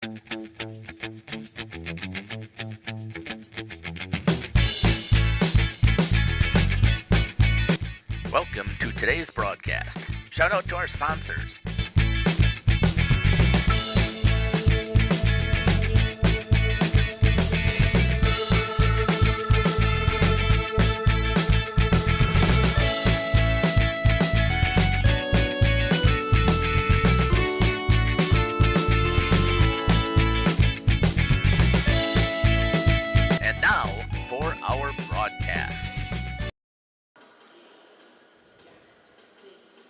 Welcome to today's broadcast. Shout out to our sponsors. And now for our broadcast.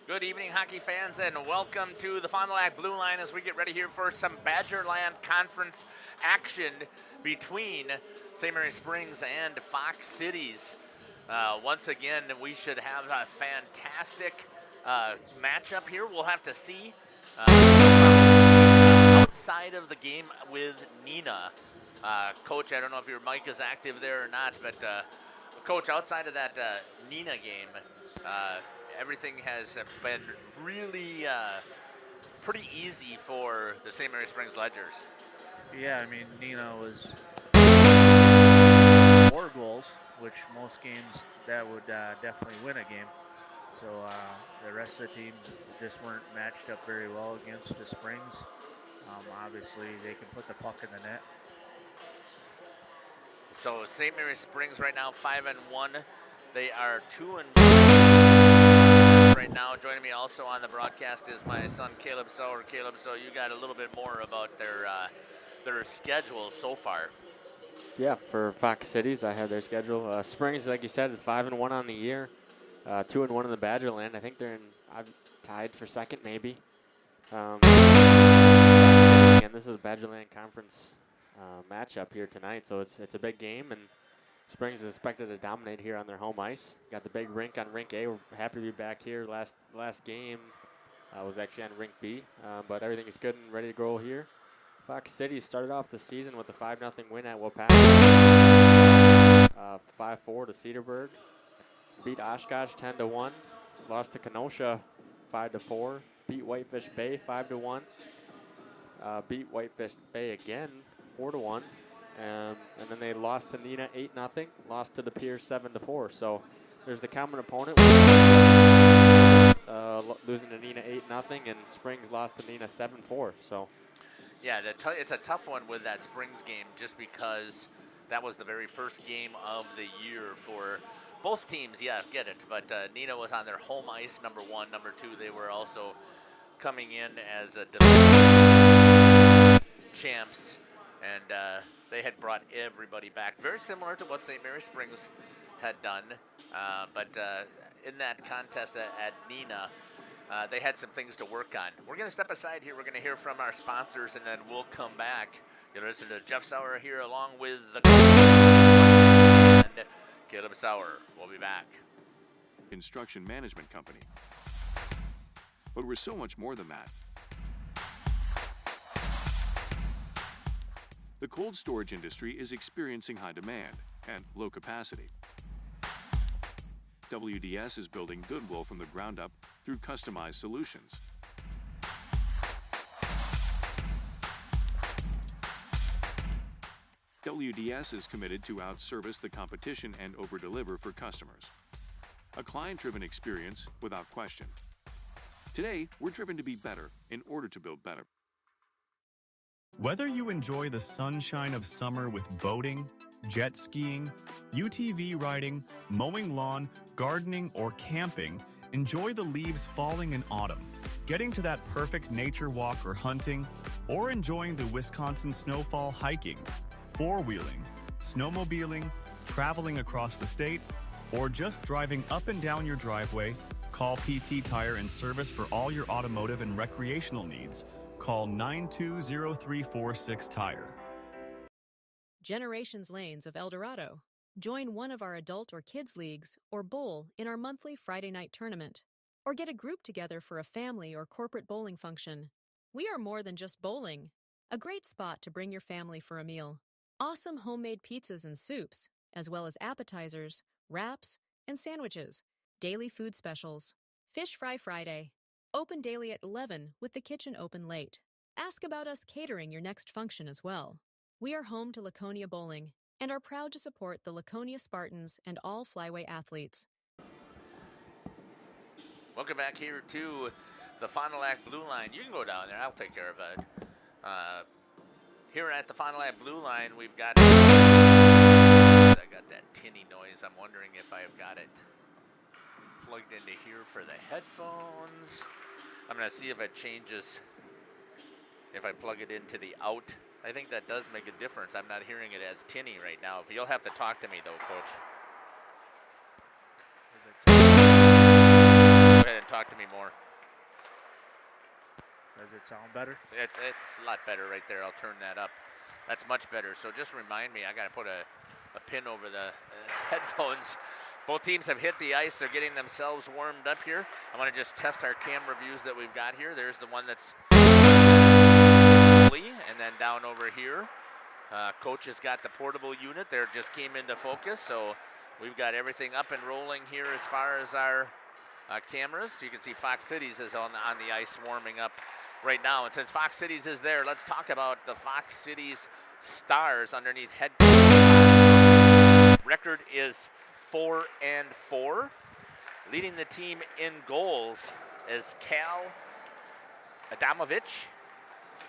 Good evening, hockey fans, and welcome to the Fond du Lac Blue Line as we get ready here for some Badgerland Conference action between St. Mary Springs and Fox Cities. Once again, we should have a fantastic matchup here. We'll have to see. Outside of the game with Nina. Coach, I don't know if your mic is active there or not, but Coach, outside of that Nina game, everything has been really pretty easy for the St. Mary Springs Ledgers. Yeah, I mean, Nina was 4 goals, which most games that would definitely win a game. So the rest of the teams just weren't matched up very well against the Springs. Obviously, they can put the puck in the net. So St. Mary Springs right now 5-1. They are 2-1 right now. Joining me also on the broadcast is my son Caleb Sauer. Caleb, so you got a little bit more about their schedule so far. Yeah, for Fox Cities, I have their schedule. Springs, like you said, is 5-1 on the year, 2-1 in the Badgerland. I think I'm tied for second, maybe. And this is a Badgerland Conference matchup here tonight, so it's a big game, and Springs is expected to dominate here on their home ice. Got the big rink on Rink A. We're happy to be back here. Last game was actually on Rink B, but everything is good and ready to go here. Fox City started off the season with a 5-0 win at Wapaka, 5-4 to Cedarburg. Beat Oshkosh 10-1. Lost to Kenosha 5-4. Beat Whitefish Bay 5-1. Beat Whitefish Bay again 4-1. And then they lost to Nina 8-0. Lost to the Pier 7-4. So there's the common opponent. Losing to Nina 8-0, and Springs lost to Nina 7-4. So. Yeah, it's a tough one with that Springs game just because that was the very first game of the year for both teams. Yeah, get it. But Nina was on their home ice, number 1. Number 2, they were also coming in as a champs, and they had brought everybody back. Very similar to what St. Mary Springs had done. But in that contest at Nina, they had some things to work on. We're going to step aside here. We're going to hear from our sponsors, and then we'll come back. You'll listen to Jeff Sauer here along with the and Caleb Sauer. We'll be back. Construction management company. But we're so much more than that. The cold storage industry is experiencing high demand and low capacity. WDS is building goodwill from the ground up through customized solutions. WDS is committed to outservice the competition and overdeliver for customers. A client-driven experience without question. Today, we're driven to be better in order to build better. Whether you enjoy the sunshine of summer with boating, jet skiing, UTV riding, mowing lawn, gardening, or camping, enjoy the leaves falling in autumn, getting to that perfect nature walk or hunting, or enjoying the Wisconsin snowfall hiking, four-wheeling, snowmobiling, traveling across the state, or just driving up and down your driveway, call PT Tire and Service for all your automotive and recreational needs. Call 920-346 Tire. Generations Lanes of El Dorado. Join one of our adult or kids leagues or bowl in our monthly Friday night tournament. Or get a group together for a family or corporate bowling function. We are more than just bowling. A great spot to bring your family for a meal. Awesome homemade pizzas and soups, as well as appetizers, wraps, and sandwiches. Daily food specials. Fish Fry Friday. Open daily at 11 with the kitchen open late. Ask about us catering your next function as well. We are home to Laconia Bowling and are proud to support the Laconia Spartans and all Flyway athletes. Welcome back here to the Fond du Lac Blue Line. You can go down there. I'll take care of it. Here at the Fond du Lac Blue Line, we've got... I got that tinny noise. I'm wondering if I've got it plugged into here for the headphones. I'm going to see if it changes if I plug it into the out. I think that does make a difference. I'm not hearing it as tinny right now. You'll have to talk to me, though, Coach. Go ahead and talk to me more. Does it sound better? It's a lot better right there. I'll turn that up. That's much better. So just remind me, I got to put a pin over the headphones. Both teams have hit the ice. They're getting themselves warmed up here. I want to just test our camera views that we've got here. There's the one that's and then down over here. Coach has got the portable unit. There just came into focus. So we've got everything up and rolling here as far as our cameras. You can see Fox Cities is on the ice warming up right now. And since Fox Cities is there, let's talk about the Fox Cities Stars underneath head coach. Record is 4-4. Leading the team in goals is Cal Adamovich.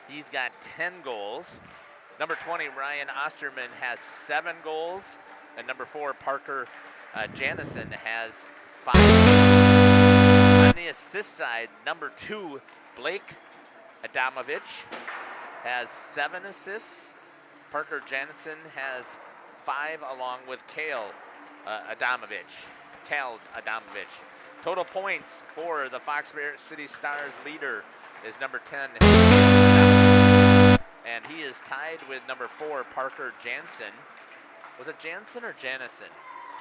He's got 10 goals. Number 20, Ryan Osterman, has 7 goals. And number 4, Parker Janison, has 5. On the assist side, number 2, Blake Adamovich, has 7 assists. Parker Janison has 5, along with Cal Adamovich. Total points for the Fox City Stars leader is number 10, and he is tied with number 4, Parker Jansen. Was it Jansen or Janison?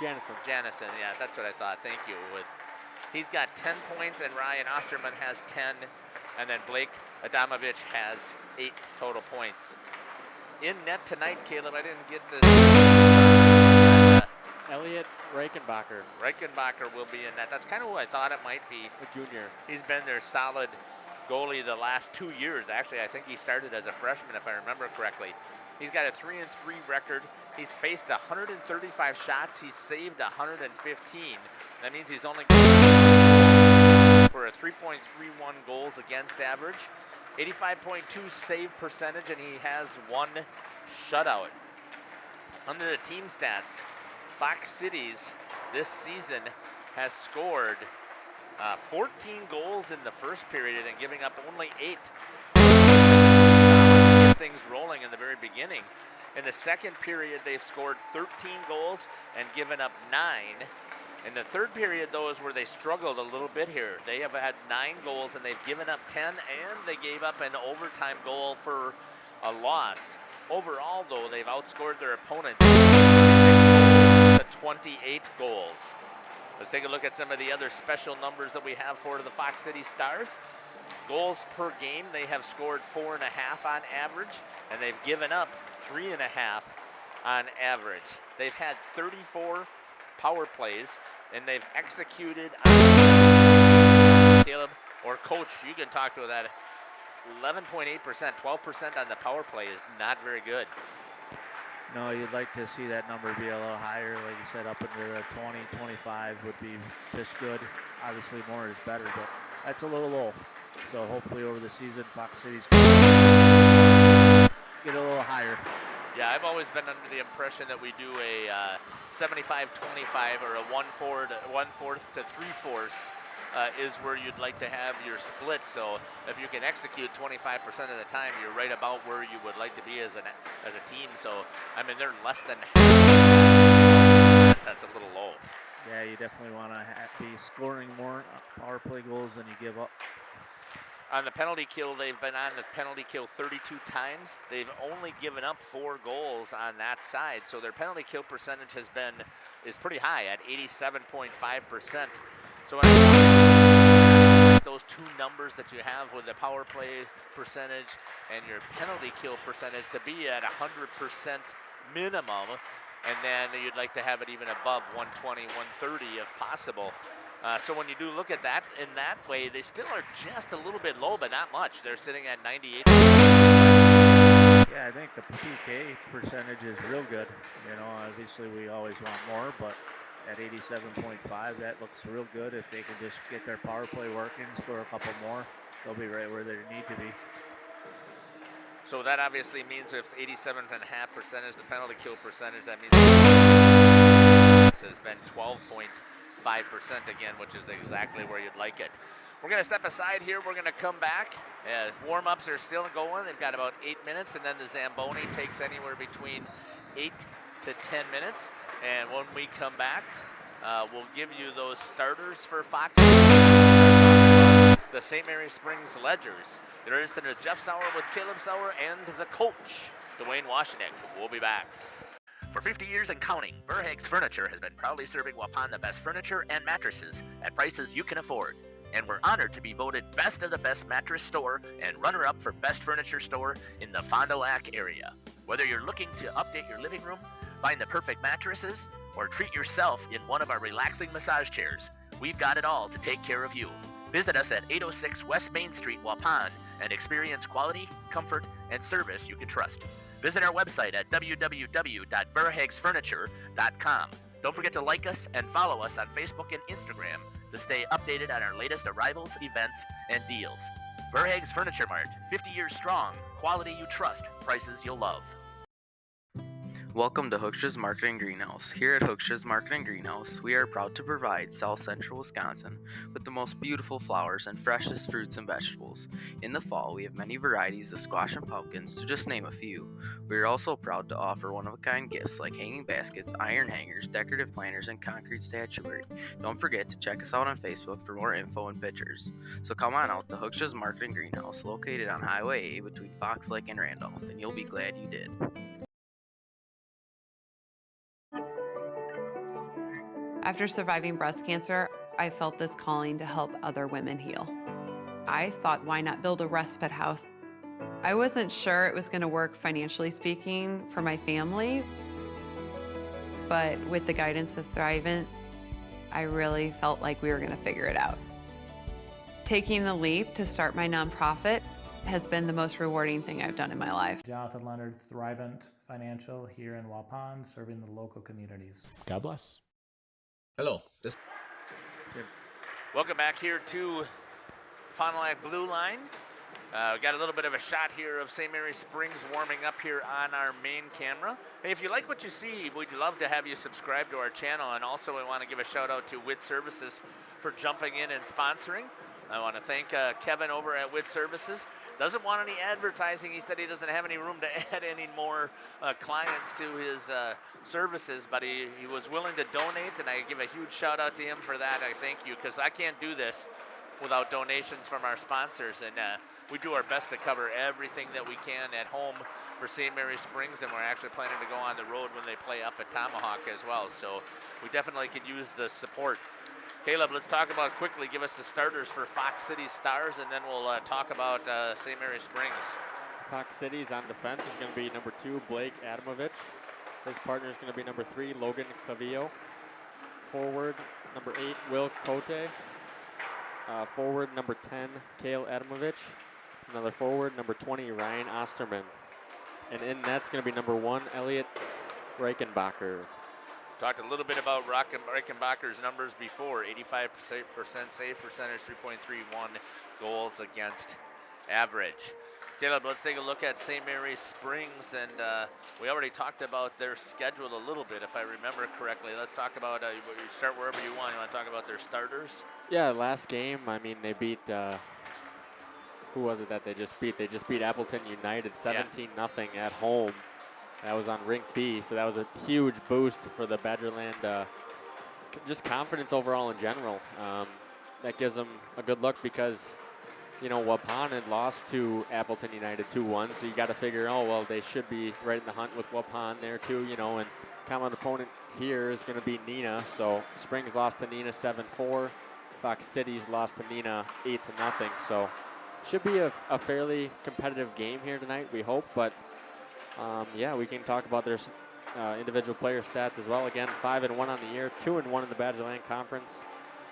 Janison, yeah, that's what I thought. Thank you. He's got 10 points, and Ryan Osterman has 10, and then Blake Adamovich has 8 total points. In net tonight, Caleb, I didn't get this. Elliot Reichenbacher. Reichenbacher will be in net. That's kind of who I thought it might be. A junior. He's been their solid goalie the last 2 years. Actually, I think he started as a freshman, if I remember correctly. He's got a 3-3 record. He's faced 135 shots. He's saved 115. That means he's only for a 3.31 goals against average, 85.2 save percentage, and he has 1 shutout. Under the team stats, Fox Cities this season has scored 14 goals in the first period and giving up only 8. Things rolling in the very beginning. In the second period, they've scored 13 goals and given up 9. In the third period, though, is where they struggled a little bit here. They have had 9 goals and they've given up 10, and they gave up an overtime goal for a loss. Overall, though, they've outscored their opponents to 28 goals. Let's take a look at some of the other special numbers that we have for the Fox City Stars. Goals per game, they have scored 4.5 on average, and they've given up 3.5 on average. They've had 34 power plays, and they've executed Caleb or Coach, you can talk to that. 11.8%, 12% on the power play is not very good. No, you'd like to see that number be a little higher. Like you said, up into the 20, 25 would be just good. Obviously, more is better, but that's a little low. So hopefully over the season, Fox City's get a little higher. Yeah, I've always been under the impression that we do a 75-25 or a 1/4 to 3/4 is where you'd like to have your split. So if you can execute 25% of the time, you're right about where you would like to be as a team. So, I mean, they're less than half. That's a little low. Yeah, you definitely want to be scoring more power play goals than you give up. On the penalty kill, they've been on the penalty kill 32 times. They've only given up 4 goals on that side. So their penalty kill percentage is pretty high at 87.5%. So when those two numbers that you have with the power play percentage and your penalty kill percentage to be at 100% minimum, and then you'd like to have it even above 120, 130 if possible. So when you do look at that in that way, they still are just a little bit low, but not much. They're sitting at 98. Yeah, I think the PK percentage is real good. You know, obviously we always want more, but at 87.5, that looks real good. If they can just get their power play working, score a couple more, they'll be right where they need to be. So that obviously means if 87.5% is the penalty kill percentage, that means it has been 12.5% again, which is exactly where you'd like it. We're going to step aside here. We're going to come back. Warm-ups are still going. They've got about 8 minutes, and then the Zamboni takes anywhere between 8 to 10 minutes. And when we come back, we'll give you those starters for Fox. The St. Mary Springs Ledgers. They're instant to Jeff Sauer with Caleb Sauer and the coach, Dwayne Washnick. We'll be back. For 50 years and counting, Verhaeg's Furniture has been proudly serving Waupun the best furniture and mattresses at prices you can afford. And we're honored to be voted best of the best mattress store and runner-up for best furniture store in the Fond du Lac area. Whether you're looking to update your living room, find the perfect mattresses, or treat yourself in one of our relaxing massage chairs, we've got it all to take care of you. Visit us at 806 West Main Street, Waupun, and experience quality, comfort, and service you can trust. Visit our website at www.verhaegsfurniture.com. Don't forget to like us and follow us on Facebook and Instagram to stay updated on our latest arrivals, events, and deals. Verhaeg's Furniture Mart, 50 years strong, quality you trust, prices you'll love. Welcome to Hooksha's Marketing Greenhouse. Here at Hooksha's Marketing Greenhouse, we are proud to provide South Central Wisconsin with the most beautiful flowers and freshest fruits and vegetables. In the fall, we have many varieties of squash and pumpkins, to just name a few. We are also proud to offer one-of-a-kind gifts like hanging baskets, iron hangers, decorative planters, and concrete statuary. Don't forget to check us out on Facebook for more info and pictures. So come on out to Hooksha's Marketing Greenhouse, located on Highway A between Fox Lake and Randolph, and you'll be glad you did. After surviving breast cancer, I felt this calling to help other women heal. I thought, why not build a respite house? I wasn't sure it was going to work financially speaking for my family, but with the guidance of Thrivent, I really felt like we were going to figure it out. Taking the leap to start my nonprofit has been the most rewarding thing I've done in my life. Jonathan Leonard, Thrivent Financial here in Waupun, serving the local communities. God bless. Hello. Welcome back here to Fond du Lac Blue Line. We got a little bit of a shot here of St. Mary Springs warming up here on our main camera. Hey, if you like what you see, we'd love to have you subscribe to our channel. And also, we want to give a shout out to WIT Services for jumping in and sponsoring. I want to thank Kevin over at WIT Services. Doesn't want any advertising. He said he doesn't have any room to add any more clients to his services, but he was willing to donate, and I give a huge shout out to him for that. I thank you, because I can't do this without donations from our sponsors, and we do our best to cover everything that we can at home for St. Mary Springs, and we're actually planning to go on the road when they play up at Tomahawk as well, so we definitely could use the support. Caleb, let's talk about quickly, give us the starters for Fox City Stars, and then we'll talk about St. Mary Springs. Fox City's on defense is going to be number 2, Blake Adamovich. His partner is going to be number 3, Logan Clavillo. Forward, number 8, Will Cote. Forward, number 10, Kale Adamovich. Another forward, number 20, Ryan Osterman. And in net's going to be number 1, Elliot Reichenbacher. Talked a little bit about Reichenbacher's numbers before. 85% save percentage, 3.31 goals against average. Caleb, let's take a look at St. Mary Springs, and we already talked about their schedule a little bit, if I remember correctly. Let's talk about, you start wherever you want. You want to talk about their starters? Yeah, last game, I mean, they beat, who was it that they just beat? They just beat Appleton United 17-0 at home. That was on Rink B, so that was a huge boost for the Badgerland, just confidence overall in general. That gives them a good look because, you know, Waupun had lost to Appleton United 2-1, so you got to figure, oh, well, they should be right in the hunt with Waupun there too, you know, and common opponent here is going to be Neenah. So Springs lost to Neenah 7-4. Fox City's lost to Neenah 8-0. So should be a fairly competitive game here tonight, we hope, but yeah, we can talk about their individual player stats as well. Again, 5-1 on the year, 2-1 in the Badgerland Conference.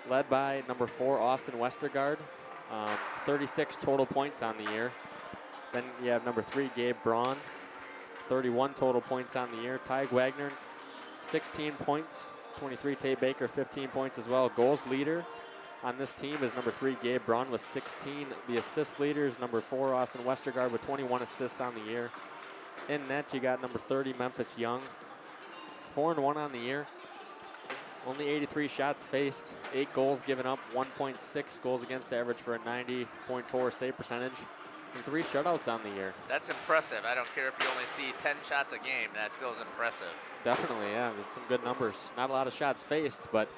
led by number 4, Austin Westergaard, 36 total points on the year. Then you have number 3, Gabe Braun, 31 total points on the year. Ty Wagner, 16 points. 23, Tay Baker, 15 points as well. Goals leader on this team is number 3, Gabe Braun with 16. The assist leader is number 4, Austin Westergaard with 21 assists on the year. In net, you got number 30, Memphis Young, 4-1 on the year. Only 83 shots faced, 8 goals given up, 1.6 goals against average for a 90.4 save percentage, and 3 shutouts on the year. That's impressive. I don't care if you only see 10 shots a game. That still is impressive. Definitely, yeah. There's some good numbers. Not a lot of shots faced, but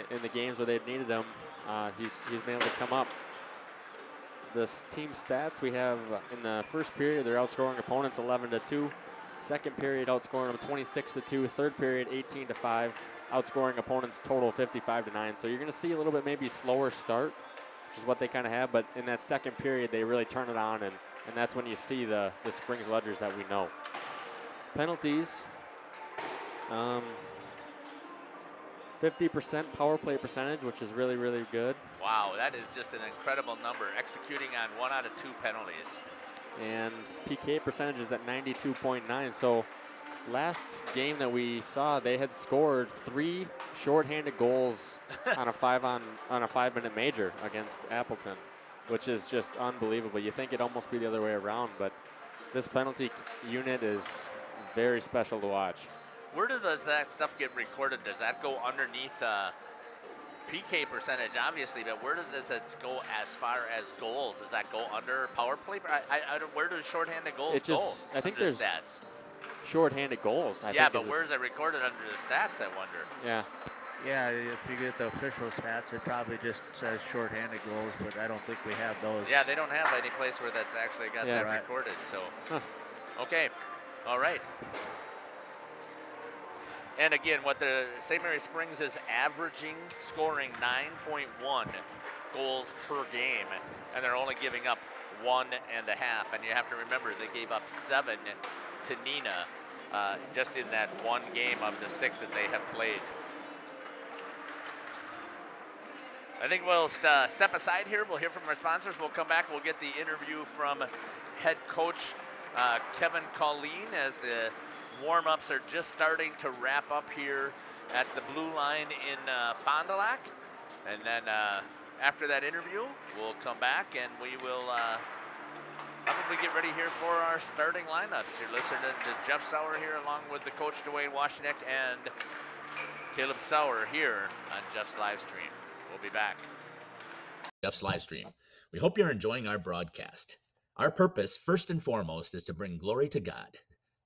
in the games where they've needed them, he's been able to come up. This team stats we have in the first period, they're outscoring opponents 11-2. Second period, outscoring them 26-2. Third period, 18-5. Outscoring opponents total 55-9. So you're going to see a little bit maybe slower start, which is what they kind of have. But in that second period, they really turn it on, and that's when you see the Springs ledgers that we know. Penalties. 50% power play percentage, which is really, really good. Wow, that is just an incredible number, executing on 1 out of 2 penalties. And PK percentage is at 92.9. So last game that we saw, they had scored 3 shorthanded goals on a 5-minute major against Appleton, which is just unbelievable. You think it'd almost be the other way around, but this penalty unit is very special to watch. Where does that stuff get recorded? Does that go underneath PK percentage, obviously, but where does it go as far as goals? Does that go under power play? Where does shorthanded goals go? I think under there's stats. Shorthanded goals. Yeah, but where is it recorded under the stats, I wonder? Yeah. Yeah, if you get the official stats, it probably just says shorthanded goals, but I don't think we have those. Yeah, they don't have any place where that's actually got that recorded. So, okay, all right. And again, what the St. Mary Springs is averaging, scoring 9.1 goals per game, and they're only giving up 1.5. And you have to remember, they gave up 7 to Neenah just in that one game of the 6 that they have played. I think we'll step aside here. We'll hear from our sponsors. We'll come back. We'll get the interview from head coach Kevin Colleen as the warm-ups are just starting to wrap up here at the Blue Line in Fond du Lac. And then after that interview, we'll come back and we will probably get ready here for our starting lineups. You're listening to Jeff Sauer here along with the coach Dwayne Washnick and Caleb Sauer here on Jeff's live stream. We'll be back. Jeff's live stream. We hope you're enjoying our broadcast. Our purpose, first and foremost, is to bring glory to God.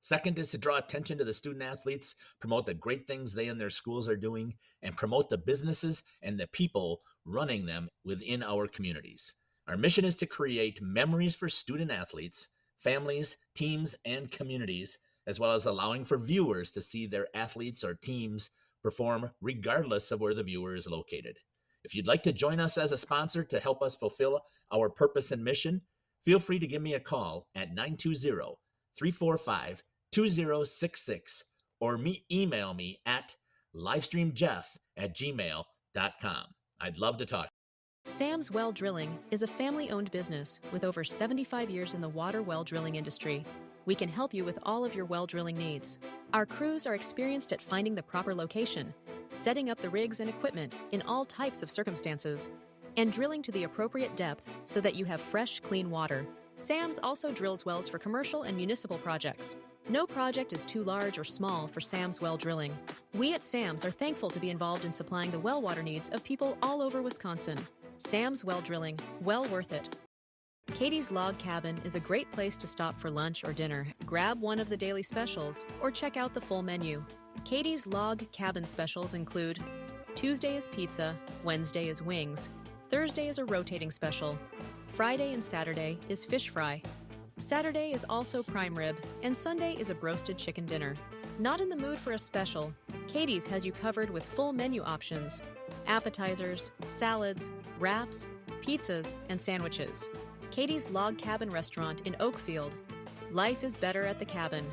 Second is to draw attention to the student athletes, promote the great things they and their schools are doing, and promote the businesses and the people running them within our communities. Our mission is to create memories for student athletes, families, teams, and communities, as well as allowing for viewers to see their athletes or teams perform regardless of where the viewer is located. If you'd like to join us as a sponsor to help us fulfill our purpose and mission, feel free to give me a call at 920-345-2066 or email me at livestreamjeff@gmail.com. I'd love to talk. Sam's Well Drilling is a family-owned business with over 75 years in the water well drilling industry. We can help you with all of your well drilling needs. Our crews are experienced at finding the proper location, setting up the rigs and equipment in all types of circumstances, and drilling to the appropriate depth so that you have fresh, clean water. Sam's also drills wells for commercial and municipal projects. No project is too large or small for Sam's Well Drilling. We at Sam's are thankful to be involved in supplying the well water needs of people all over Wisconsin. Sam's Well Drilling, well worth it. Katie's Log Cabin is a great place to stop for lunch or dinner. Grab one of the daily specials or check out the full menu. Katie's Log Cabin specials include Tuesday is pizza, Wednesday is wings, Thursday is a rotating special, Friday and Saturday is fish fry, Saturday is also prime rib, and Sunday is a broasted chicken dinner. Not in the mood for a special? Katie's has you covered with full menu options, appetizers, salads, wraps, pizzas, and sandwiches. Katie's Log Cabin Restaurant in Oakfield. Life is better at the cabin.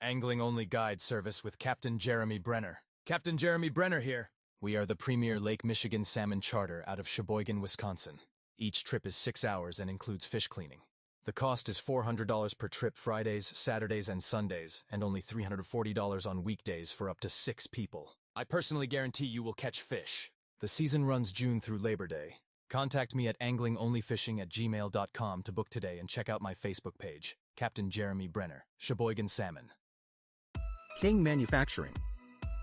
Angling-only guide service with Captain Jeremy Brenner. Captain Jeremy Brenner here. We are the premier Lake Michigan salmon charter out of Sheboygan, Wisconsin. Each trip is 6 hours and includes fish cleaning. The cost is $400 per trip Fridays, Saturdays, and Sundays, and only $340 on weekdays for up to 6 people. I personally guarantee you will catch fish. The season runs June through Labor Day. Contact me at anglingonlyfishing@gmail.com to book today and check out my Facebook page, Captain Jeremy Brenner, Sheboygan Salmon. King Manufacturing.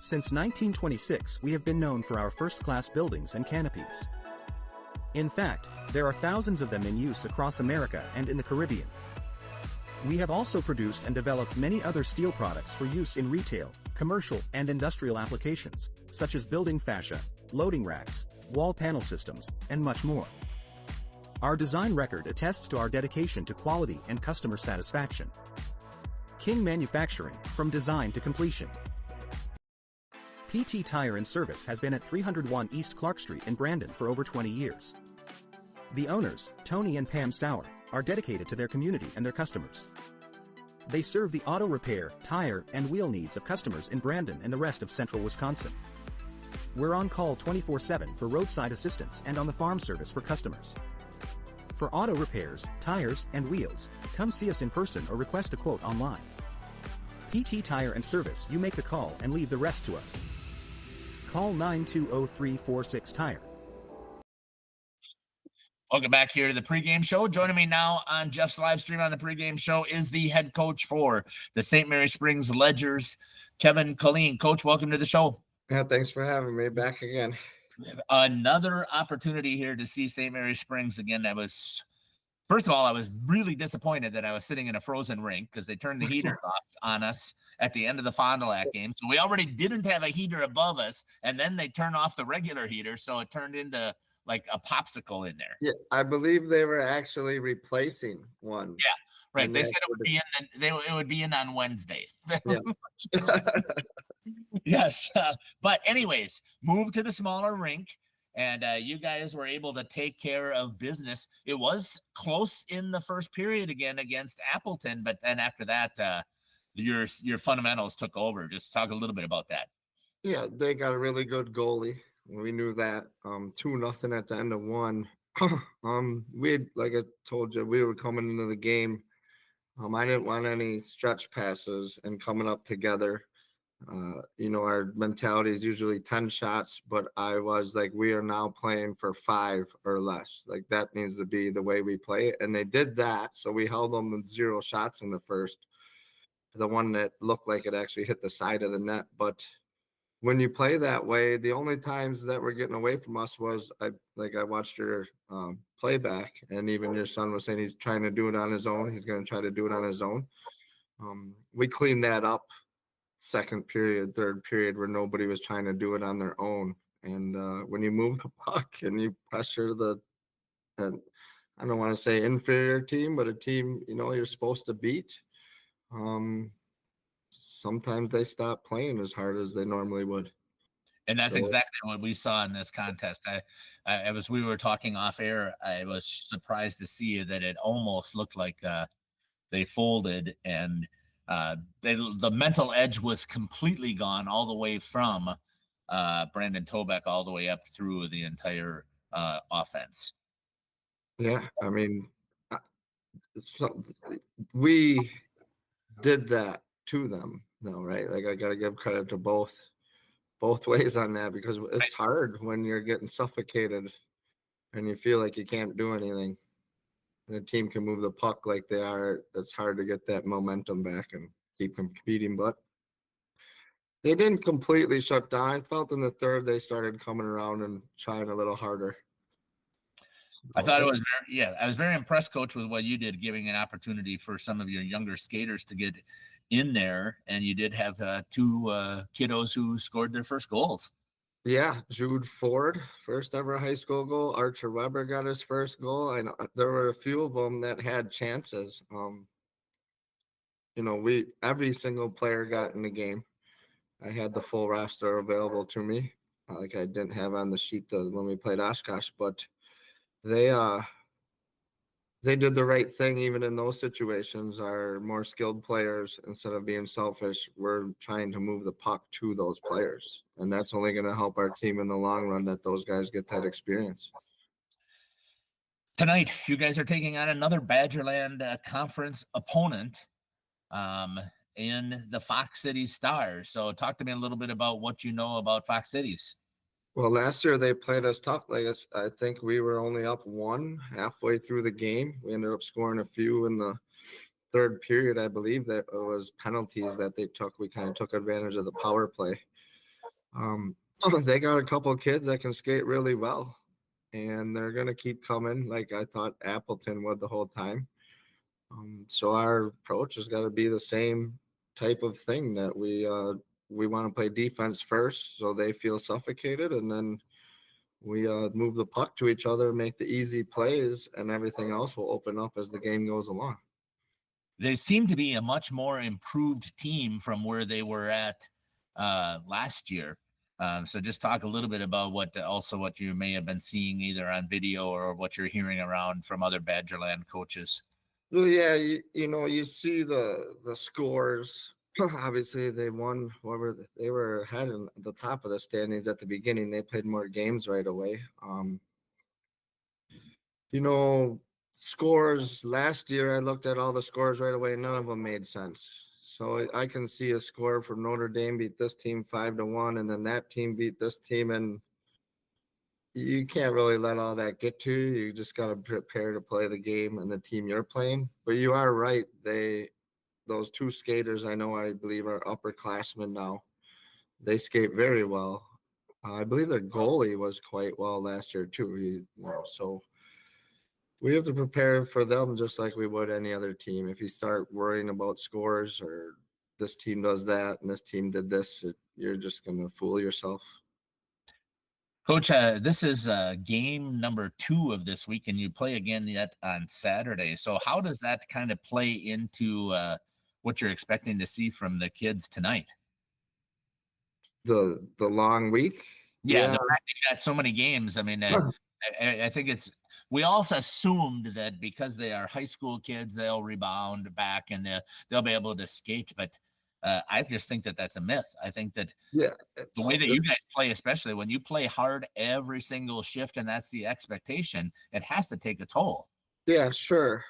Since 1926, we have been known for our first-class buildings and canopies. In fact, there are thousands of them in use across America and in the Caribbean. We have also produced and developed many other steel products for use in retail, commercial, and industrial applications, such as building fascia, loading racks, wall panel systems, and much more. Our design record attests to our dedication to quality and customer satisfaction. King Manufacturing, from design to completion. PT Tire and Service has been at 301 East Clark Street in Brandon for over 20 years. The owners, Tony and Pam Sauer, are dedicated to their community and their customers. They serve the auto repair, tire, and wheel needs of customers in Brandon and the rest of central Wisconsin. We're on call 24/7 for roadside assistance and on the farm service for customers. For auto repairs, tires, and wheels, come see us in person or request a quote online. PT Tire and Service, you make the call and leave the rest to us. Call 920-346-TIRE. Welcome back here to the pregame show. Joining me now on Jeff's live stream on the pregame show is the head coach for the St. Mary Springs Ledgers, Kevin Colleen. Coach, welcome to the show. Yeah, thanks for having me back again. Another opportunity here to see St. Mary Springs again. First of all, I was really disappointed that I was sitting in a frozen rink because they turned the heater off on us at the end of the Fond du Lac game. So we already didn't have a heater above us, and then they turned off the regular heater, so it turned into like a popsicle in there. Yeah, I believe they were actually replacing one. Yeah, right. They said it would be in on Wednesday. Yeah. Yes. But anyways, moved to the smaller rink. And you guys were able to take care of business. It was close in the first period again against Appleton, but then after that, your fundamentals took over. Just talk a little bit about that. Yeah, they got a really good goalie. We knew that. 2-0 at the end of one. Like I told you, we were coming into the game. I didn't want any stretch passes and coming up together. Our mentality is usually 10 shots, but I was like, we are now playing for 5 or less. Like that needs to be the way we play it. And they did that. So we held them with 0 shots in the first. The one that looked like it actually hit the side of the net. But when you play that way, the only times that we're getting away from us was I watched your playback, and even your son was saying he's trying to do it on his own. He's going to try to do it on his own. We cleaned that up. Second period, third period, where nobody was trying to do it on their own. And when you move the puck and you pressure I don't want to say inferior team, but a team, you're supposed to beat, sometimes they stop playing as hard as they normally would. And that's exactly what we saw in this contest. We were talking off air, I was surprised to see that it almost looked like they folded, and the mental edge was completely gone all the way from Brandon Tobeck all the way up through the entire offense. Yeah, I mean, we did that to them, though, right? Like I got to give credit to both ways on that, because it's hard when you're getting suffocated and you feel like you can't do anything. And a team can move the puck like they are. It's hard to get that momentum back and keep competing. But they didn't completely shut down. I felt in the third they started coming around and trying a little harder. I thought it was I was very impressed, Coach, with what you did, giving an opportunity for some of your younger skaters to get in there. And you did have 2 kiddos who scored their first goals. Yeah, Jude Ford, first ever high school goal. Archer Weber got his first goal. I know there were a few of them that had chances. Every single player got in the game. I had the full roster available to me, like I didn't have on the sheet when we played Oshkosh, but they they did the right thing even in those situations. Our more skilled players, instead of being selfish, we're trying to move the puck to those players, and that's only going to help our team in the long run, that those guys get that experience. Tonight, you guys are taking on another Badgerland Conference opponent in the Fox City Stars. So talk to me a little bit about what you know about Fox Cities. Well, last year they played us tough. I think we were only up one halfway through the game. We ended up scoring a few in the third period. I believe that it was penalties that they took. We kind of took advantage of the power play. They got a couple of kids that can skate really well, and they're going to keep coming like I thought Appleton would the whole time. So our approach has got to be the same type of thing, that we want to play defense first so they feel suffocated, and then we move the puck to each other, make the easy plays, and everything else will open up as the game goes along. They seem to be a much more improved team from where they were at last year. So just talk a little bit about what you may have been seeing either on video or what you're hearing around from other Badgerland coaches. Well, yeah, you see the scores. Obviously, they won. However, they were ahead in the top of the standings at the beginning. They played more games right away. Scores last year, I looked at all the scores right away. None of them made sense. So I can see a score from Notre Dame beat this team 5-1, and then that team beat this team, and you can't really let all that get to you. You just got to prepare to play the game and the team you're playing. But you are right. Those two skaters, I believe are upperclassmen now. They skate very well. I believe their goalie was quite well last year too. So we have to prepare for them just like we would any other team. If you start worrying about scores or this team does that and this team did this, you're just going to fool yourself. Coach, this is game number 2 of this week, and you play again yet on Saturday. So how does that kind of play into what you're expecting to see from the kids tonight? The long week? Yeah. The fact that you got so many games. I mean, I think we also assumed that because they are high school kids, they'll rebound back and they'll be able to skate. But I just think that that's a myth. I think that the way that you guys play, especially when you play hard every single shift, and that's the expectation, it has to take a toll. Yeah, sure.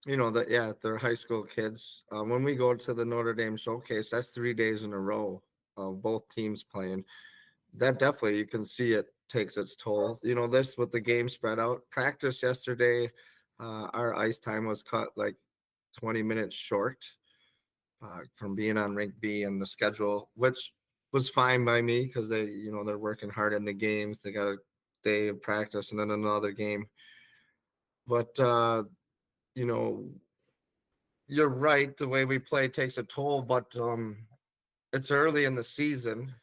They're high school kids. When we go to the Notre Dame showcase, that's 3 days in a row of both teams playing. That definitely, you can see it takes its toll. This with the game spread out. Practice yesterday, our ice time was cut like 20 minutes short from being on rink B and the schedule, which was fine by me because they're working hard in the games. They got a day of practice and then another game. But you're right. The way we play takes a toll, but it's early in the season.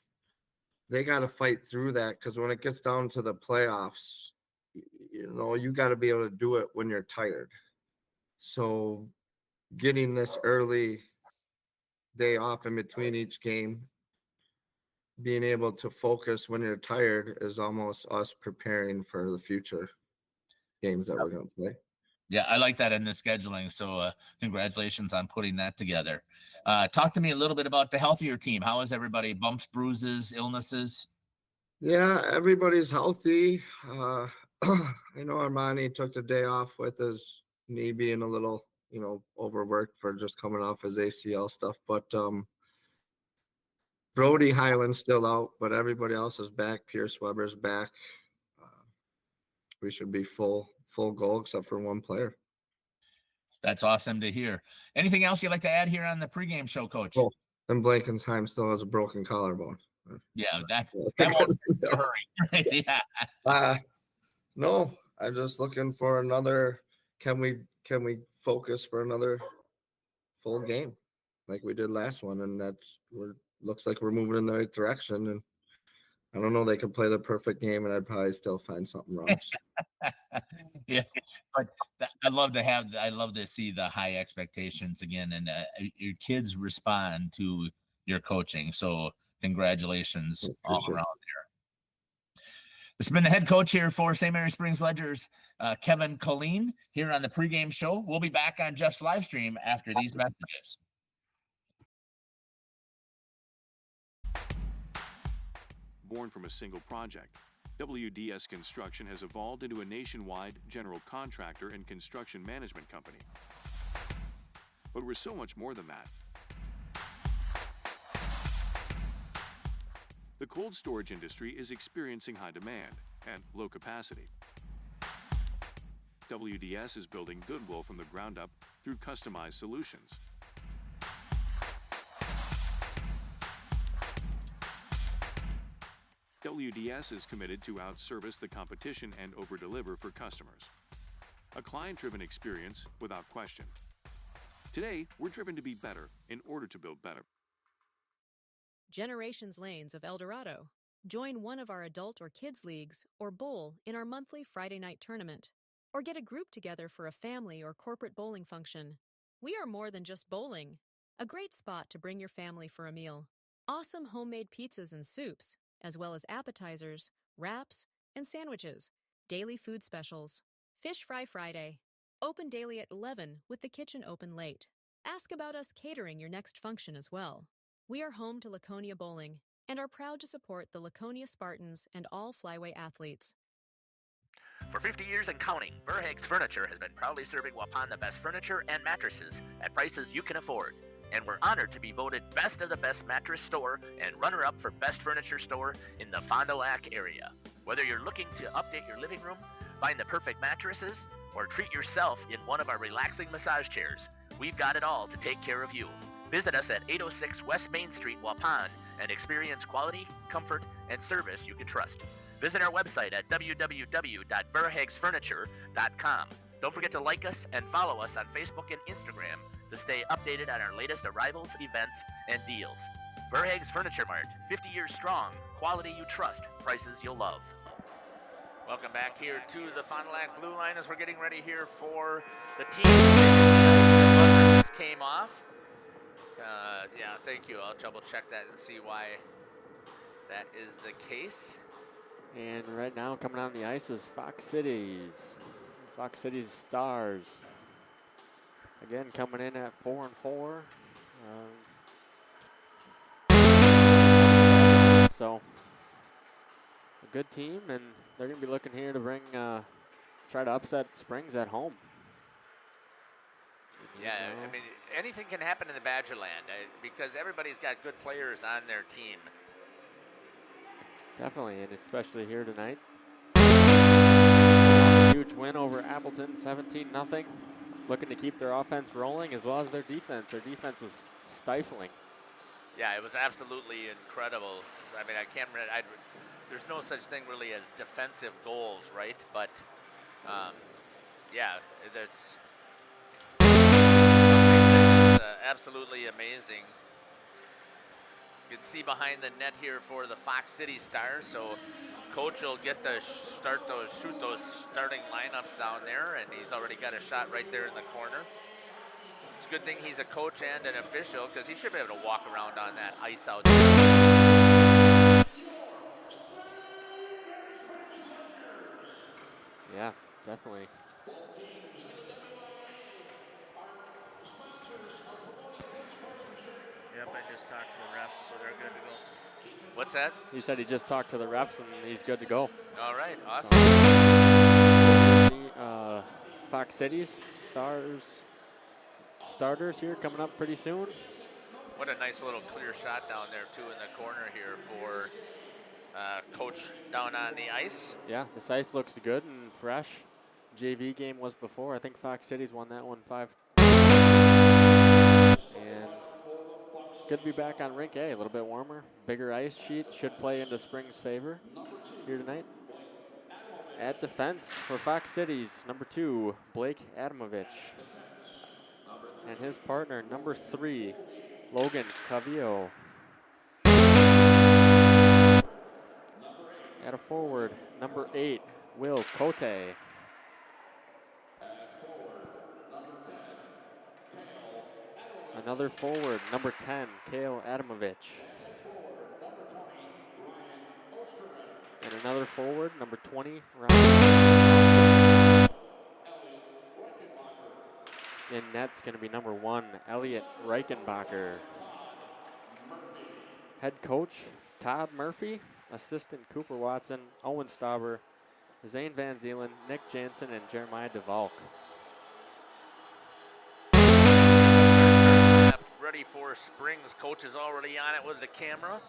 They got to fight through that because when it gets down to the playoffs, you got to be able to do it when you're tired. So getting this early day off in between each game, being able to focus when you're tired is almost us preparing for the future games that we're going to play. Yeah, I like that in the scheduling. So congratulations on putting that together. Talk to me a little bit about the health of your team. How is everybody? Bumps, bruises, illnesses? Yeah, everybody's healthy. I know Armani took the day off with his knee being a little, overworked for just coming off his ACL stuff. But Brody Highland's still out, but everybody else is back. Pierce Weber's back. We should be full goal except for one player. That's awesome to hear. Anything else you'd like to add here on the pregame show, Coach? Oh, and Blankenheim still has a broken collarbone. Yeah, that won't be a hurry. Right? Yeah. No, I'm just looking for another. Can we focus for another full game like we did last one? And looks like we're moving in the right direction. And I don't know, they could play the perfect game and I'd probably still find something wrong. Yeah, but I'd love to see the high expectations again, and your kids respond to your coaching. So congratulations all around there. This has been the head coach here for St. Mary Springs Ledgers, Kevin Colleen, here on the pregame show. We'll be back on Jeff's live stream after these messages. Born from a single project, WDS Construction has evolved into a nationwide general contractor and construction management company. But we're so much more than that. The cold storage industry is experiencing high demand and low capacity. WDS is building goodwill from the ground up through customized solutions. WDS is committed to outservice the competition and overdeliver for customers. A client-driven experience without question. Today, we're driven to be better in order to build better. Generations Lanes of El Dorado. Join one of our adult or kids leagues or bowl in our monthly Friday night tournament. Or get a group together for a family or corporate bowling function. We are more than just bowling. A great spot to bring your family for a meal. Awesome homemade pizzas and soups, as well as appetizers, wraps, and sandwiches. Daily food specials. Fish Fry Friday. Open daily at 11 with the kitchen open late. Ask about us catering your next function as well. We are home to Laconia Bowling and are proud to support the Laconia Spartans and all Flyway athletes. For 50 years and counting, Verhaeg's Furniture has been proudly serving Waupun the best furniture and mattresses at prices you can afford. And we're honored to be voted Best of the Best Mattress Store and runner-up for Best Furniture Store in the Fond du Lac area. Whether you're looking to update your living room, find the perfect mattresses, or treat yourself in one of our relaxing massage chairs, we've got it all to take care of you. Visit us at 806 West Main Street, Waupun, and experience quality, comfort, and service you can trust. Visit our website at www.verhaegsfurniture.com. Don't forget to like us and follow us on Facebook and Instagram to stay updated on our latest arrivals, events, and deals. Verhaeg's Furniture Mart, 50 years strong, quality you trust, prices you'll love. Welcome back here to the Fond du Lac Blue Line as we're getting ready here for the team. Just came off. Yeah, thank you. I'll double check that and see why that is the case. And right now coming on the ice is Fox Cities Stars. Again, coming in at 4-4. So a good team, and they're going to be looking here to try to upset Springs at home. Yeah, I mean, anything can happen in the Badgerland because everybody's got good players on their team. Definitely, and especially here tonight. Huge win over Appleton, 17-0. Looking to keep their offense rolling as well as their defense. Their defense was stifling. Yeah, it was absolutely incredible. I mean, I can't remember. There's no such thing really as defensive goals, right? But, yeah, that's absolutely amazing. You can see behind the net here for the Fox City Stars. So coach will get to shoot those starting lineups down there, and he's already got a shot right there in the corner. It's a good thing he's a coach and an official because he should be able to walk around on that ice out there. Yeah, definitely. Yep, I just talked to the refs, so they're good to go. What's that? He said he just talked to the refs and he's good to go. All right, awesome. So, Fox Cities starters here coming up pretty soon. What a nice little clear shot down there too in the corner here for coach down on the ice. Yeah, this ice looks good and fresh. JV game was before. I think Fox Cities won that one 5. And good to be back on rink A, a little bit warmer. Bigger ice sheet should play into Springs' favor here tonight. At defense for Fox Cities, number 2, Blake Adamovich. And his partner, number 3, Logan Cavillo. At a forward, number 8, Will Cote. Another forward, number 10, Kale Adamovich. And another forward, number 20. In net's going to be number 1, Elliot Reichenbacher. Head coach, Todd Murphy. Assistant, Cooper Watson, Owen Stauber, Zane Van Zeelen, Nick Jansen, and Jeremiah DeValk. Ready for Springs. Coach is already on it with the camera.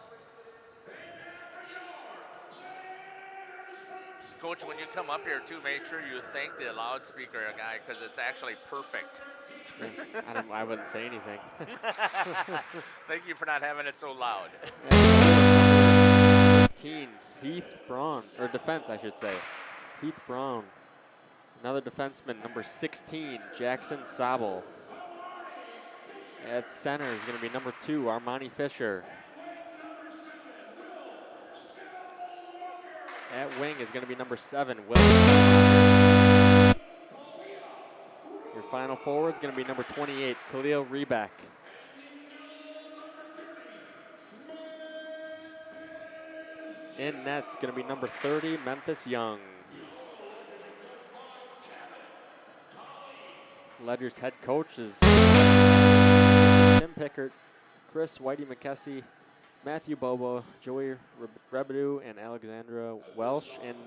Coach, when you come up here too, make sure you thank the loudspeaker guy because it's actually perfect. I wouldn't say anything. Thank you for not having it so loud. 15, Heath Braun, or defense, I should say. Heath Braun. Another defenseman, number 16, Jackson Sabel. At center is going to be number 2, Armani Fisher. At wing is going to be number 7, Will. Your final forward is going to be number 28, Khalil Reback. In net's going to be number 30, Memphis Young. Ledger's head coach is Tim Pickert, Chris Whitey McKessie, Matthew Bobo, Joey Rebedu, and Alexandra Welsh, and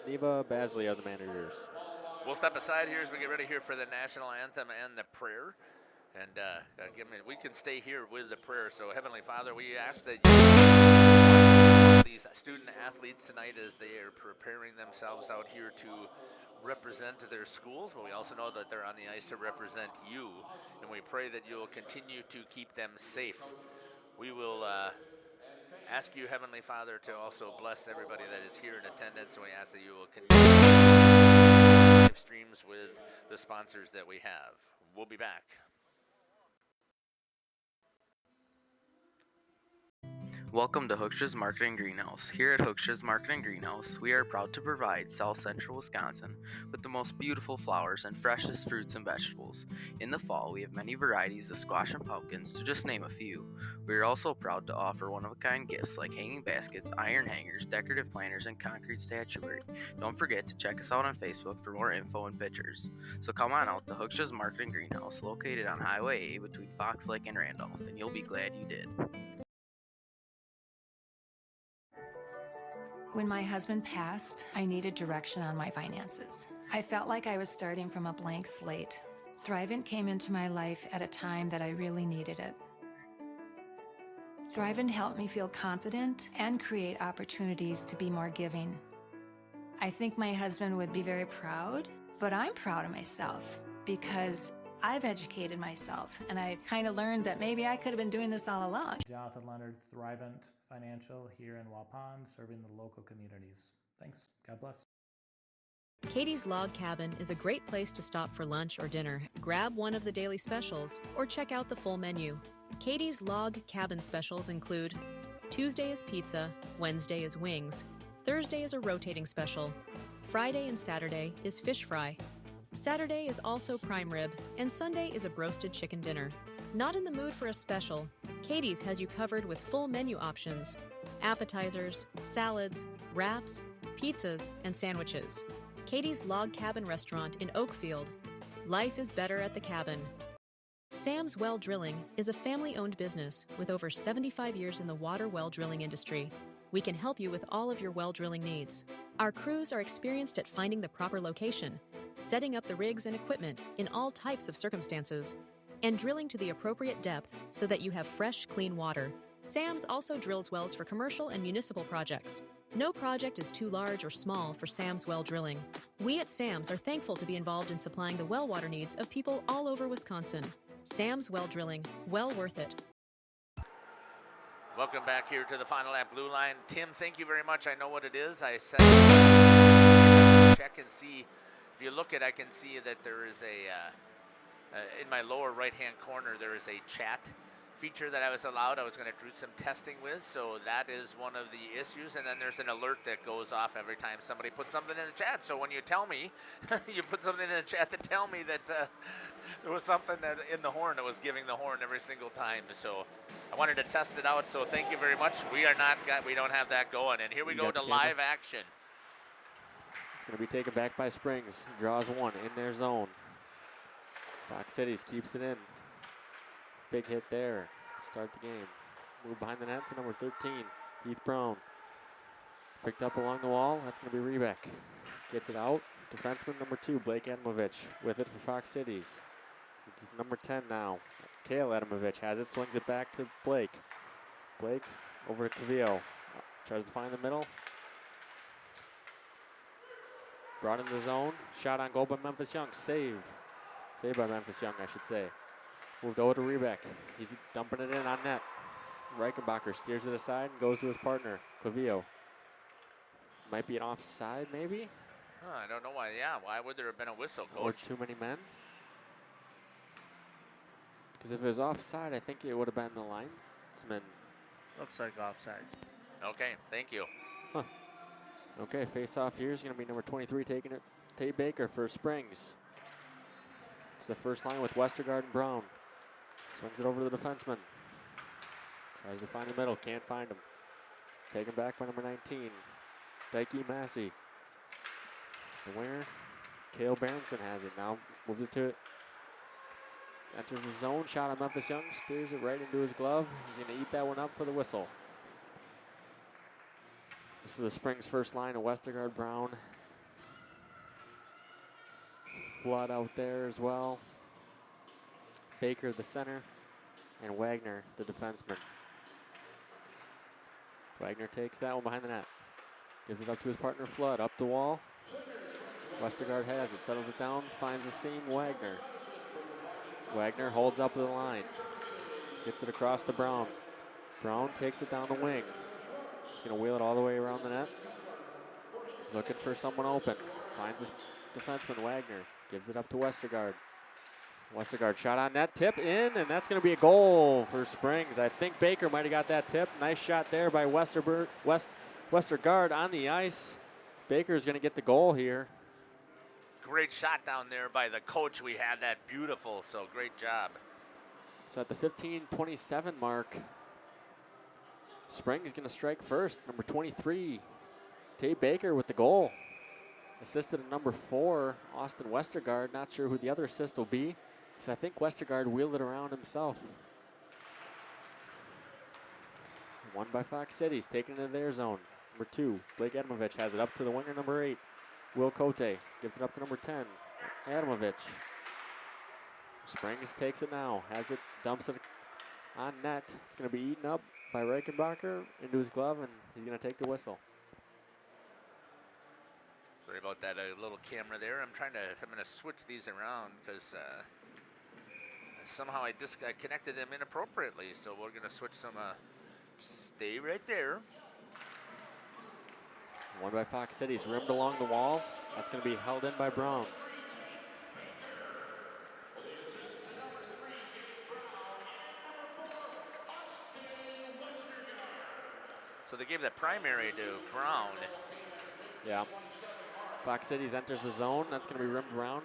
Neva Basley are the managers. We'll step aside here as we get ready here for the national anthem and the prayer. And we can stay here with the prayer. So, Heavenly Father, we ask that you these student athletes tonight as they are preparing themselves out here to represent their schools, but we also know that they're on the ice to represent you. And we pray that you'll continue to keep them safe. We will ask you, Heavenly Father, to also bless everybody that is here in attendance. And we ask that you will continue live streams with the sponsors that we have. We'll be back. Welcome to Hooksha's Marketing Greenhouse. Here at Hooksha's Marketing Greenhouse, we are proud to provide South Central Wisconsin with the most beautiful flowers and freshest fruits and vegetables. In the fall, we have many varieties of squash and pumpkins, to just name a few. We are also proud to offer one-of-a-kind gifts like hanging baskets, iron hangers, decorative planters, and concrete statuary. Don't forget to check us out on Facebook for more info and pictures. So come on out to Hooksha's Marketing Greenhouse, located on Highway A between Fox Lake and Randolph, and you'll be glad you did. When my husband passed, I needed direction on my finances. I felt like I was starting from a blank slate. Thrivent came into my life at a time that I really needed it. Thrivent helped me feel confident and create opportunities to be more giving. I think my husband would be very proud, but I'm proud of myself because I've educated myself, and I kind of learned that maybe I could have been doing this all along. Jonathan Leonard, Thrivent Financial here in Waupun, serving the local communities. Thanks. God bless. Katie's Log Cabin is a great place to stop for lunch or dinner, grab one of the daily specials, or check out the full menu. Katie's Log Cabin specials include Tuesday is pizza, Wednesday is wings, Thursday is a rotating special, Friday and Saturday is fish fry, Saturday is also prime rib, and Sunday is a broasted chicken dinner. Not in the mood for a special? Katie's has you covered with full menu options, appetizers, salads, wraps, pizzas, and sandwiches. Katie's Log Cabin Restaurant in Oakfield. Life is better at the cabin. Sam's Well Drilling is a family-owned business with over 75 years in the water well drilling industry. We can help you with all of your well drilling needs. Our crews are experienced at finding the proper location, setting up the rigs and equipment in all types of circumstances, and drilling to the appropriate depth so that you have fresh, clean water. Sam's also drills wells for commercial and municipal projects. No project is too large or small for Sam's Well Drilling. We at Sam's are thankful to be involved in supplying the well water needs of people all over Wisconsin. Sam's Well Drilling, well worth it. Welcome back here to the Final Lap Blue Line. Tim, thank you very much. I know what it is. I said check and see. If you look at, I can see that there is a in my lower right-hand corner there is a chat feature that I was allowed. I was going to do some testing with, so that is one of the issues. And then there's an alert that goes off every time somebody puts something in the chat. So when you tell me, you put something in the chat to tell me that there was something that in the horn that was giving the horn every single time. So I wanted to test it out. So thank you very much. We don't have that going. And here we go to live action. It's going to be taken back by Springs. Draws one in their zone. Fox Cities keeps it in. Big hit there. Start the game. Move behind the net to number 13, Heath Brown. Picked up along the wall. That's going to be Rebeck. Gets it out. Defenseman number 2, Blake Adamovich, with it for Fox Cities. It's number 10 now. Kale Adamovich has it, swings it back to Blake. Blake over to Cavillo. Tries to find the middle. Brought in the zone. Shot on goal by Memphis Young. Save. Saved by Memphis Young, I should say. Moved over to Rebeck. He's dumping it in on net. Reichenbacher steers it aside and goes to his partner, Clavillo. Might be an offside, maybe? I don't know why. Yeah, why would there have been a whistle, Coach? Or too many men? Because if it was offside, I think it would have been the linesman. Looks like offside. Okay, thank you. Huh. Okay, face-off here is going to be number 23 taking it. Tate Baker for Springs. It's the first line with Westergaard and Brown. Swings it over to the defenseman. Tries to find the middle, can't find him. Taken back by number 19, Dikey Massey. The winger, Cale Berenson has it now. Moves it to it. Enters the zone, shot on Memphis Young, steers it right into his glove. He's going to eat that one up for the whistle. This is the Springs first line of Westergaard, Brown. Flood out there as well. Baker, the center, and Wagner, the defenseman. Wagner takes that one behind the net. Gives it up to his partner, Flood, up the wall. Westergaard has it, settles it down, finds the seam, Wagner. Wagner holds up the line. Gets it across to Brown. Brown takes it down the wing. He's going to wheel it all the way around the net. He's looking for someone open. Finds his defenseman, Wagner. Gives it up to Westergaard. Westergaard shot on net, tip in, and that's going to be a goal for Springs. I think Baker might have got that tip. Nice shot there by Westergaard on the ice. Baker's going to get the goal here. Great shot down there by the coach. We had that beautiful, so great job. So at the 15:27 mark, Springs is going to strike first. Number 23, Tate Baker with the goal. Assisted at number 4, Austin Westergaard. Not sure who the other assist will be, because I think Westergaard wheeled it around himself. Won by Fox Cities, taking it into their zone. Number 2, Blake Adamovich has it up to the winger, number 8. Will Cote gives it up to number 10, Adamovich. Springs takes it now, has it, dumps it on net. It's going to be eaten up by Reichenbacher into his glove, and he's going to take the whistle. Sorry about that little camera there. I'm going to switch these around because somehow I connected them inappropriately. So we're going to switch some, stay right there. Won by Fox Cities, rimmed along the wall. That's going to be held in by Brown. So they gave the primary to Brown. Yeah. Fox Cities enters the zone. That's going to be rimmed around.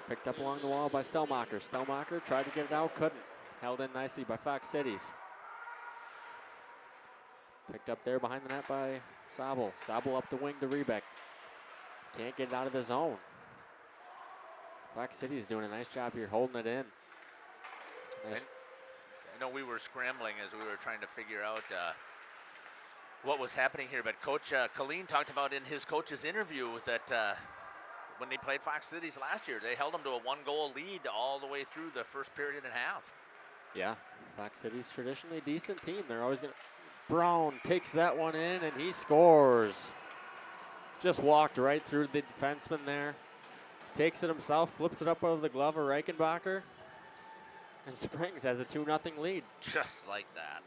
Picked up along the wall by Stelmacher. Stelmacher tried to get it out, couldn't. Held in nicely by Fox Cities. Picked up there behind the net by Sabel. Sabel up the wing to Rebeck. Can't get it out of the zone. Fox Cities doing a nice job here, holding it in. Nice. I know we were scrambling as we were trying to figure out what was happening here, but Coach Colleen talked about in his coach's interview that when they played Fox Cities last year, they held them to a 1-goal lead all the way through the first period and a half. Yeah, Fox Cities traditionally a decent team. They're always going to... Brown takes that one in, and he scores. Just walked right through the defenseman there. Takes it himself, flips it up over the glove of Reichenbacher, and Springs has a 2-0 lead. Just like that.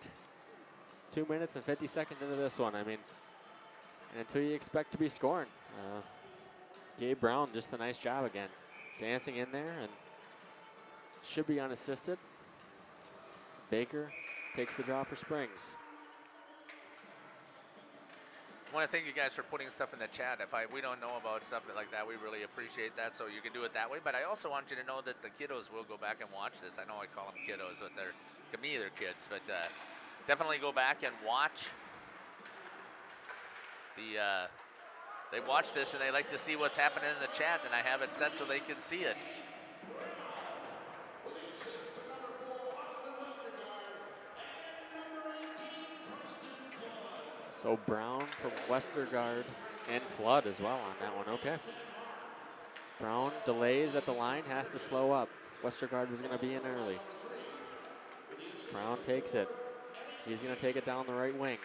2 minutes and 50 seconds into this one. I mean, and until you expect to be scoring. Gabe Brown, just a nice job again. Dancing in there, and should be unassisted. Baker takes the draw for Springs. I want to thank you guys for putting stuff in the chat. If we don't know about stuff like that, we really appreciate that. So you can do it that way. But I also want you to know that the kiddos will go back and watch this. I know I call them kiddos, but to me they're kids. But definitely go back and watch they watch this and they like to see what's happening in the chat, and I have it set so they can see it. So Brown from Westergaard and Flood as well on that one. Okay. Brown delays at the line, has to slow up. Westergaard was going to be in early. Brown takes it. He's going to take it down the right wing.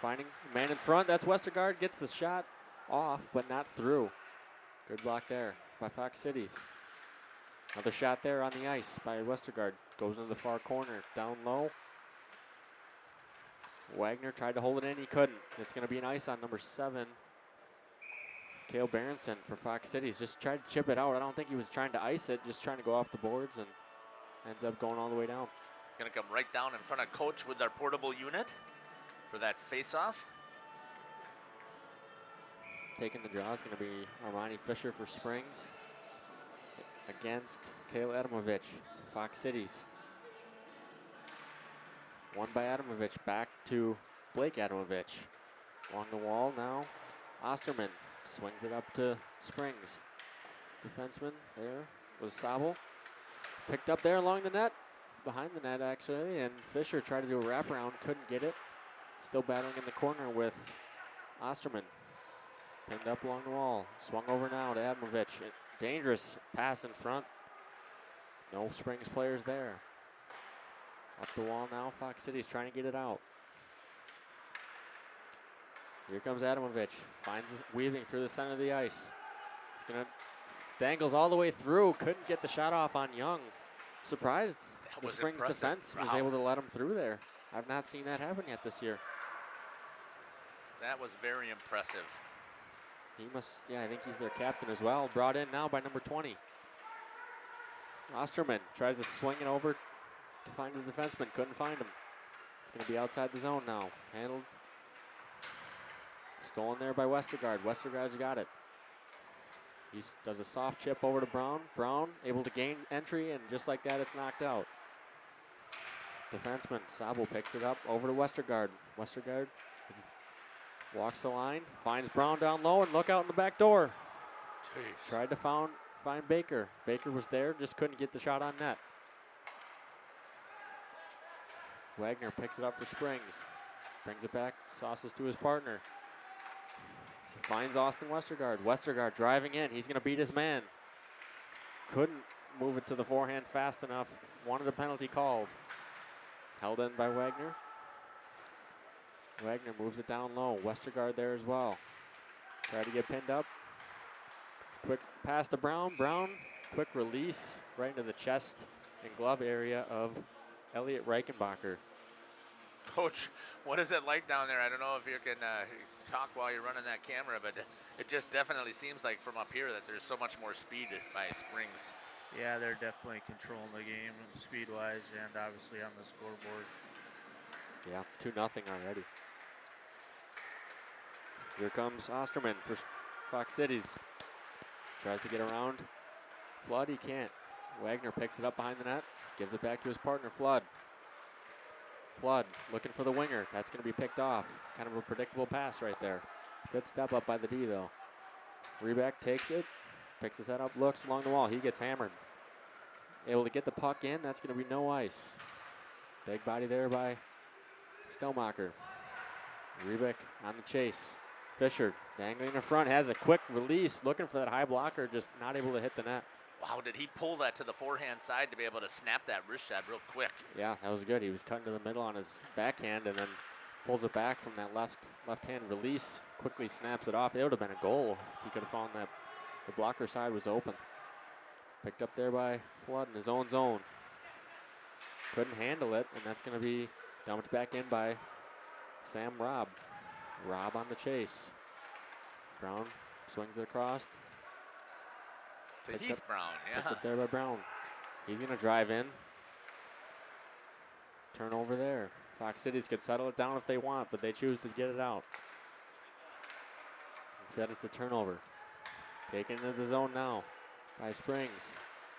Finding man in front. That's Westergaard. Gets the shot off, but not through. Good block there by Fox Cities. Another shot there on the ice by Westergaard. Goes into the far corner. Down low. Wagner tried to hold it in. He couldn't. It's going to be an ice on number 7. Cale Berenson for Fox Cities. Just tried to chip it out. I don't think he was trying to ice it. Just trying to go off the boards and ends up going all the way down. Going to come right down in front of coach with our portable unit for that face-off. Taking the draw is going to be Armani Fisher for Springs against Cale Adamovich for Fox Cities. Won by Adamovich, back to Blake Adamovich. Along the wall now, Osterman swings it up to Springs. Defenseman there was Sabel. Picked up there along the net, behind the net actually, and Fisher tried to do a wraparound, couldn't get it. Still battling in the corner with Osterman. Pinned up along the wall, swung over now to Adamovich. Dangerous pass in front. No Springs players there. Up the wall now, Fox City's trying to get it out. Here comes Adamovich, finds weaving through the center of the ice. He's gonna, dangles all the way through, couldn't get the shot off on Young. Surprised the Springs defense was able to let him through there. I've not seen that happen yet this year. That was very impressive. He must, yeah, I think he's their captain as well. Brought in now by number 20. Osterman tries to swing it over to find his defenseman, couldn't find him. It's going to be outside the zone now. Handled. Stolen there by Westergaard. Westergaard's got it. He does a soft chip over to Brown. Brown able to gain entry, and just like that, it's knocked out. Defenseman Sabo picks it up over to Westergaard. Westergaard walks the line, finds Brown down low, and look out in the back door. Jeez. Tried to find Baker. Baker was there, just couldn't get the shot on net. Wagner picks it up for Springs. Brings it back, sauces to his partner. Finds Austin Westergaard. Westergaard driving in. He's going to beat his man. Couldn't move it to the forehand fast enough. Wanted a penalty called. Held in by Wagner. Wagner moves it down low. Westergaard there as well. Try to get pinned up. Quick pass to Brown. Brown, quick release right into the chest and glove area of Elliot Reichenbacher. Coach, what is it like down there? I don't know if you can talk while you're running that camera, but it just definitely seems like from up here that there's so much more speed by Springs. Yeah, they're definitely controlling the game speed-wise and obviously on the scoreboard. Yeah, 2-0 already. Here comes Osterman for Fox Cities. Tries to get around Flood, he can't. Wagner picks it up behind the net, gives it back to his partner, Flood. Flood looking for the winger. That's going to be picked off. Kind of a predictable pass right there. Good step up by the D, though. Rebeck takes it, picks his head up, looks along the wall. He gets hammered. Able to get the puck in. That's going to be no ice. Big body there by Stelmacher. Rebeck on the chase. Fisher dangling in front, has a quick release, looking for that high blocker, just not able to hit the net. Wow, did he pull that to the forehand side to be able to snap that wrist shot real quick? Yeah, that was good. He was cutting to the middle on his backhand and then pulls it back from that left-hand release, quickly snaps it off. It would have been a goal if he could have found that the blocker side was open. Picked up there by Flood in his own zone. Couldn't handle it, and that's going to be dumped back in by Sam Robb. Robb on the chase. Brown swings it across. To Heath Brown, yeah. Picked up there by Brown. He's going to drive in. Turnover there. Fox Cities could settle it down if they want, but they choose to get it out. Instead, it's a turnover. Taken into the zone now by Springs.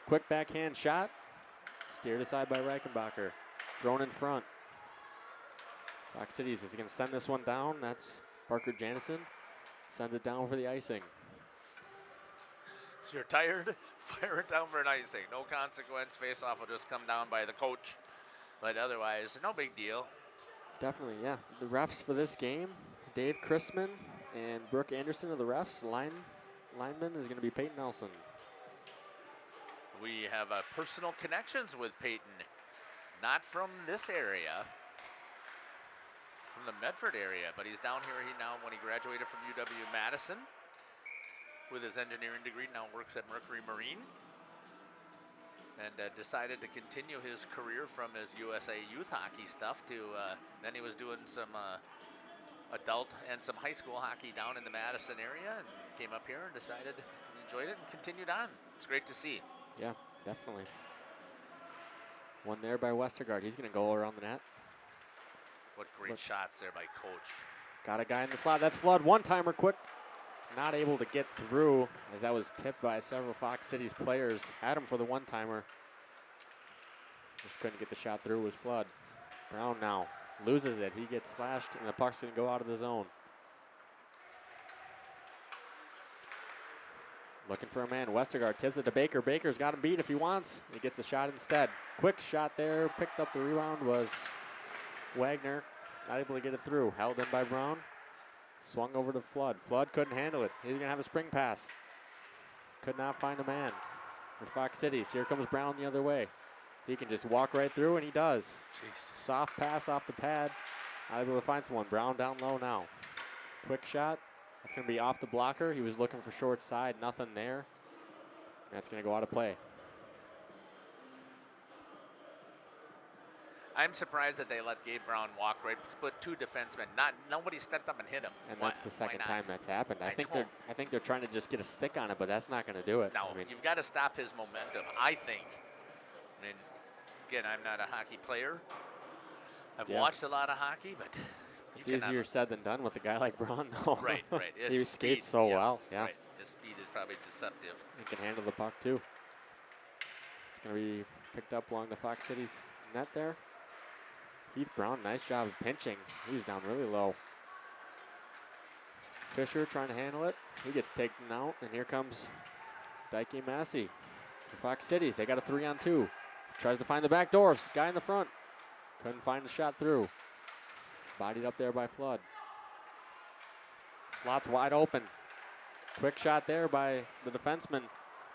Quick backhand shot. Steered aside by Reichenbacher. Thrown in front. Fox Cities is going to send this one down. That's Parker Janison. Sends it down for the icing. So you're tired? Fire it down for an icing. No consequence. Face-off will just come down by the coach. But otherwise, no big deal. Definitely, yeah. The refs for this game, Dave Chrisman and Brooke Anderson are the refs. Lineman is going to be Peyton Nelson. We have personal connections with Peyton. Not from this area. From the Medford area, but he's down here now when he graduated from UW-Madison with his engineering degree, now works at Mercury Marine, and decided to continue his career from his USA youth hockey stuff to, then he was doing some adult and some high school hockey down in the Madison area, and came up here and decided he enjoyed it and continued on. It's great to see. Yeah, definitely. One there by Westergaard. He's going to go around the net. What great shots there by Coach. Got a guy in the slot. That's Flood. One-timer quick. Not able to get through as that was tipped by several Fox Cities players. Had him for the one-timer. Just couldn't get the shot through with Flood. Brown now loses it. He gets slashed, and the puck's going to go out of the zone. Looking for a man. Westergaard tips it to Baker. Baker's got him beat if he wants. He gets a shot instead. Quick shot there. Picked up the rebound was Wagner. Not able to get it through. Held in by Brown. Swung over to Flood. Flood couldn't handle it. He's going to have a spring pass. Could not find a man for Fox Cities. Here comes Brown the other way. He can just walk right through, and he does. Jeez. Soft pass off the pad. Not able to find someone. Brown down low now. Quick shot. That's going to be off the blocker. He was looking for short side. Nothing there. That's going to go out of play. I'm surprised that they let Gabe Brown walk right, split two defensemen. Nobody stepped up and hit him. And that's the second time that's happened. I think they're trying to just get a stick on it, but that's not going to do it. No, you've got to stop his momentum, I think. I mean, again, I'm not a hockey player. I've watched a lot of hockey, but it's easier said than done with a guy like Braun, though. Right. He skates so well. Yeah. Right. His speed is probably deceptive. He can handle the puck too. It's going to be picked up along the Fox Cities net there. Heath Brown, nice job of pinching. He was down really low. Fisher trying to handle it. He gets taken out, and here comes Dyke Massey for Fox Cities. They got a 3-on-2. Tries to find the back doors. Guy in the front. Couldn't find the shot through. Bodied up there by Flood. Slot's wide open. Quick shot there by the defenseman.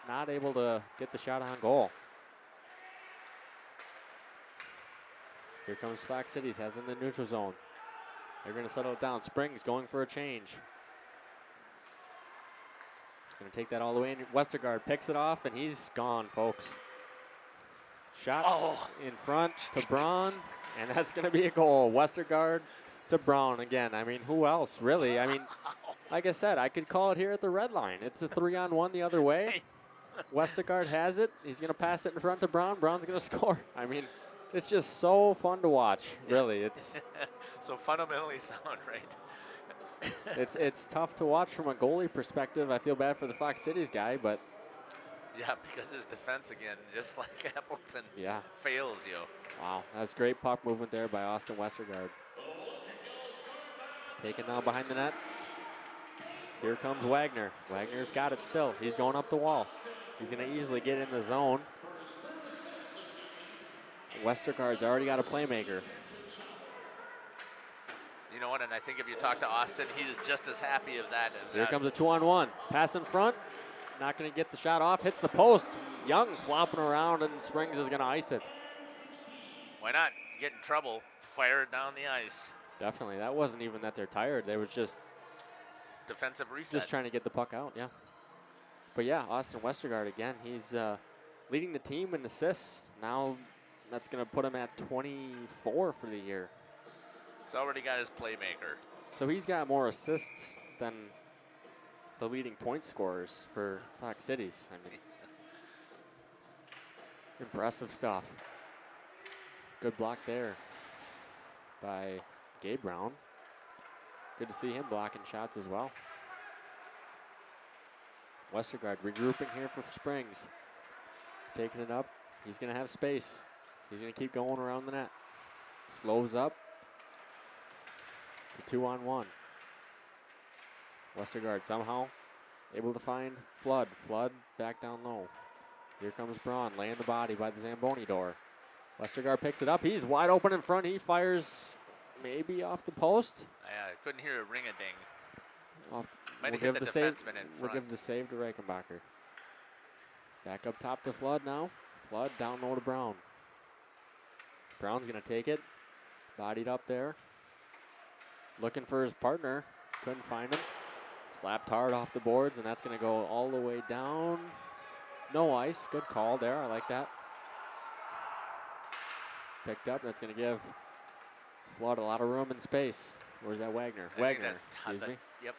Not able to get the shot on goal. Here comes Fox Cities, has in the neutral zone. They're going to settle it down. Springs going for a change. Going to take that all the way in. Westergaard picks it off, and he's gone, folks. Shot in front to Braun, and that's going to be a goal. Westergaard to Braun again. I mean, who else, really? I mean, like I said, I could call it here at the red line. It's a 3-on-1 the other way. Westergaard has it. He's going to pass it in front to Braun. Braun's going to score. I mean, it's just so fun to watch, really. It's so fundamentally sound, right? it's tough to watch from a goalie perspective. I feel bad for the Fox Cities guy, but yeah, because his defense again, just like Appleton, fails you. Wow, that's great puck movement there by Austin Westergaard. Taken now behind the net. Here comes Wagner. Wagner's got it still. He's going up the wall. He's going to easily get in the zone. Westergaard's already got a playmaker. You know what, and I think if you talk to Austin, he's just as happy of that. Here comes a 2-on-1. Pass in front. Not going to get the shot off. Hits the post. Young flopping around, and Springs is going to ice it. Why not? You get in trouble, fire it down the ice. Definitely. That wasn't even that they're tired. They were just defensive reset. Just trying to get the puck out, yeah. But yeah, Austin Westergaard again. He's leading the team in assists. Now that's going to put him at 24 for the year. He's already got his playmaker. So he's got more assists than the leading point scorers for Fox Cities. I mean, impressive stuff. Good block there. by Gabe Brown. Good to see him blocking shots as well. Westergaard regrouping here for Springs. Taking it up. He's going to have space. He's going to keep going around the net. Slows up. It's a 2-on-1. Westergaard somehow able to find Flood. Flood back down low. Here comes Braun, laying the body by the Zamboni door. Westergaard picks it up. He's wide open in front. He fires maybe off the post. I couldn't hear a ring-a-ding. Might We'll have hit give the the save. defenseman in We'll front. give the save to Reichenbacher. Back up top to Flood now. Flood down low to Brown. Brown's going to take it. Bodied up there. Looking for his partner. Couldn't find him. Slapped hard off the boards, and that's going to go all the way down. No ice. Good call there. I like that. Picked up. That's going to give Flood a lot of room and space. Where's that Wagner? I think Wagner, that's excuse me. Yep.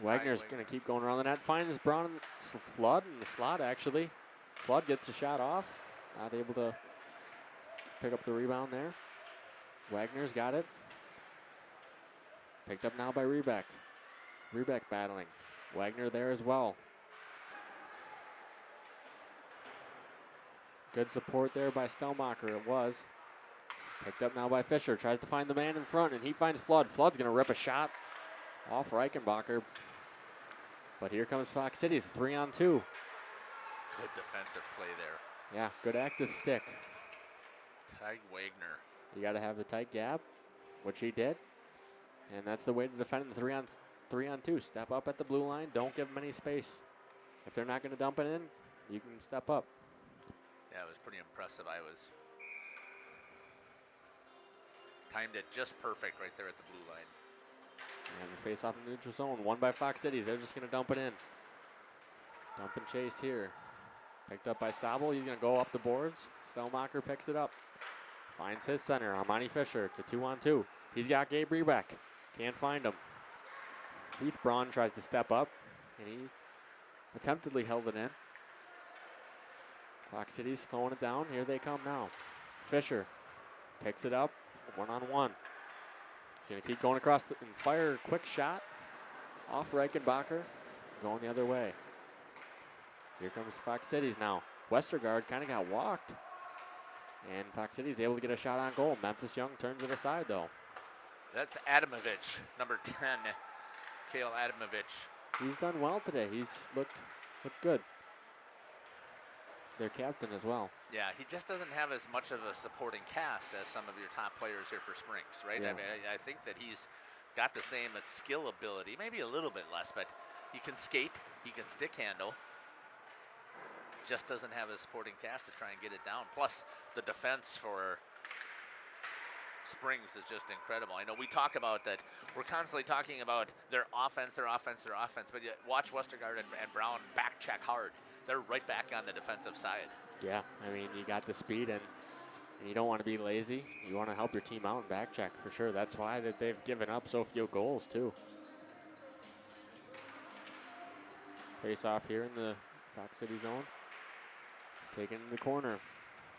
Wagner's Wagner. going to keep going around the net. Finds Brown Flood in the slot, actually. Flood gets a shot off. Not able to pick up the rebound there. Wagner's got it. Picked up now by Rebeck. Rebeck battling. Wagner there as well. Good support there by Stelmacher. It was. Picked up now by Fisher. Tries to find the man in front, and he finds Flood. Flood's going to rip a shot off Reichenbacher. But here comes Fox Cities, 3-on-2. Good defensive play there. Yeah, good active stick. Tag Wagner. You got to have a tight gap, which he did. And that's the way to defend the 3-on-2. Step up at the blue line. Don't give them any space. If they're not going to dump it in, you can step up. Yeah, it was pretty impressive. I was timed it just perfect right there at the blue line. And the face off in the neutral zone. Won by Fox Cities. They're just going to dump it in. Dump and chase here. Picked up by Sabel. He's going to go up the boards. Stelmacher picks it up. Finds his center, Armani Fisher. It's a 2-on-2. He's got Gabe Rebeck. Can't find him. Heath Braun tries to step up, and he attemptedly held it in. Fox City's slowing it down. Here they come now. Fisher picks it up, 1-on-1. He's going to keep going across and fire a quick shot off Reichenbacher, going the other way. Here comes Fox Cities now. Westergaard kind of got walked, and Fox City's able to get a shot on goal. Memphis Young turns it aside, though. That's Adamovich, number 10, Kale Adamovich. He's done well today. He's looked good. Their captain as well. Yeah, he just doesn't have as much of a supporting cast as some of your top players here for Springs, right? Yeah. I mean, I think that he's got the same skill ability, maybe a little bit less, but he can skate, he can stick handle. Just doesn't have a supporting cast to try and get it down. Plus, the defense for Springs is just incredible. I know we talk about that. We're constantly talking about their offense, but you watch Westergaard and Brown back check hard. They're right back on the defensive side. Yeah, I mean, you got the speed, and you don't want to be lazy. You want to help your team out and back check for sure. That's why that they've given up so few goals, too. Face off here in the Fox City zone. Taken in the corner.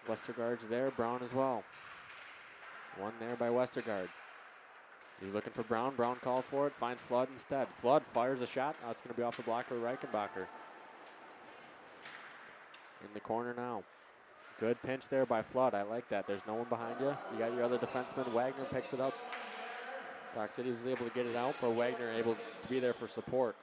Westergaard's there, Brown as well. One there by Westergaard. He's looking for Brown. Brown called for it, finds Flood instead. Flood fires a shot. Now it's going to be off the blocker of Reichenbacher. In the corner now. Good pinch there by Flood. I like that. There's no one behind you. You got your other defenseman. Wagner picks it up. Fox Cities was able to get it out, but Wagner able to be there for support.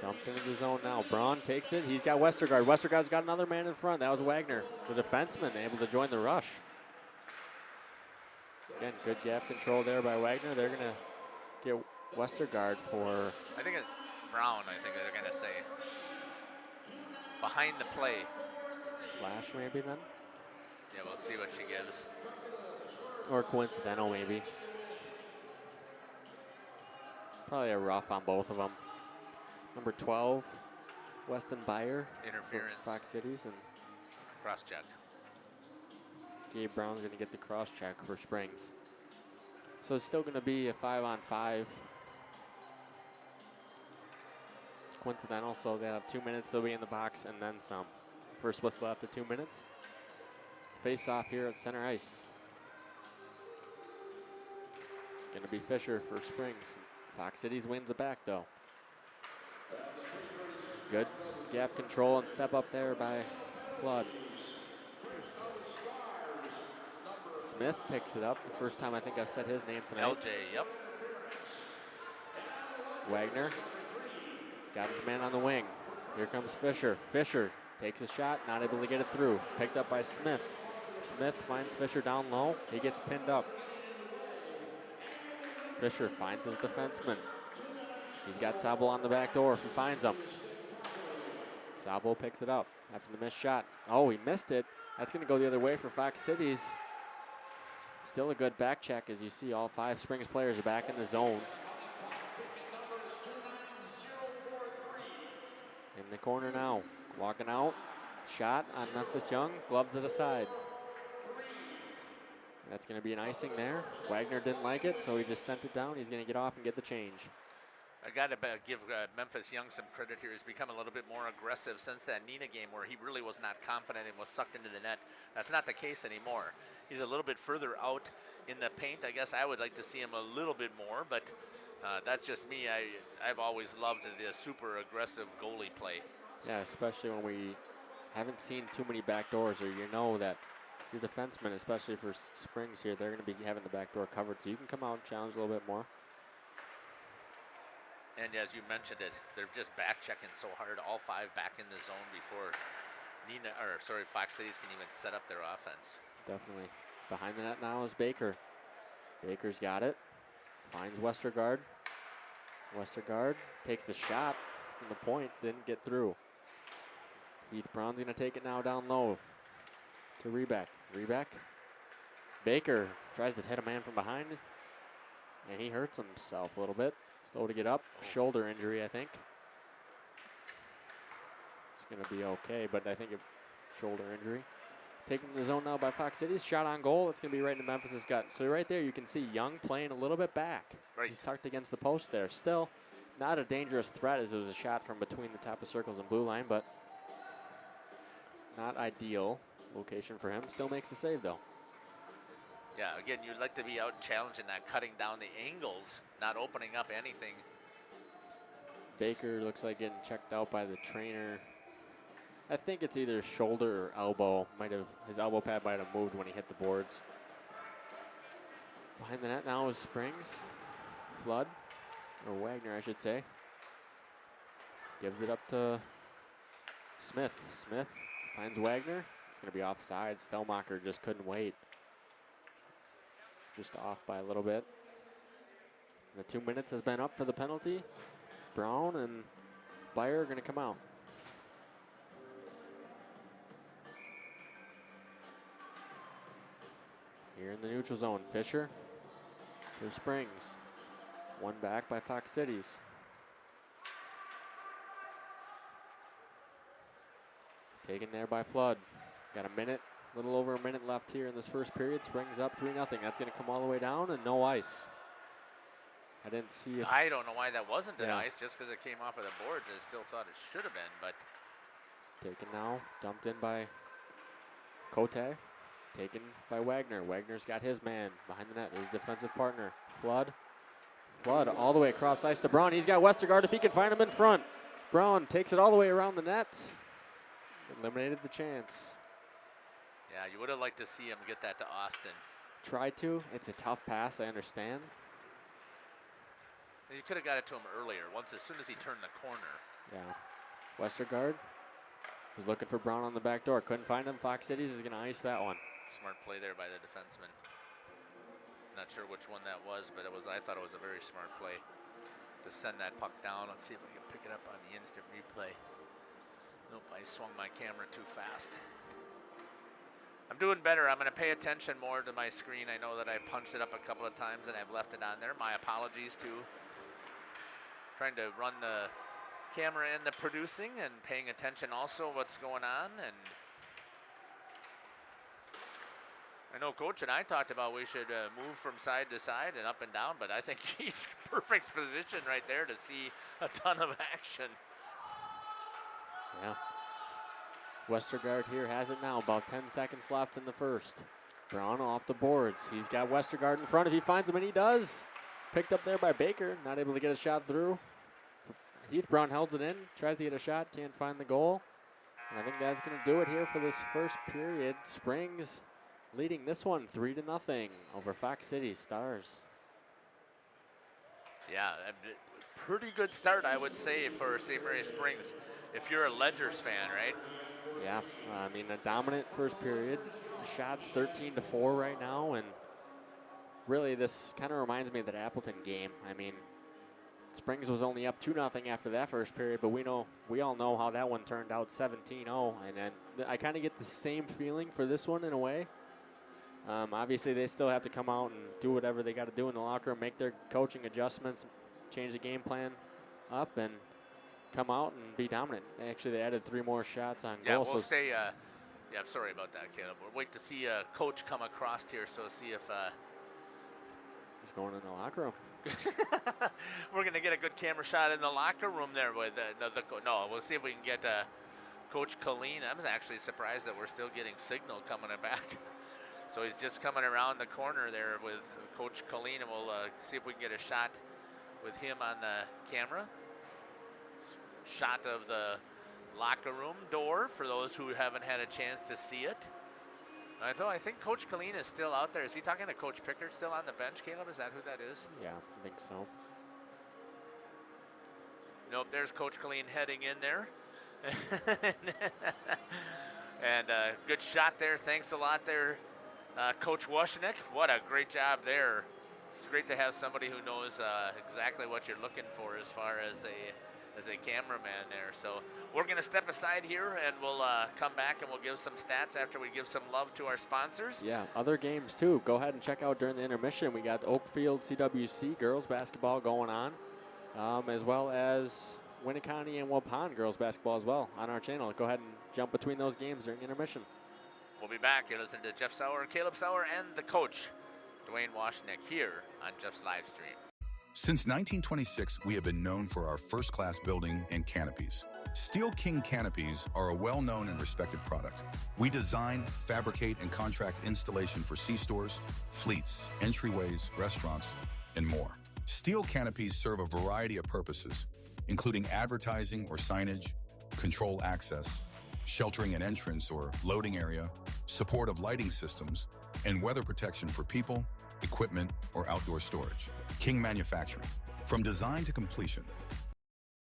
Dumped into the zone now. Braun takes it. He's got Westergaard. Westergaard's got another man in front. That was Wagner, the defenseman, able to join the rush. Again, good gap control there by Wagner. They're going to get Westergaard for... I think it's Brown, I think they're going to say. Behind the play. Slash maybe then? Yeah, we'll see what she gives. Or coincidental maybe. Probably a rough on both of them. Number 12, Weston Byer. Interference. For Fox Cities. And cross check. Gabe Brown's going to get the cross check for Springs. So it's still going to be a 5-on-5. Coincidental, so they have 2 minutes. They'll be in the box and then some. First whistle after 2 minutes. face-off here at center ice. It's going to be Fisher for Springs. Fox Cities wins it back, though. Good gap control and step up there by Flood. Smith picks it up. The first time I think I've said his name tonight. LJ, yep. Wagner. He's got his man on the wing. Here comes Fisher. Fisher takes a shot, not able to get it through. Picked up by Smith. Smith finds Fisher down low. He gets pinned up. Fisher finds his defenseman. He's got Sabo on the back door if he finds him. Sabo picks it up after the missed shot. Oh, he missed it. That's going to go the other way for Fox Cities. Still a good back check as you see all 5 Springs players are back in the zone. In the corner now, walking out. Shot on Memphis Young, gloves it aside. That's going to be an icing there. Wagner didn't like it, so he just sent it down. He's going to get off and get the change. I got to give Memphis Young some credit here. He's become a little bit more aggressive since that Neenah game where he really was not confident and was sucked into the net. That's not the case anymore. He's a little bit further out in the paint. I guess I would like to see him a little bit more, but that's just me. I've always loved the super aggressive goalie play. Yeah, especially when we haven't seen too many back doors, or you know that your defensemen, especially for Springs here, they're going to be having the back door covered, so you can come out and challenge a little bit more. And as you mentioned it, they're just back checking so hard, all 5 back in the zone before Fox Cities can even set up their offense. Definitely. Behind the net now is Baker. Baker's got it. Finds Westergaard. Westergaard takes the shot from the point, didn't get through. Heath Brown's going to take it now down low to Rebeck. Rebeck. Baker tries to hit a man from behind, and he hurts himself a little bit. Slow to get up. Shoulder injury, I think. It's going to be okay, but I think a shoulder injury. Taken to the zone now by Fox Cities. Shot on goal. It's going to be right into Memphis' gut. So right there, you can see Young playing a little bit back. Right. He's tucked against the post there. Still not a dangerous threat as it was a shot from between the top of circles and blue line, but not ideal location for him. Still makes the save, though. Yeah, again, you'd like to be out challenging that, cutting down the angles, not opening up anything. Baker looks like getting checked out by the trainer. I think it's either shoulder or elbow. His elbow pad might have moved when he hit the boards. Behind the net now is Springs. Flood, or Wagner, I should say. Gives it up to Smith. Smith finds Wagner. It's going to be offside. Stelmacher just couldn't wait. Just off by a little bit. And the 2 minutes has been up for the penalty. Brown and Beyer are going to come out. Here in the neutral zone, Fisher to Springs. One back by Fox Cities. Taken there by Flood. Got a minute. A little over a minute left here in this first period. Springs up 3-0. That's going to come all the way down and no ice. I didn't see if... I don't know why that wasn't an ice, just because it came off of the boards. I still thought it should have been, but... Taken now, dumped in by Cote. Taken by Wagner. Wagner's got his man behind the net, his defensive partner. Flood. Flood all the way across ice to Braun. He's got Westergaard if he can find him in front. Braun takes it all the way around the net. Eliminated the chance. Yeah, you would have liked to see him get that to Austin. Tried to. It's a tough pass, I understand. You could have got it to him earlier, as soon as he turned the corner. Yeah. Westergaard was looking for Brown on the back door. Couldn't find him. Fox Cities is going to ice that one. Smart play there by the defenseman. Not sure which one that was, but I thought it was a very smart play to send that puck down. Let's see if I can pick it up on the instant replay. Nope, I swung my camera too fast. I'm doing better. I'm going to pay attention more to my screen. I know that I punched it up a couple of times and I've left it on there. My apologies too. Trying to run the camera and the producing and paying attention also what's going on. And I know Coach and I talked about we should move from side to side and up and down, but I think he's perfect position right there to see a ton of action. Yeah. Westergaard here has it now. About 10 seconds left in the first. Brown off the boards. He's got Westergaard in front if he finds him, and he does. Picked up there by Baker. Not able to get a shot through. Heath Brown held it in. Tries to get a shot. Can't find the goal. And I think that's going to do it here for this first period. Springs leading this one 3-0 over Fox City Stars. Yeah, pretty good start, I would say, for St. Mary Springs. If you're a Ledgers fan, right? Yeah, I mean, a dominant first period. The shots 13-4 right now, and really this kind of reminds me of that Appleton game. I mean, Springs was only up 2-0 after that first period, but we all know how that one turned out 17-0, and then I kind of get the same feeling for this one in a way. Obviously, they still have to come out and do whatever they got to do in the locker room, make their coaching adjustments, change the game plan up, and come out and be dominant. Actually, they added 3 more shots on goal. Yeah, we'll stay. Yeah, I'm sorry about that, Caleb. We'll wait to see Coach come across here, so see if he's going in the locker room. We're gonna get a good camera shot in the locker room there with another. No, we'll see if we can get Coach Colleen. I was actually surprised that we're still getting signal coming back. So he's just coming around the corner there with Coach Colleen, and we'll see if we can get a shot with him on the camera. Shot of the locker room door for those who haven't had a chance to see it. Although I think Coach Colleen is still out there. Is he talking to Coach Pickard still on the bench, Caleb? Is that who that is? Yeah, I think so. Nope, there's Coach Colleen heading in there. And good shot there. Thanks a lot there, Coach Washnick. What a great job there. It's great to have somebody who knows exactly what you're looking for as far as a cameraman there. So we're going to step aside here, and we'll come back and we'll give some stats after we give some love to our sponsors. Yeah, other games too. Go ahead and check out during the intermission. We got Oakfield CWC girls basketball going on, as well as Winneconne and Waupun girls basketball as well on our channel. Go ahead and jump between those games during intermission. We'll be back. You're listening to Jeff Sauer, Caleb Sauer, and the coach, Dwayne Washnick, here on Jeff's live stream. Since 1926, we have been known for our first-class building and canopies. Steel King canopies are a well-known and respected product. We design, fabricate, and contract installation for C-stores, fleets, entryways, restaurants, and more. Steel canopies serve a variety of purposes, including advertising or signage, control access, sheltering an entrance or loading area, support of lighting systems, and weather protection for people, equipment, or outdoor storage. King Manufacturing, from design to completion.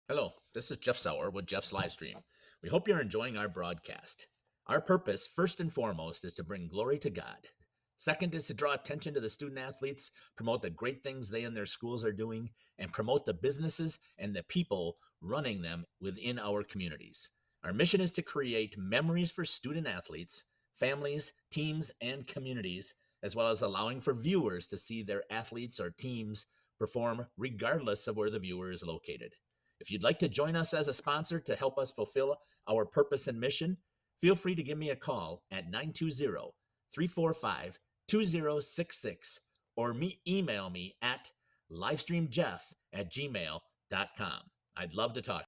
Hello, this is Jeff Sauer with Jeff's Livestream. We hope you're enjoying our broadcast. Our purpose, first and foremost, is to bring glory to God. Second is to draw attention to the student athletes, promote the great things they and their schools are doing, and promote the businesses and the people running them within our communities. Our mission is to create memories for student athletes, families, teams, and communities, as well as allowing for viewers to see their athletes or teams perform regardless of where the viewer is located. If you'd like to join us as a sponsor to help us fulfill our purpose and mission, feel free to give me a call at 920-345-2066 or email me at livestreamjeff@gmail.com. I'd love to talk.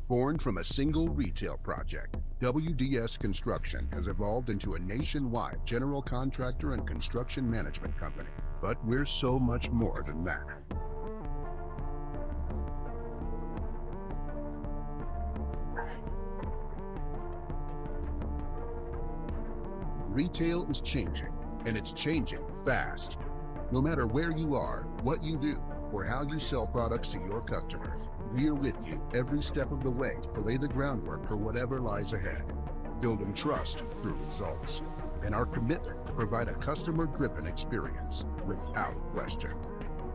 Born from a single retail project, WDS Construction has evolved into a nationwide general contractor and construction management company. But we're so much more than that. Retail is changing, and it's changing fast. No matter where you are, what you do, or how you sell products to your customers, we're with you every step of the way to lay the groundwork for whatever lies ahead. Building trust through results, and our commitment to provide a customer-driven experience without question.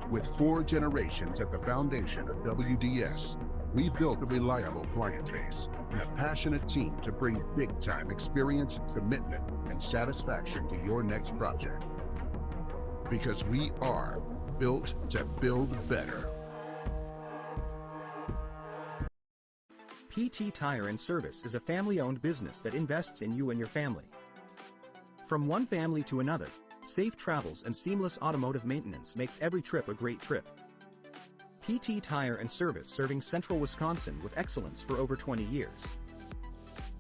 With 4 generations at the foundation of WDS, we've built a reliable client base and a passionate team to bring big-time experience, commitment, and satisfaction to your next project. Because we are built to build better. PT Tire and Service is a family-owned business that invests in you and your family. From one family to another, safe travels and seamless automotive maintenance makes every trip a great trip. PT Tire and Service, serving central Wisconsin with excellence for over 20 years.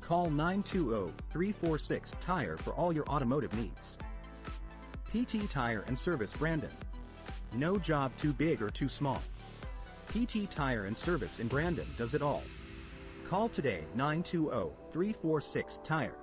Call 920-346-TIRE for all your automotive needs. PT Tire and Service Brandon. No job too big or too small. PT Tire and Service in Brandon does it all. Call today 920-346-TIRE.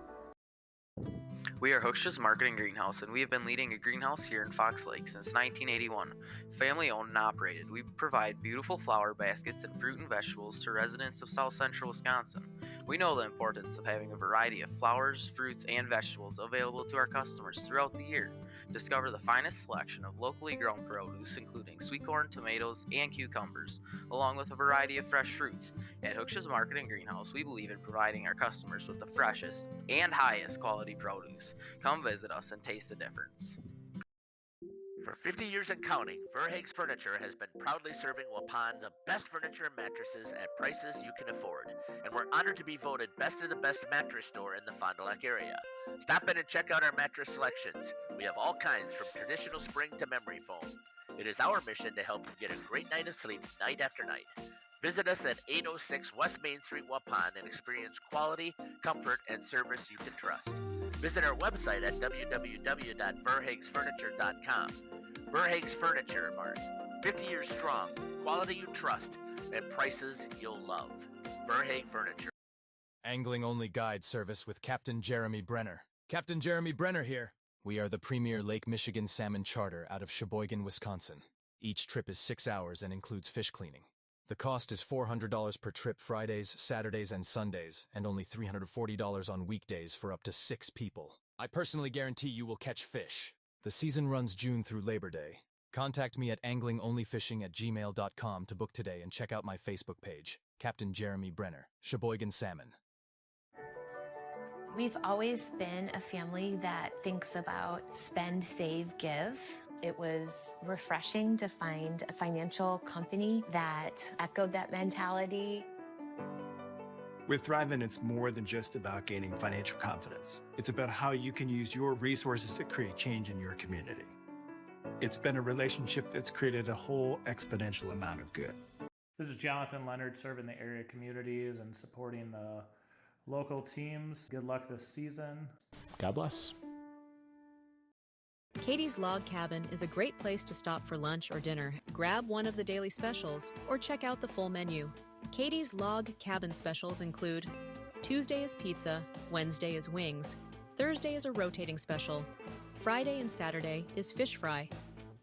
We are Hooksha's Marketing Greenhouse, and we have been leading a greenhouse here in Fox Lake since 1981. Family owned and operated, we provide beautiful flower baskets and fruit and vegetables to residents of South Central Wisconsin. We know the importance of having a variety of flowers, fruits, and vegetables available to our customers throughout the year. Discover the finest selection of locally grown produce, including sweet corn, tomatoes, and cucumbers, along with a variety of fresh fruits. At Hooksha's Marketing Greenhouse, we believe in providing our customers with the freshest and highest quality produce. Come visit us and taste the difference. For 50 years and counting, Verhaeg's Furniture has been proudly serving Waupun the best furniture and mattresses at prices you can afford. And we're honored to be voted best of the best mattress store in the Fond du Lac area. Stop in and check out our mattress selections. We have all kinds from traditional spring to memory foam. It is our mission to help you get a great night of sleep night after night. Visit us at 806 West Main Street, Waupun, and experience quality, comfort, and service you can trust. Visit our website at www.verhaegsfurniture.com. Verhaeg's Furniture Mart. 50 years strong, quality you trust, and prices you'll love. Verhaeg Furniture. Angling-only guide service with Captain Jeremy Brenner. Captain Jeremy Brenner here. We are the premier Lake Michigan salmon charter out of Sheboygan, Wisconsin. Each trip is 6 hours and includes fish cleaning. The cost is $400 per trip Fridays, Saturdays, and Sundays, and only $340 on weekdays for up to 6 people. I personally guarantee you will catch fish. The season runs June through Labor Day. Contact me at anglingonlyfishing@gmail.com to book today and check out my Facebook page, Captain Jeremy Brenner, Sheboygan Salmon. We've always been a family that thinks about spend, save, give. It was refreshing to find a financial company that echoed that mentality. With Thrivent, it's more than just about gaining financial confidence. It's about how you can use your resources to create change in your community. It's been a relationship that's created a whole exponential amount of good. This is Jonathan Leonard, serving the area communities and supporting the local teams. Good luck this season. God bless. Katie's Log Cabin is a great place to stop for lunch or dinner. Grab one of the daily specials or check out the full menu. Katie's Log Cabin specials include Tuesday is pizza, Wednesday is wings, Thursday is a rotating special, Friday and Saturday is fish fry,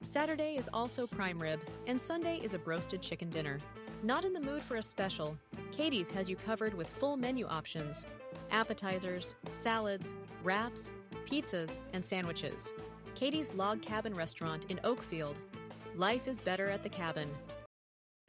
Saturday is also prime rib, and Sunday is a broasted chicken dinner. Not in the mood for a special? Katie's has you covered with full menu options, appetizers, salads, wraps, pizzas, and sandwiches. Katie's Log Cabin Restaurant in Oakfield. Life is better at the cabin.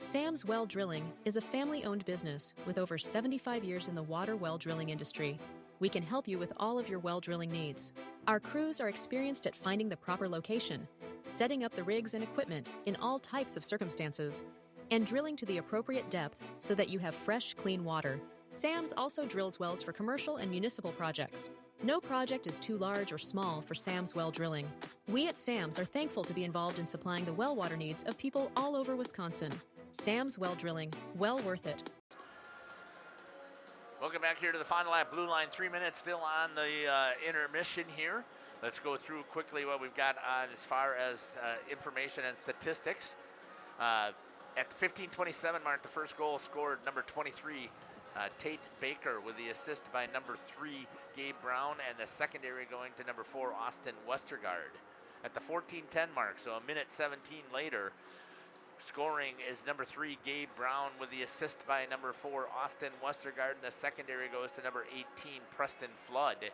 Sam's Well Drilling is a family-owned business with over 75 years in the water well drilling industry. We can help you with all of your well drilling needs. Our crews are experienced at finding the proper location, setting up the rigs and equipment in all types of circumstances, and drilling to the appropriate depth so that you have fresh, clean water. Sam's also drills wells for commercial and municipal projects. No project is too large or small for Sam's Well Drilling. We at Sam's are thankful to be involved in supplying the well water needs of people all over Wisconsin. Sam's Well Drilling, well worth it. Welcome back here to the Fond du Lac Blue Line. 3 minutes still on the intermission here. Let's go through quickly what we've got on as far as information and statistics. At the 15:27 mark, the first goal scored number 23, Tate Baker, with the assist by number 3, Gabe Brown, and the secondary going to number 4, Austin Westergaard. At the 14:10 mark, so a minute 17 later, scoring is number 3, Gabe Brown, with the assist by number 4, Austin Westergaard, and the secondary goes to number 18, Preston Flood.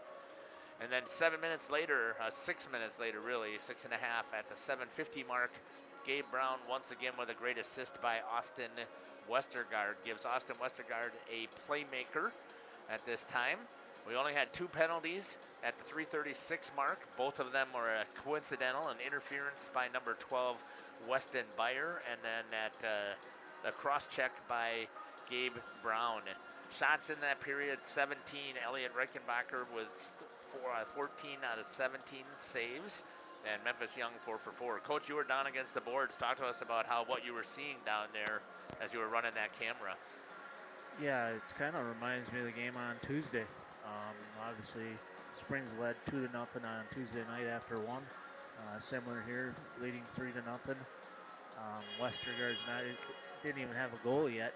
And then 7 minutes later, 6 minutes later really, 6.5, at the 7:50 mark, Gabe Brown once again with a great assist by Austin Westergaard, gives Austin Westergaard a playmaker at this time. We only had 2 penalties at the 3:36 mark. Both of them were coincidental, an interference by number 12, Weston Byer, and then at a cross-check by Gabe Brown. Shots in that period, 17. Elliot Reichenbacher with 14 out of 17 saves. And Memphis Young 4 for 4. Coach, you were down against the boards. Talk to us about what you were seeing down there as you were running that camera. Yeah, it kind of reminds me of the game on Tuesday. Obviously, Springs led 2-0 on Tuesday night after one. Similar here, leading 3-0. Westergaard's didn't even have a goal yet,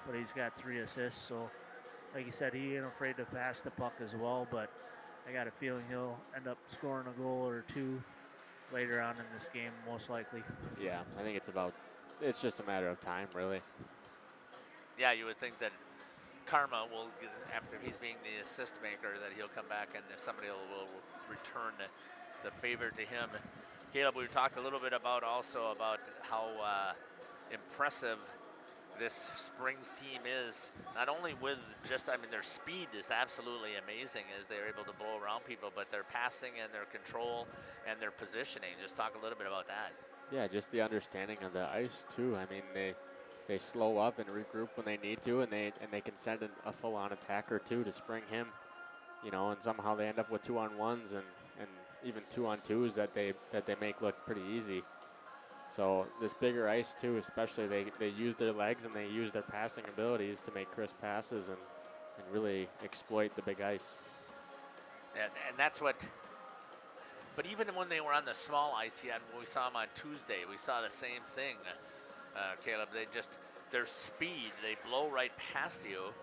but he's got 3 assists. So, like you said, he ain't afraid to pass the puck as well. But I got a feeling he'll end up scoring a goal or two later on in this game, most likely. Yeah, I think it's just a matter of time, really. Yeah, you would think that Karma will, after he's being the assist maker, that he'll come back and somebody will return the favor to him. Caleb, we talked a little bit about how impressive this Springs team is. Not only with their speed is absolutely amazing as they're able to blow around people, but their passing and their control and their positioning. Just talk a little bit about that. Yeah, just the understanding of the ice too. I mean, they slow up and regroup when they need to, and they can send a full-on attack or two to spring him, and somehow they end up with 2-on-1s and even 2-on-2s that they make look pretty easy. So this bigger ice too, especially they use their legs and they use their passing abilities to make crisp passes and really exploit the big ice. And that's what. But even when they were on the small ice, when we saw them on Tuesday, we saw the same thing. Caleb, their speed, they blow right past you.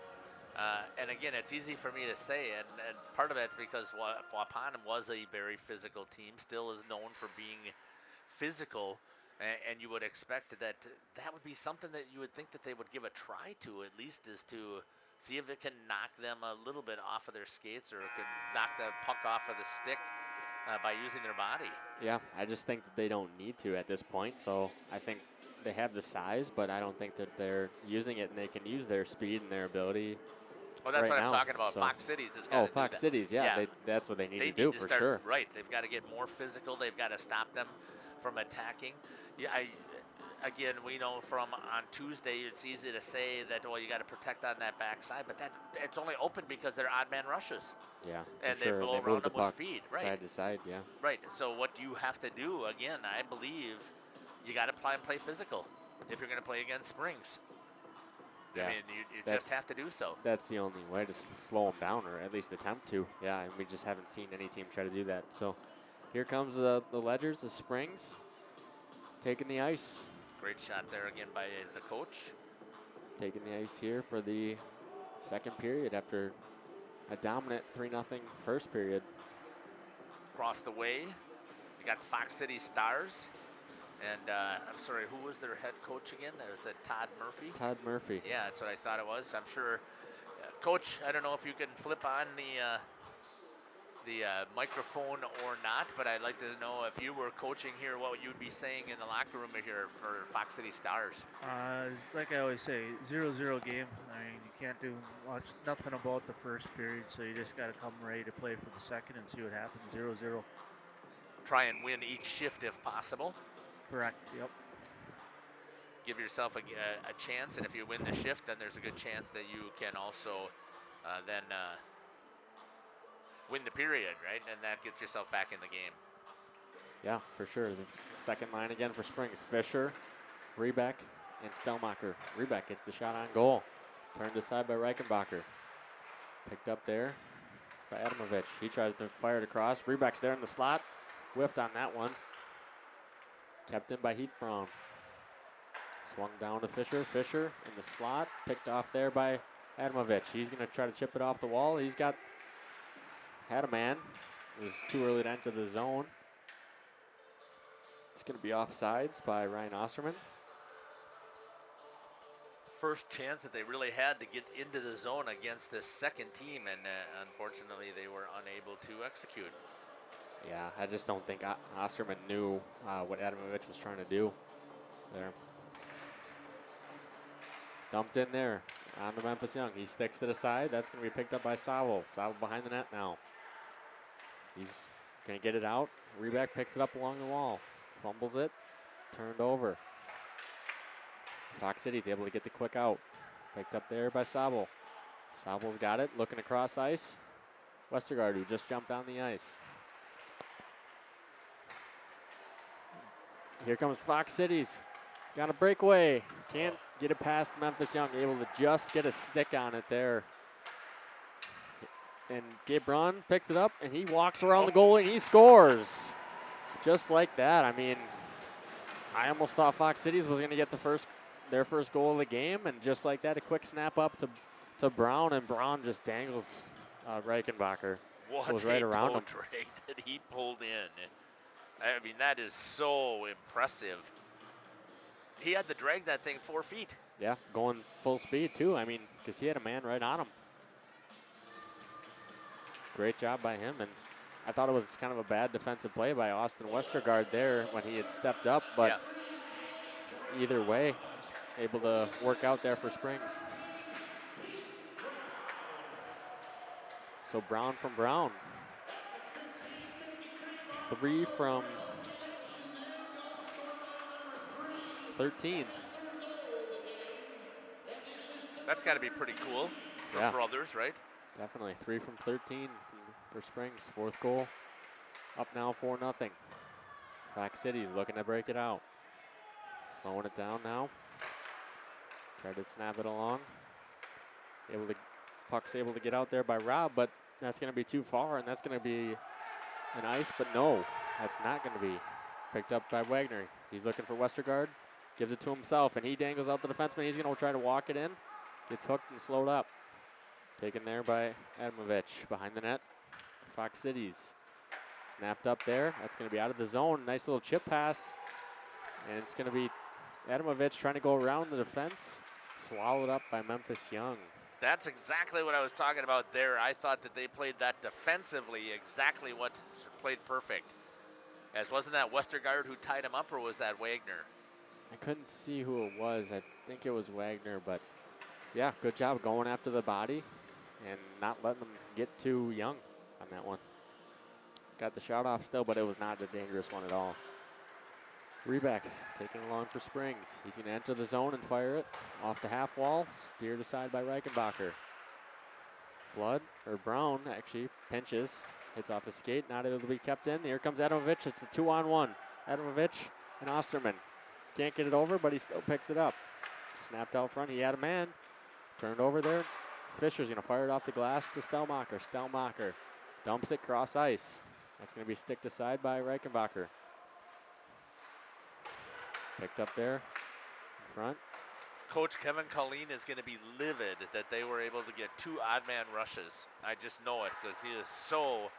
And again, it's easy for me to say, and part of that's because Waupun was a very physical team, still is known for being physical, and you would expect that would be something that you would think that they would give a try to, at least, is to see if it can knock them a little bit off of their skates, or it can knock the puck off of the stick by using their body. Yeah, I just think that they don't need to at this point. So I think they have the size, but I don't think that they're using it, and they can use their speed and their ability. Well, that's right what now. I'm talking about. So, Fox Cities has got to do Fox that. Cities, yeah. That's what they need to do for sure. Right, they've got to get more physical. They've got to stop them from attacking. Yeah, again, we know from on Tuesday, it's easy to say that, well, you got to protect on that backside, but it's only open because they're odd man rushes. Yeah, and sure. they blow move around the them with puck speed. Right, side to side, yeah. Right. So what you have to do, again, I believe, you got to play physical if you're going to play against Springs. Yeah, I mean, you just have to do so. That's the only way to slow them down, or at least attempt to. Yeah, and we just haven't seen any team try to do that. So here comes the Ledgers, the Springs, taking the ice. Great shot there again by the coach. Taking the ice here for the second period after a dominant 3-0 first period. Across the way, we got the Fox City Stars. And I'm sorry, who was their head coach again? Was it Todd Murphy? Todd Murphy. Yeah, that's what I thought it was. I'm sure. Coach, I don't know if you can flip on the microphone or not, but I'd like to know if you were coaching here, what you'd be saying in the locker room here for Fox City Stars. Like I always say, 0-0 game. I mean, you can't do nothing about the first period, so you just got to come ready to play for the second and see what happens. 0-0. Try and win each shift if possible. Correct, yep. Give yourself a chance, and if you win the shift, then there's a good chance that you can also then win the period, right? And that gets yourself back in the game. Yeah, for sure. The second line again for Springs. Fisher, Rebeck, and Stelmacher. Rebeck gets the shot on goal. Turned aside by Reichenbacher. Picked up there by Adamovich. He tries to fire it across. Rebeck's there in the slot. Whiffed on that one. Kept in by Heath Brown. Swung down to Fisher. Fisher in the slot. Picked off there by Adamovich. He's going to try to chip it off the wall. He's had a man. It was too early to enter the zone. It's going to be offsides by Ryan Osterman. First chance that they really had to get into the zone against this second team, and unfortunately they were unable to execute. Yeah, I just don't think Osterman knew what Adamovich was trying to do there. Dumped in there on to Memphis Young. He sticks it aside. That's going to be picked up by Sowell. Sowell behind the net now. He's going to get it out. Rebeck picks it up along the wall. Fumbles it. Turned over. Fox City's able to get the quick out. Picked up there by Sowell. Sowell's got it. Looking across ice. Westergaard, who just jumped on the ice. Here comes Fox Cities. Got a breakaway. Can't get it past Memphis Young. Able to just get a stick on it there. and Gabe Braun picks it up, and he walks around the goal, and he scores. Just like that. I mean, I almost thought Fox Cities was going to get their first goal of the game, and just like that, a quick snap up to Brown, and Brown just dangles Reichenbacher. What Goes a right around toe him. drag that he pulled in. I mean, that is so impressive. He had to drag that thing 4 feet. Yeah, going full speed too. I mean, because he had a man right on him. Great job by him, and I thought it was kind of a bad defensive play by Austin Westergaard there when he had stepped up, but either way, able to work out there for Springs. So Brown from Brown. 3 from 13. That's got to be pretty cool for brothers, right? Definitely. 3 from 13 for Springs. 4th goal. Up now 4-0. Fox City's looking to break it out. Slowing it down now. Tried to snap it along. Puck's able to get out there by Rob, but that's going to be too far, and that's going to be an ice, but no, that's not going to be. Picked up by Wagner. He's looking for Westergaard. Gives it to himself, and he dangles out the defenseman. He's going to try to walk it in. Gets hooked and slowed up. Taken there by Adamovich behind the net. Fox Cities. Snapped up there. That's going to be out of the zone. Nice little chip pass. And it's going to be Adamovich trying to go around the defense. Swallowed up by Memphis Young. That's exactly what I was talking about there. I thought that they played that defensively exactly what played perfect. As wasn't that Westergaard who tied him up, or was that Wagner? I couldn't see who it was. I think it was Wagner, but yeah, good job going after the body and not letting them get too young on that one. Got the shot off still, but it was not a dangerous one at all. Rebeck taking it along for Springs. He's going to enter the zone and fire it off the half wall. Steered aside by Reichenbacher. Brown actually pinches. Hits off his skate. Not able to be kept in. Here comes Adamovich. It's a 2-on-1. Adamovich and Osterman. Can't get it over, but he still picks it up. Snapped out front. He had a man. Turned over there. Fisher's going to fire it off the glass to Stelmacher. Stelmacher dumps it cross ice. That's going to be sticked aside by Reichenbacher. Picked up there in front. Coach Kevin Colleen is going to be livid that they were able to get 2 odd man rushes. I just know it because he is so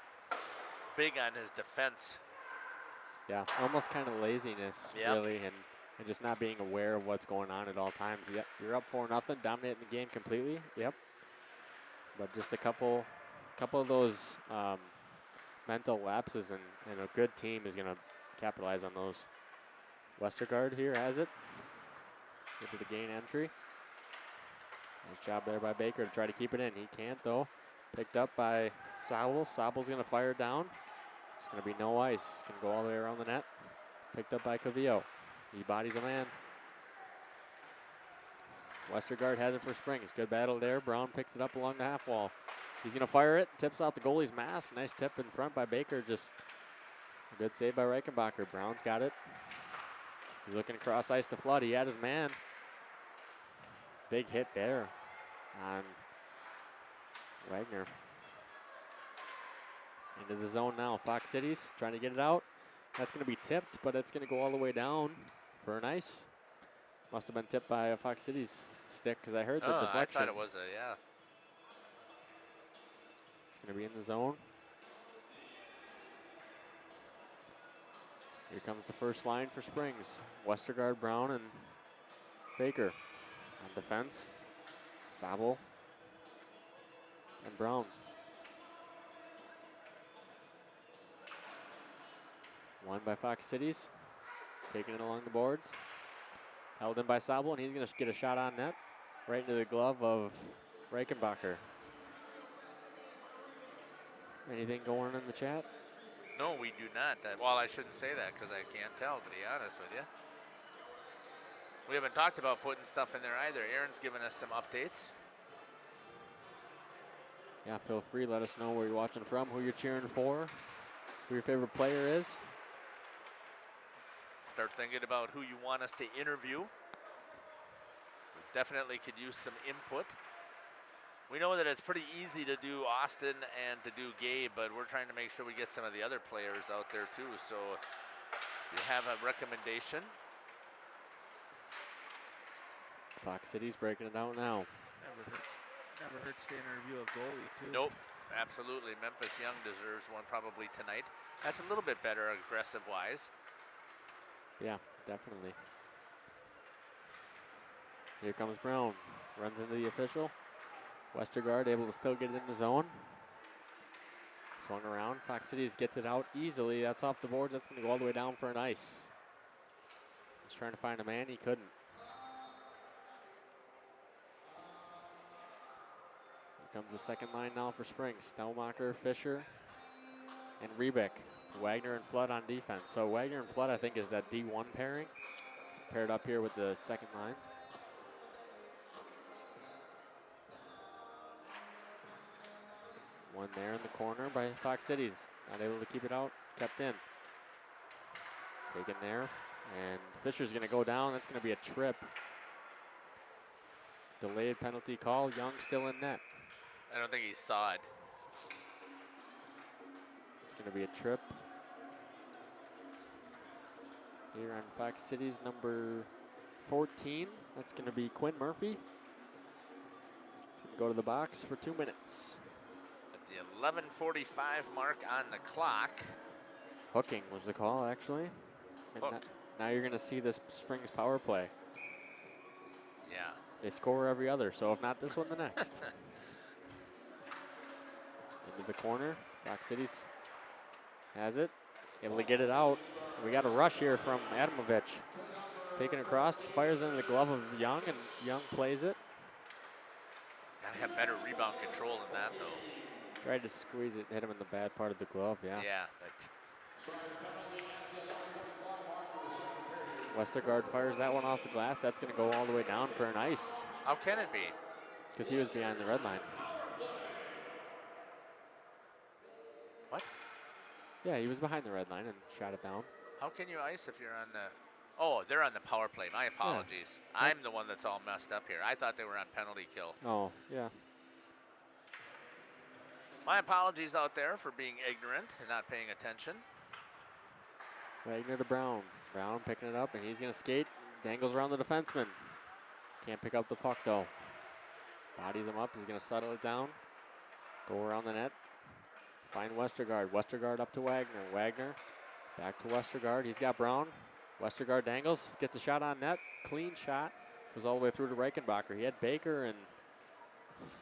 big on his defense. Yeah, almost kind of laziness, really, and just not being aware of what's going on at all times. Yep, you're up 4-0, dominating the game completely. Yep, but just a couple of those mental lapses, and a good team is going to capitalize on those. Westergaard here has it. Into the gain entry. Nice job there by Baker to try to keep it in. He can't, though. Picked up by Sobel. Sobel's going to fire down. It's going to be no ice. Going to go all the way around the net. Picked up by Cavillo. He bodies a man. Westergaard has it for Springs. Good battle there. Brown picks it up along the half wall. He's going to fire it. Tips out the goalie's mask. Nice tip in front by Baker. Just a good save by Reichenbacher. Brown's got it. He's looking across ice to Flood. He had his man. Big hit there on Wagner. Into the zone now. Fox Cities trying to get it out. That's going to be tipped, but it's going to go all the way down for an ice. Must have been tipped by a Fox Cities stick because I heard the deflection. I thought it was yeah. It's going to be in the zone. Here comes the first line for Springs. Westergaard, Brown, and Baker. On defense, Sobel and Brown. Won by Fox Cities. Taking it along the boards. Held in by Sobel, and he's going to get a shot on net. Right into the glove of Reichenbacher. Anything going on in the chat? No, we do not. Well, I shouldn't say that because I can't tell, to be honest with you. We haven't talked about putting stuff in there either. Aaron's given us some updates. Yeah, feel free. Let us know where you're watching from, who you're cheering for, who your favorite player is. Start thinking about who you want us to interview. We definitely could use some input. We know that it's pretty easy to do Austin and to do Gabe, but we're trying to make sure we get some of the other players out there too. So you have a recommendation. Fox City's breaking it out now. Never hurts to interview a goalie too. Nope, absolutely. Memphis Young deserves one probably tonight. That's a little bit better aggressive-wise. Yeah, definitely. Here comes Brown. Runs into the official. Westergaard able to still get it in the zone. Swung around. Fox Cities gets it out easily. That's off the board. That's going to go all the way down for an ice. He's trying to find a man. He couldn't. Here comes the second line now for Springs. Stelmacher, Fisher, and Rebick. Wagner and Flood on defense. So Wagner and Flood, I think, is that D1 pairing. Paired up here with the second line. One there in the corner by Fox Cities. Not able to keep it out. Kept in. Taken there. And Fisher's going to go down. That's going to be a trip. Delayed penalty call. Young still in net. I don't think he saw it. It's going to be a trip. Here on Fox Cities, number 14. That's going to be Quinn Murphy. He's going to go to the box for 2 minutes. At the 11:45 mark on the clock. Hooking was the call, actually. And Hook. now you're going to see this Springs power play. Yeah. They score every other, so if not this one, the next. Into the corner. Fox Cities has it. Able to get it out. We got a rush here from Adamovich. Taking across, fires into the glove of Young, and Young plays it. Gotta have better rebound control than that, though. Tried to squeeze it, hit him in the bad part of the glove, yeah. Yeah, but Westergaard fires that one off the glass. That's going to go all the way down for an ice. how can it be? Because he was behind the red line. What? Yeah, he was behind the red line and shot it down. How can you ice if you're on the... Oh, they're on the power play. My apologies. Yeah. I'm the one that's all messed up here. I thought they were on penalty kill. Oh, yeah. My apologies out there for being ignorant and not paying attention. Wagner to Brown. Brown picking it up, and he's going to skate. Dangles around the defenseman. Can't pick up the puck, though. Bodies him up. He's going to settle it down. Go around the net. Find Westergaard. Westergaard up to Wagner. Wagner back to Westergaard. He's got Brown. Westergaard dangles. Gets a shot on net. Clean shot. Goes all the way through to Reichenbacher. He had Baker and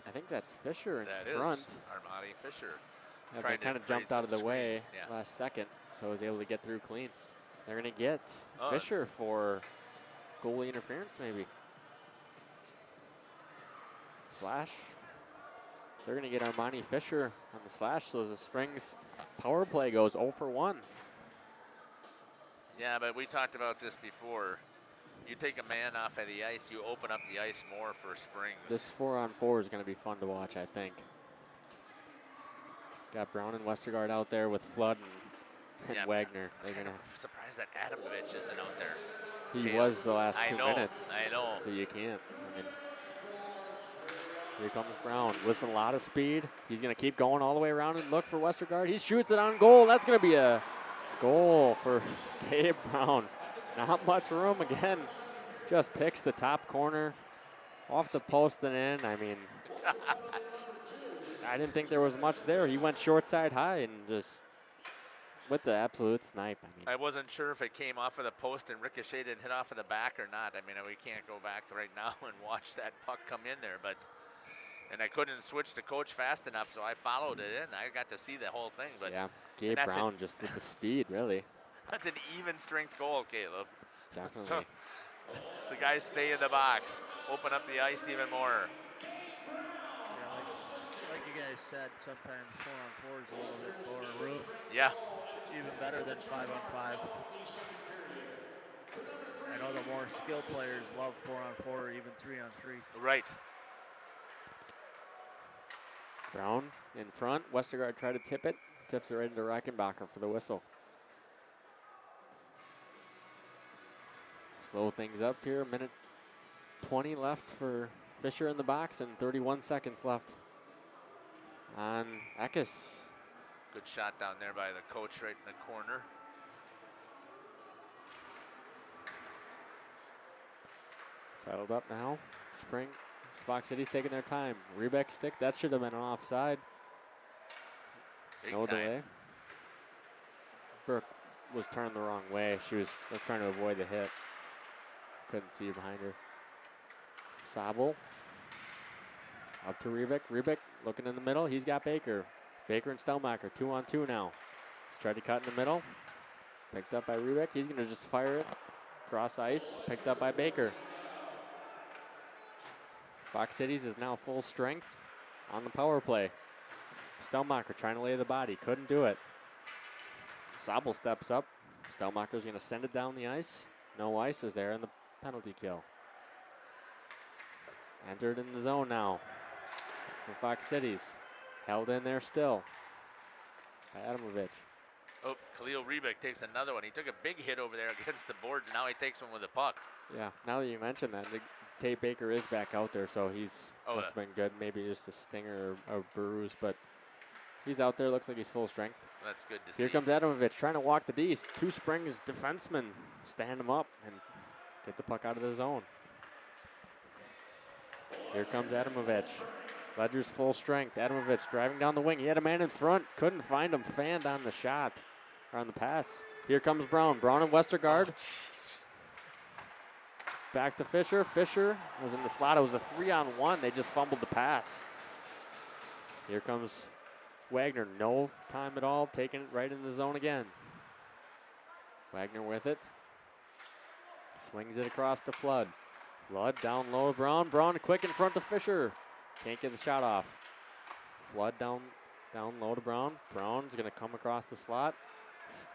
I think that's Fisher in front. That is Armani Fisher. Yeah, they kind of jumped out of the way yeah. last second, so was able to get through clean. They're going to get Oh. Fisher for goalie interference, maybe. Slash. So they're going to get Armani Fisher on the slash, so the Springs power play goes 0 for 1. Yeah, but we talked about this before. You take a man off of the ice, you open up the ice more for Springs. This 4-on-4 is going to be fun to watch, I think. Got Brown and Westergaard out there with Flood and Yeah, Wagner. They're kind gonna. of surprised that Adamovich isn't out there. He Caleb. was the last 2 minutes. I know. So you can't. I mean, here comes Brown with a lot of speed. He's going to keep going all the way around and look for Westergaard. He shoots it on goal. That's going to be a goal for Gabe Brown. Not much room again. Just picks the top corner off the post and in. I mean, I didn't think there was much there. He went short side high and just with the absolute snipe. I mean, I wasn't sure if it came off of the post and ricocheted and hit off of the back or not. I mean, we can't go back right now and watch that puck come in there, but and I couldn't switch to coach fast enough, so I followed it in. I got to see the whole thing. But yeah, Gabe Brown just with the speed, really. That's an even strength goal, Caleb. Definitely. So the guys stay in the box, open up the ice even more. Yeah, like you guys said, sometimes 4-on-4 is a little bit lower room. Yeah. Even better than 5-on-5. I know the more skilled players love 4-on-4 or even 3-on-3. Right. Brown in front. Westergaard tried to tip it. Tips it right into Reichenbacher for the whistle. Slow things up here. 1:20 left for Fisher in the box and 31 seconds left on Eckes. Good shot down there by the coach right in the corner. Settled up now. Fox City's taking their time. Rebeck stick, that should have been an offside. Big No time. delay. Burke was turned the wrong way. She was trying to avoid the hit. Couldn't see behind her. Sabel. Up to Rebeck. Rebeck looking in the middle. He's got Baker. Baker and Stelmacher, 2-on-2 now. He's tried to cut in the middle. Picked up by Rebeck. He's going to just fire it. Cross ice. Picked up by Baker. Fox Cities is now full strength on the power play. Stelmacher trying to lay the body. Couldn't do it. Sabel steps up. Stelmacher's going to send it down the ice. No ice is there in the penalty kill. Entered in the zone now for Fox Cities. Held in there still by Adamovich. Oh, Khalil Rebeck takes another one. He took a big hit over there against the boards. Now he takes one with a puck. Yeah, now that you mention that, Tate Baker is back out there, so he's must have been good. Maybe just a stinger or bruise, but he's out there. Looks like he's full strength. That's good to see. Here comes Adamovich trying to walk the D. Two Springs defensemen stand him up and get the puck out of the zone. Here comes Adamovich. Ledger's full strength. Adamovich driving down the wing. He had a man in front. Couldn't find him. Fanned on the shot. Or on the pass. Here comes Brown. Brown and Westergaard. Back to Fisher. Fisher was in the slot. It was a 3-on-1. They just fumbled the pass. Here comes Wagner. No time at all. Taking it right in the zone again. Wagner with it. Swings it across to Flood. Flood down low. Brown. Brown quick in front to Fisher. Can't get the shot off. Flood down low to Brown. Brown's going to come across the slot.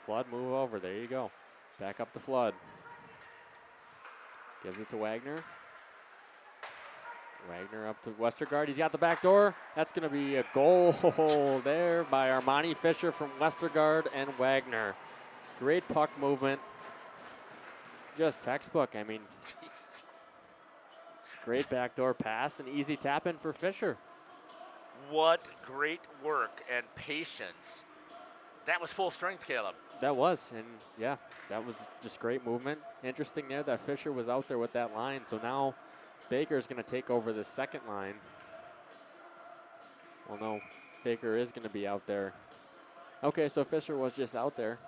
Flood move over. There you go. Back up to Flood. Gives it to Wagner. Wagner up to Westergaard. He's got the back door. That's going to be a goal there by Armani Fisher from Westergaard and Wagner. Great puck movement. Just textbook. I mean, great backdoor pass, an easy tap in for Fisher. What great work and patience. That was full strength, Caleb. That was, and yeah, that was just great movement. Interesting there that Fisher was out there with that line, so now Baker's going to take over the second line. Well, no, Baker is going to be out there. Okay, so Fisher was just out there.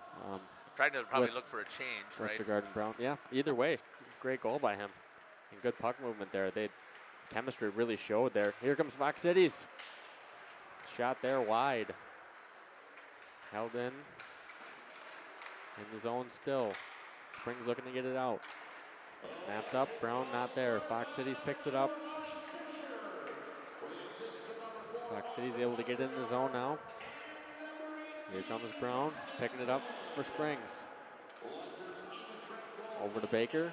Trying to probably look for a change, right? Westergaard and Brown, yeah, either way, great goal by him. And good puck movement there. Chemistry really showed there. Here comes Fox Cities. Shot there wide. Held in the zone still. Springs looking to get it out. Snapped up, Brown not there. Fox Cities picks it up. Fox Cities able to get in the zone now. Here comes Brown, picking it up for Springs. Over to Baker.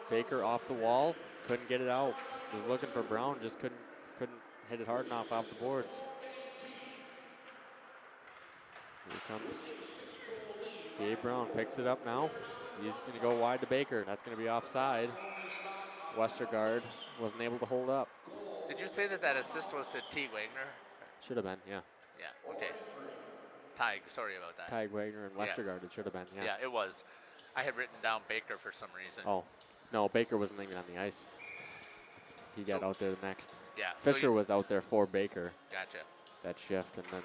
Baker off the wall, couldn't get it out. Was looking for Brown, just couldn't hit it hard enough off the boards. Here comes Gabe Brown, picks it up now. He's going to go wide to Baker. That's going to be offside. Westergaard wasn't able to hold up. Did you say that assist was to T. Wagner? Should have been, yeah. Yeah, okay. Tig, sorry about that. Tig Wagner and Westergaard, it should have been, yeah. Yeah, it was. I had written down Baker for some reason. Oh, no, Baker wasn't even on the ice. He got out there next. Yeah. Fisher was out there for Baker. Gotcha. That shift, and then.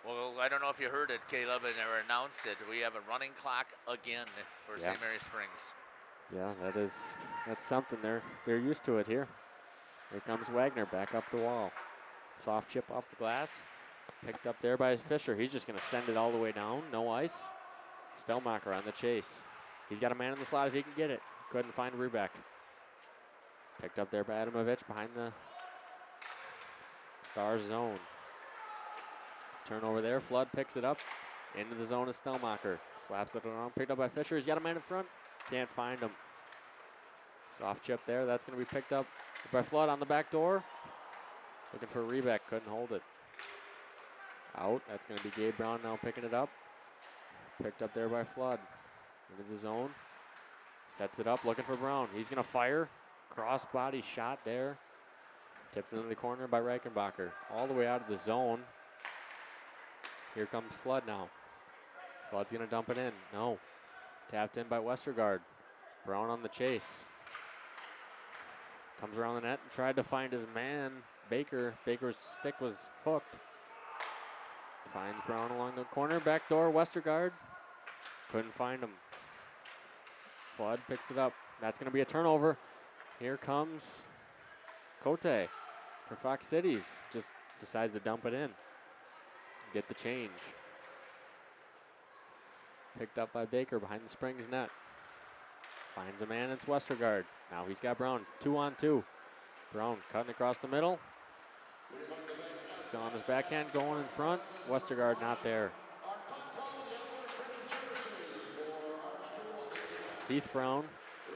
Well, I don't know if you heard it, Caleb, and they announced it. We have a running clock again for St. Mary Springs. Yeah, that's something. They're used to it here. Here comes Wagner back up the wall. Soft chip off the glass. Picked up there by Fisher. He's just going to send it all the way down. No ice. Stelmacher on the chase. He's got a man in the slot if he can get it. Couldn't find Rebeck. Picked up there by Adamovich behind the Stars zone. Turnover there. Flood picks it up. Into the zone is Stelmacher. Slaps it around. Picked up by Fisher. He's got a man in front. Can't find him. Soft chip there. That's going to be picked up by Flood on the back door. Looking for Rebeck. Couldn't hold it. Out. That's going to be Gabe Brown now picking it up. Picked up there by Flood. Into the zone. Sets it up. Looking for Brown. He's going to fire. crossbody shot there. Tipped into the corner by Reichenbacher. All the way out of the zone. Here comes Flood now. Flood's going to dump it in. No. Tapped in by Westergaard. Brown on the chase. Comes around the net and tried to find his man, Baker. Baker's stick was hooked. Finds Brown along the corner. Back door, Westergaard. Couldn't find him. Flood picks it up. That's going to be a turnover. Here comes Cote for Fox Cities. Just decides to dump it in. Get the change. Picked up by Baker behind the Springs net. Finds a man, it's Westergaard. Now he's got Brown, 2-on-2. Brown cutting across the middle. Still on his backhand, going in front. Westergaard not there. Heath Brown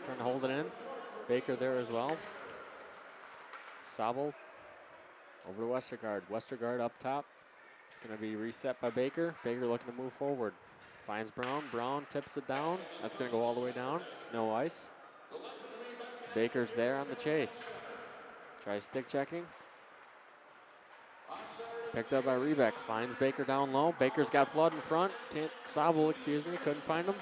trying to hold it in. Baker there as well. Sobel over to Westergaard. Westergaard up top. It's going to be reset by Baker. Baker looking to move forward. Finds Brown. Brown tips it down. That's going to go all the way down. No ice. Baker's there on the chase. Tries stick checking. Picked up by Rebeck. Finds Baker down low. Baker's got Flood in front. Sobel, couldn't find him.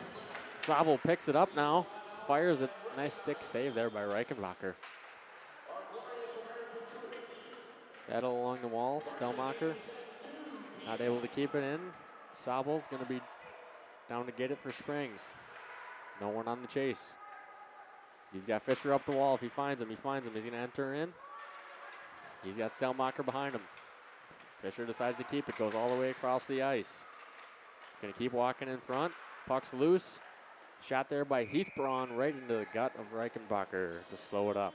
Sobel picks it up now. Fires it. Nice stick save there by Reichenbacher. Battle along the wall. Stelmacher not able to keep it in. Sobel's going to be down to get it for Springs. No one on the chase. He's got Fisher up the wall. If he finds him, He's going to enter in. He's got Stelmacher behind him. Fisher decides to keep it. Goes all the way across the ice. He's going to keep walking in front. Puck's loose. Shot there by Heath Braun right into the gut of Reichenbacher to slow it up.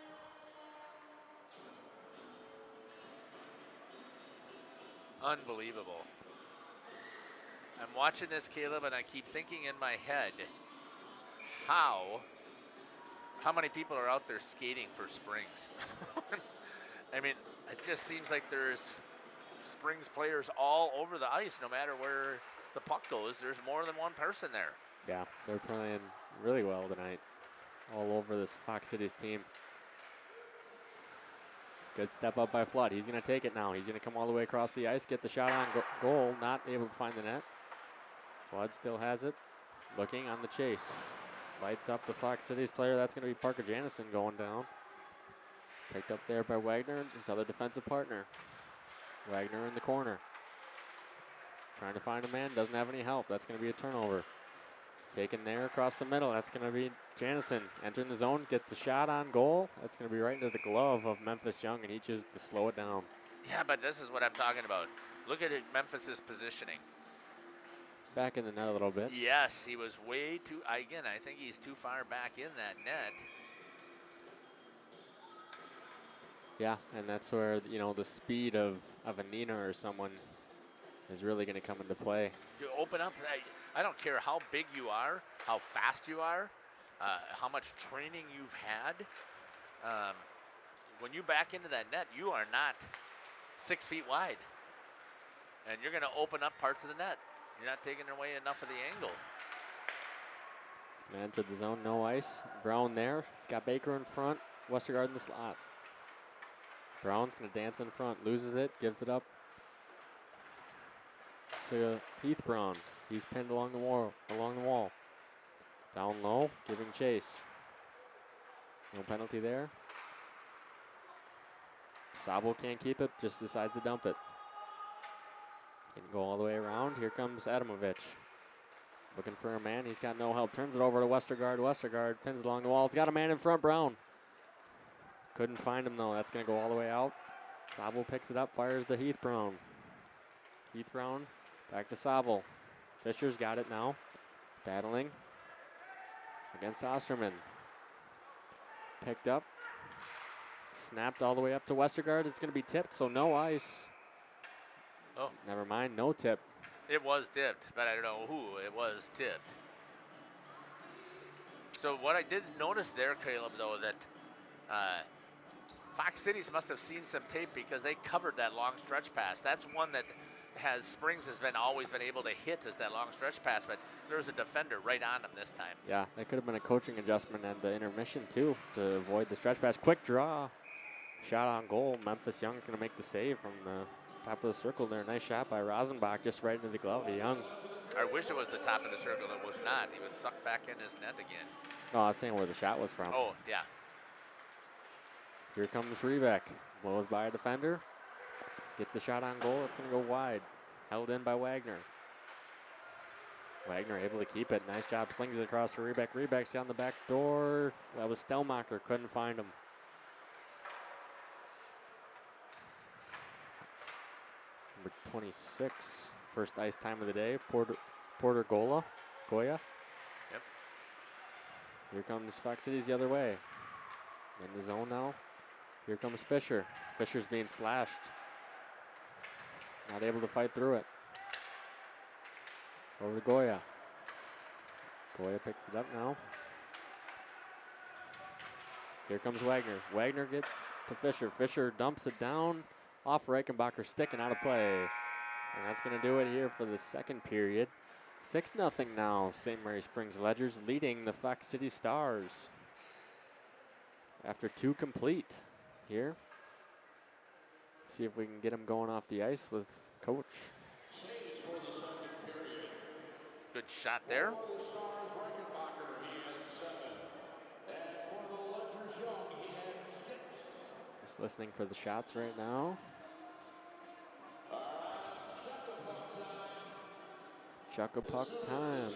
Unbelievable. I'm watching this, Caleb, and I keep thinking in my head, how many people are out there skating for Springs? I mean, it just seems like there's Springs players all over the ice, no matter where the puck goes. There's more than one person there. Yeah, they're playing really well tonight. All over this Fox Cities team. Good step up by Flood. He's going to take it now. He's going to come all the way across the ice, get the shot on goal, not able to find the net. Flood still has it. Looking on the chase. Lights up the Fox Cities player. That's going to be Parker Janison going down. Picked up there by Wagner, his other defensive partner. Wagner in the corner. Trying to find a man, doesn't have any help. That's going to be a turnover. Taken there across the middle. That's going to be Janison. Entering the zone, gets the shot on goal. That's going to be right into the glove of Memphis Young, and he chooses to slow it down. Yeah, but this is what I'm talking about. Look at it, Memphis's positioning. Back in the net a little bit. Yes, he was way too, again, I think he's too far back in that net. Yeah, and that's where, the speed of a Nina or someone is really going to come into play. You open up, I don't care how big you are, how fast you are, how much training you've had. When you back into that net, you are not 6 feet wide. And you're going to open up parts of the net. You're not taking away enough of the angle. He's going to enter the zone, no ice. Brown there. He's got Baker in front. Westergaard in the slot. Brown's going to dance in front, loses it, gives it up to Heath Brown. He's pinned along the wall. Down low, giving chase. No penalty there. Sobel can't keep it, just decides to dump it. Can go all the way around. Here comes Adamovich. Looking for a man. He's got no help. Turns it over to Westergaard. Westergaard pins along the wall. He's got a man in front, Brown. Couldn't find him, though. That's going to go all the way out. Sobel picks it up, fires to Heath Brown. Heath Brown back to Sobel. Fisher's got it now. Battling against Osterman. Picked up. Snapped all the way up to Westergaard. It's going to be tipped, so no ice. Oh. Never mind, no tip. It was tipped, but I don't know who. It was tipped. So what I did notice there, Caleb, though, that Fox Cities must have seen some tape because they covered that long stretch pass. That's one that Springs has always been able to hit, is that long stretch pass. But There was a defender right on him this time. Yeah, that could have been a coaching adjustment at the intermission, too, to avoid the stretch pass. Quick draw. Shot on goal. Memphis Young going to make the save from the top of the circle there. Nice shot by Rosenbach, just right into the glove of Young. I wish it was the top of the circle. It was not. He was sucked back in his net again. Oh, I was saying where the shot was from. Oh, yeah. Here comes Rebeck. Blows by a defender. Gets the shot on goal. It's going to go wide. Held in by Wagner. Wagner able to keep it. Nice job. Slings it across to Rebeck. Rebeck's down the back door. That was Stelmacher. Couldn't find him. Number 26. First ice time of the day. Porter Goya. Yep. Here comes Fox Cities the other way. In the zone now. Here comes Fisher. Fisher's being slashed. Not able to fight through it. Over to Goya. Goya picks it up now. Here comes Wagner. Wagner get to Fisher. Fisher dumps it down off Reichenbacher, sticking out of play. And that's going to do it here for the second period. 6-0 now. St. Mary Springs Ledgers leading the Fox City Stars. After 2 complete here. See if we can get him going off the ice with Coach. Good shot there. Just listening for the shots right now. Chuck-a-puck time.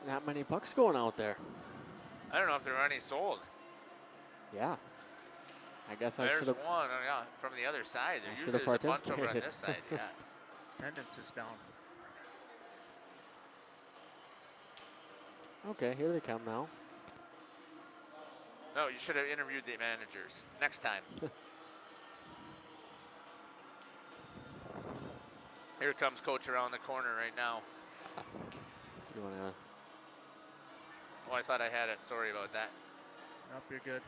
Not many pucks going out there. I don't know if there are any sold. Yeah. I guess I should There's have. one from the other side. There I usually should've there's a bunch over on participated. this side. Yeah. Attendance is down. Okay, here they come now. No, you should have interviewed the managers next time. Here comes Coach around the corner right now. You wanna? Oh, I thought I had it. Sorry about that. Nope, you're good.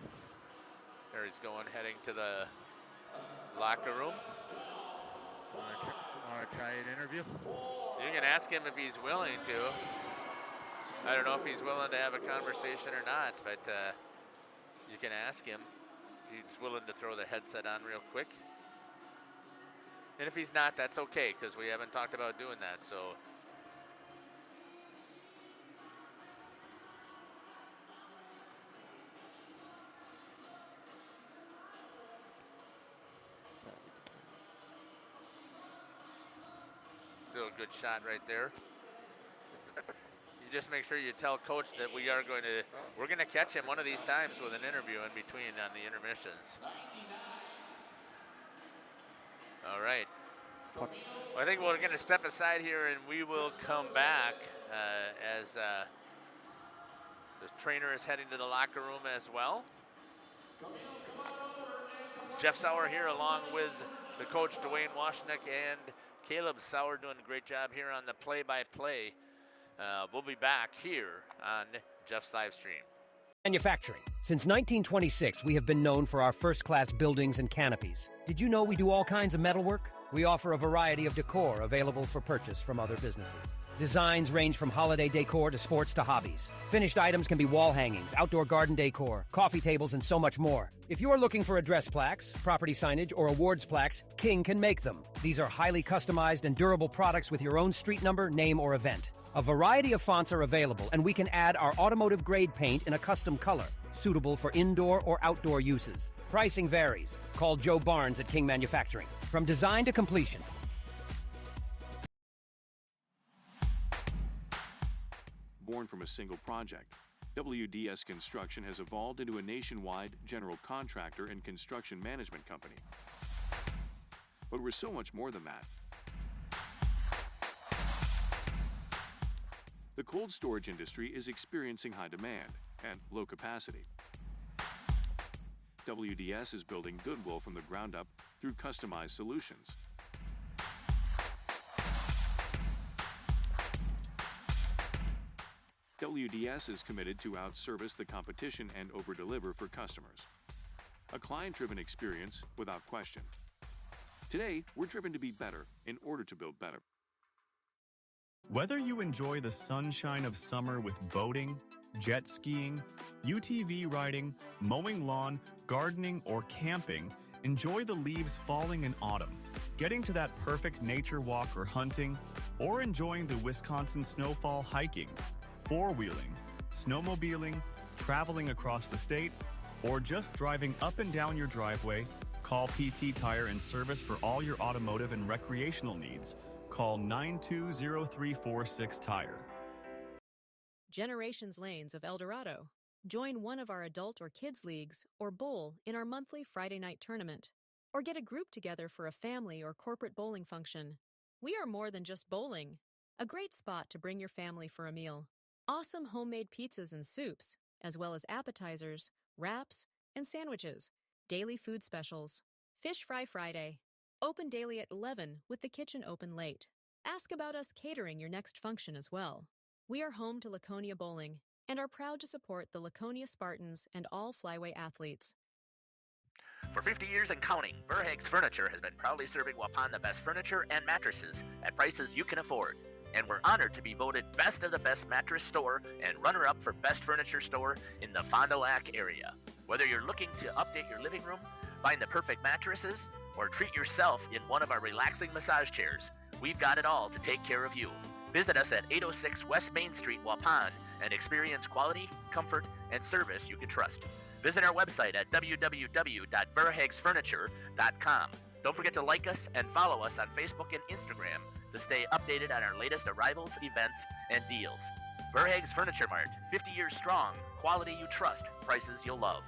There he's going, heading to the locker room. Want to try an interview? You can ask him if he's willing to. I don't know if he's willing to have a conversation or not, but you can ask him if he's willing to throw the headset on real quick. And if he's not, that's okay, because we haven't talked about doing that, so. Still a good shot right there. You just make sure you tell Coach that we're going to catch him one of these times with an interview in between on the intermissions. All right. Well, I think we're going to step aside here and we will come back as the trainer is heading to the locker room as well. Jeff Sauer here along with the coach Dwayne Washnick and Caleb Sauer doing a great job here on the play-by-play. We'll be back here on Jeff's live stream. Manufacturing. Since 1926, we have been known for our first-class buildings and canopies. Did you know we do all kinds of metalwork? We offer a variety of decor available for purchase from other businesses. Designs range from holiday decor to sports to hobbies. Finished items can be wall hangings, outdoor garden decor, coffee tables, and so much more. If you're looking for address plaques, property signage, or awards plaques, King can make them. These are highly customized and durable products with your own street number, name, or event. A variety of fonts are available, and we can add our automotive-grade paint in a custom color, suitable for indoor or outdoor uses. Pricing varies. Call Joe Barnes at King Manufacturing. From design to completion. Born from a single project, WDS Construction has evolved into a nationwide general contractor and construction management company. But we're so much more than that. The cold storage industry is experiencing high demand and low capacity. WDS is building goodwill from the ground up through customized solutions. WDS is committed to outservice the competition and overdeliver for customers. A client-driven experience without question. Today, we're driven to be better in order to build better. Whether you enjoy the sunshine of summer with boating, jet skiing, UTV riding, mowing lawn, gardening, or camping, enjoy the leaves falling in autumn, getting to that perfect nature walk or hunting, or enjoying the Wisconsin snowfall hiking, four-wheeling, snowmobiling, traveling across the state, or just driving up and down your driveway, call PT Tire and Service for all your automotive and recreational needs. Call 920-346 Tire. Generations Lanes of El Dorado. Join one of our adult or kids leagues or bowl in our monthly Friday night tournament. Or get a group together for a family or corporate bowling function. We are more than just bowling. A great spot to bring your family for a meal. Awesome homemade pizzas and soups, as well as appetizers, wraps, and sandwiches. Daily food specials. Fish Fry Friday. Open daily at 11 with the kitchen open late. Ask about us catering your next function as well. We are home to Laconia Bowling and are proud to support the Laconia Spartans and all Flyway athletes. For 50 years and counting, Verhaeg's Furniture has been proudly serving Waupun the best furniture and mattresses at prices you can afford. And we're honored to be voted Best of the Best Mattress Store and runner-up for Best Furniture Store in the Fond du Lac area. Whether you're looking to update your living room, find the perfect mattresses, or treat yourself in one of our relaxing massage chairs, we've got it all to take care of you. Visit us at 806 West Main Street, Waupun, and experience quality, comfort, and service you can trust. Visit our website at www.verhaegsfurniture.com. Don't forget to like us and follow us on Facebook and Instagram to stay updated on our latest arrivals, events, and deals. Verhaeg's Furniture Mart, 50 years strong, quality you trust, prices you'll love.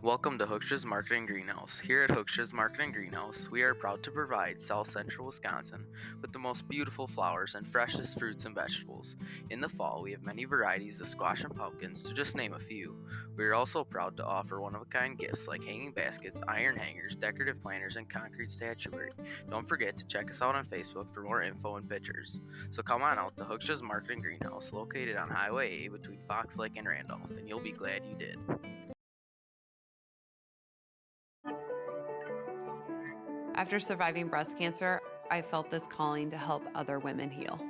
Welcome to Hooksha's Market and Greenhouse. Here at Hooksha's Market and Greenhouse, we are proud to provide South Central Wisconsin with the most beautiful flowers and freshest fruits and vegetables. In the fall, we have many varieties of squash and pumpkins, to just name a few. We are also proud to offer one-of-a-kind gifts like hanging baskets, iron hangers, decorative planters, and concrete statuary. Don't forget to check us out on Facebook for more info and pictures. So come on out to Hooksha's Market and Greenhouse, located on Highway A between Fox Lake and Randolph, and you'll be glad you did. After surviving breast cancer, I felt this calling to help other women heal.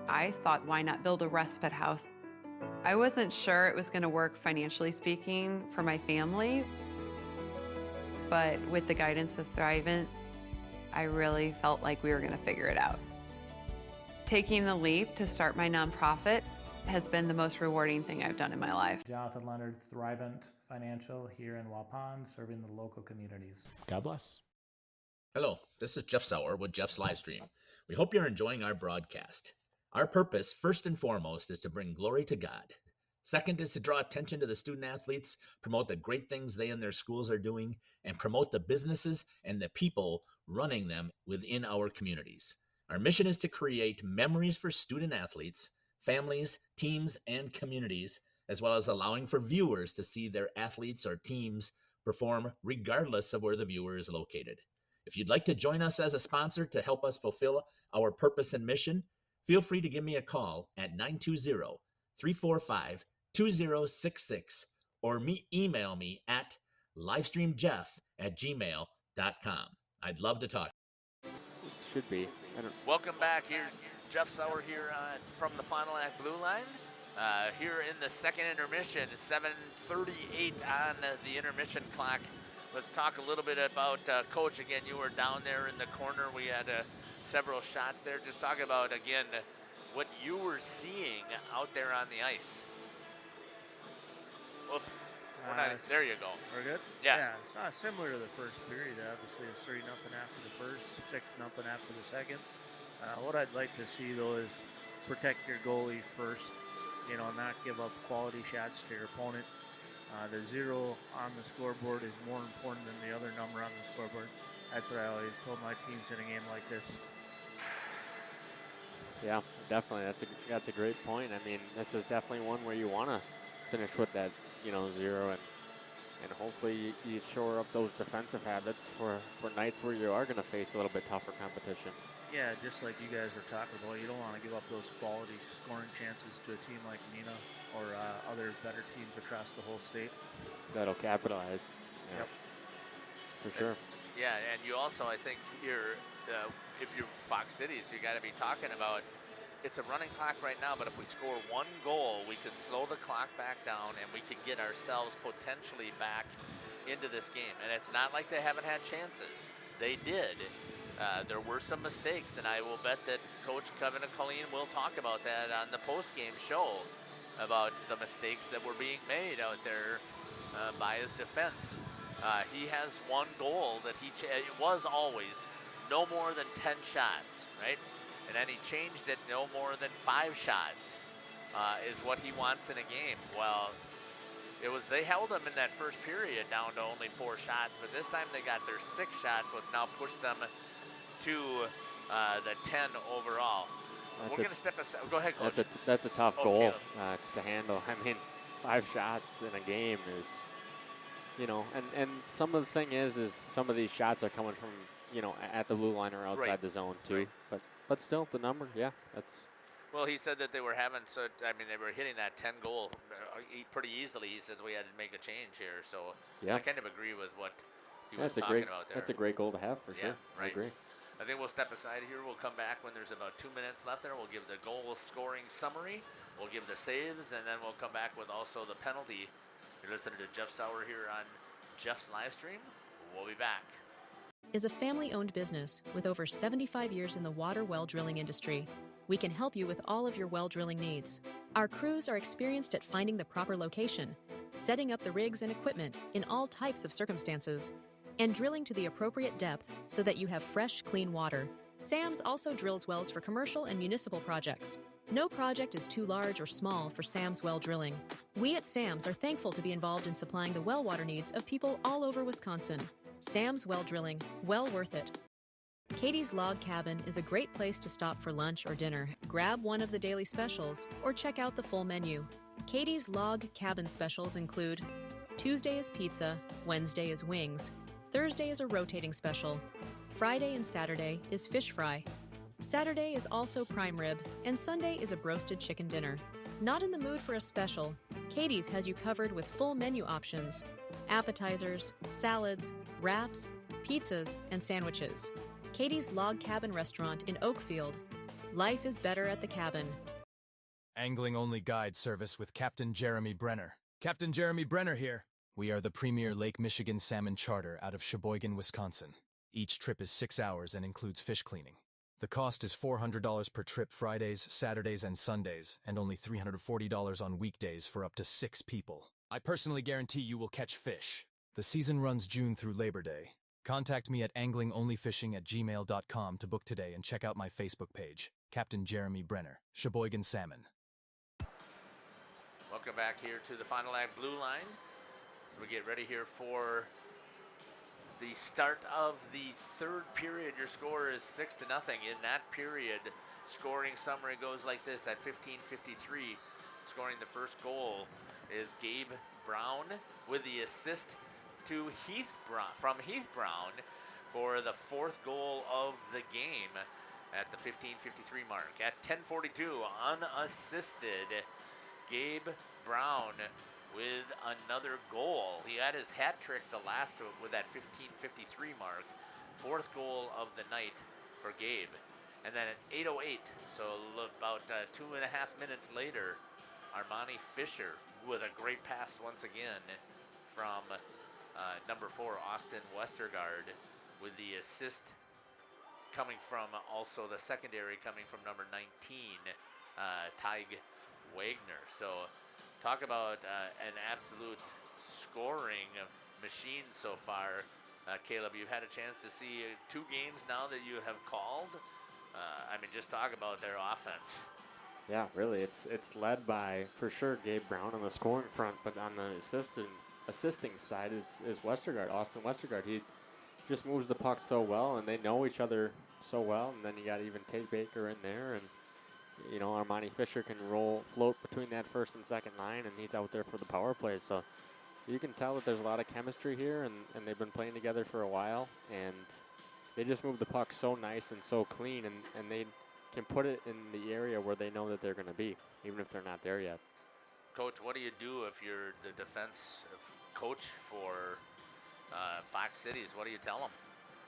I thought, why not build a respite house? I wasn't sure it was going to work financially speaking for my family, but with the guidance of Thrivent, I really felt like we were going to figure it out. Taking the leap to start my nonprofit has been the most rewarding thing I've done in my life. Jonathan Leonard, Thrivent Financial here in Waupun, serving the local communities. God bless. Hello, this is Jeff Sauer with Jeff's Livestream. We hope you're enjoying our broadcast. Our purpose, first and foremost, is to bring glory to God. Second is to draw attention to the student athletes, promote the great things they and their schools are doing, and promote the businesses and the people running them within our communities. Our mission is to create memories for student athletes, families, teams, and communities, as well as allowing for viewers to see their athletes or teams perform regardless of where the viewer is located. If you'd like to join us as a sponsor to help us fulfill our purpose and mission, feel free to give me a call at 920-345-2066 or email me at livestreamjeff@gmail.com. I'd love to talk. Should be. Welcome back. Here's Jeff Sauer here from the Fond du Lac Blue Line. Here in the second intermission, 7:38 on the intermission clock. Let's talk a little bit about Coach. Again, you were down there in the corner. We had several shots there. Just talk about, again, what you were seeing out there on the ice. Whoops. There you go. We're good? Yeah. Yeah, it's similar to the first period. Obviously, it's 3-0 after the first, 6-0 after the second. What I'd like to see, though, is protect your goalie first. Not give up quality shots to your opponent. The 0 on the scoreboard is more important than the other number on the scoreboard. That's what I always told my teams in a game like this. Yeah, definitely. That's a great point. I mean, this is definitely one where you want to finish with that, 0 and and hopefully you shore up those defensive habits for nights where you are going to face a little bit tougher competition. Yeah, just like you guys were talking about, you don't want to give up those quality scoring chances to a team like Neenah or other better teams across the whole state. That'll capitalize. Yeah. Yep. For sure. Yeah, and you also, I think, if you're Fox Cities, you got to be talking about, it's a running clock right now, but if we score one goal, we could slow the clock back down and we could get ourselves potentially back into this game. And it's not like they haven't had chances. They did. There were some mistakes, and I will bet that Coach Kevin and Colleen will talk about that on the post-game show, about the mistakes that were being made out there by his defense. He has one goal that it was always no more than 10 shots, right? And then he changed it, no more than 5 shots is what he wants in a game. Well, they held him in that first period down to only 4 shots, but this time they got their 6 shots, what's now pushed them to the 10 overall. We're going to step aside. Go ahead, Coach. That's a tough goal to handle. I mean, 5 shots in a game is, and some of the thing is some of these shots are coming from, at the blue line or outside the zone too. Right. But still, the number, that's. Well, he said that they were they were hitting that 10 goal pretty easily. He said we had to make a change here. So I kind of agree with what he was talking about there. That's a great goal to have for sure. Right. I agree. I think we'll step aside here. We'll come back when there's about 2 minutes left there. We'll give the goal scoring summary. We'll give the saves, and then we'll come back with also the penalty. You're listening to Jeff Sauer here on Jeff's live stream. We'll be back. Is a family-owned business with over 75 years in the water well drilling industry. We can help you with all of your well drilling needs. Our crews are experienced at finding the proper location, setting up the rigs and equipment in all types of circumstances, and drilling to the appropriate depth so that you have fresh, clean water. SAMS also drills wells for commercial and municipal projects. No project is too large or small for SAMS well drilling. We at SAMS are thankful to be involved in supplying the well water needs of people all over Wisconsin. SAM's Well Drilling, well worth it. Katie's Log Cabin is a great place to stop for lunch or dinner. Grab one of the daily specials or check out the full menu. Katie's Log Cabin specials include Tuesday is pizza, Wednesday is wings, Thursday is a rotating special, Friday and Saturday is fish fry, Saturday is also prime rib, and Sunday is a broasted chicken dinner. Not in the mood for a special? Katie's has you covered with full menu options, appetizers, salads, wraps, pizzas, and sandwiches. Katie's Log Cabin Restaurant in Oakfield. Life is better at the cabin. Angling-only guide service with Captain Jeremy Brenner. Captain Jeremy Brenner here. We are the premier Lake Michigan salmon charter out of Sheboygan, Wisconsin. Each trip is 6 hours and includes fish cleaning. The cost is $400 per trip Fridays, Saturdays, and Sundays, and only $340 on weekdays for up to 6 people. I personally guarantee you will catch fish. The season runs June through Labor Day. Contact me at anglingonlyfishing@gmail.com to book today and check out my Facebook page, Captain Jeremy Brenner, Sheboygan Salmon. Welcome back here to the Final Act Blue Line. So we get ready here for the start of the third period. Your score is 6-0. In that period, scoring summary goes like this. At 15:53, scoring the first goal is Gabe Brown with the assist to from Heath Brown for the 4th goal of the game at the 15:53 mark. At 10:42, unassisted, Gabe Brown with another goal. He had his hat trick the last with that 15:53 mark. 4th goal of the night for Gabe. And then at 8:08, so about 2.5 minutes later, Armani Fisher with a great pass once again from number 4, Austin Westergaard, with the assist coming from also the secondary coming from number 19, Tig Wagner. So talk about an absolute scoring machine so far. Caleb, you've had a chance to see 2 games now that you have called. Just talk about their offense. Yeah, really, it's led by, for sure, Gabe Brown on the scoring front, but on the assisting side is Westergaard, Austin Westergaard. He just moves the puck so well, and they know each other so well, and then you got even Tate Baker in there, and Armani Fisher can float between that first and second line, and he's out there for the power play. So you can tell that there's a lot of chemistry here, and they've been playing together for a while, and they just move the puck so nice and so clean, and they can put it in the area where they know that they're going to be, even if they're not there yet. Coach, what do you do if you're the defense coach for Fox Cities? What do you tell them?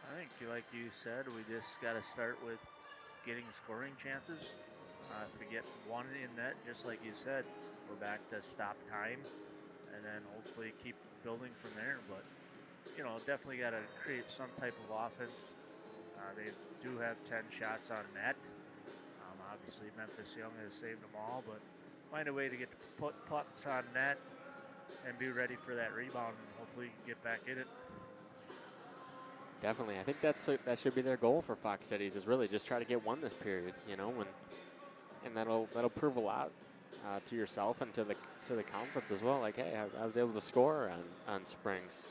I think, like you said, we just got to start with getting scoring chances. If we get one in net, just like you said, we're back to stop time, and then hopefully keep building from there. But, you know, definitely got to create some type of offense. They do have 10 shots on net. Obviously, Memphis Young has saved them all, but find a way to get to put pucks on net and be ready for that rebound, and hopefully get back in it. Definitely. I think that should be their goal for Fox Cities, is really just try to get one this period, you know, and that'll prove a lot to yourself and to the conference as well. Like, hey, I was able to score on Springs.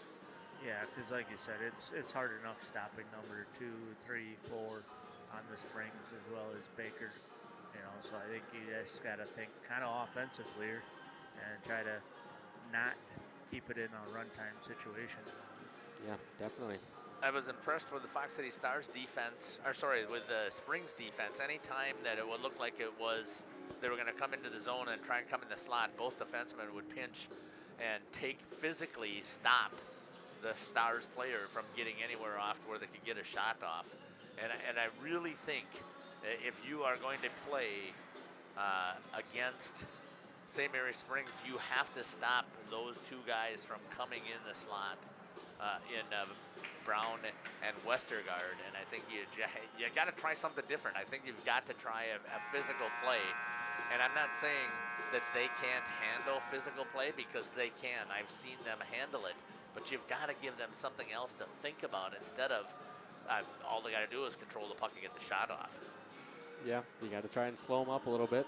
Yeah, because like you said, it's hard enough stopping number 2, 3, 4 on the Springs as well as Baker. You know, so I think you just got to think kind of offensively here and try to not keep it in a runtime situation. Yeah, definitely. I was impressed with the Fox City Stars defense, with the Springs defense. Anytime that it would look like it was, they were going to come into the zone and try and come in the slot, both defensemen would pinch and physically stop the Stars player from getting anywhere off where they could get a shot off. And I really think that if you are going to play against St. Mary Springs, you have to stop those two guys from coming in the slot in Brown and Westergaard. And I think you got to try something different. I think you've got to try a physical play. And I'm not saying that they can't handle physical play, because they can. I've seen them handle it. But you've got to give them something else to think about instead of all they got to do is control the puck and get the shot off. Yeah, you got to try and slow them up a little bit.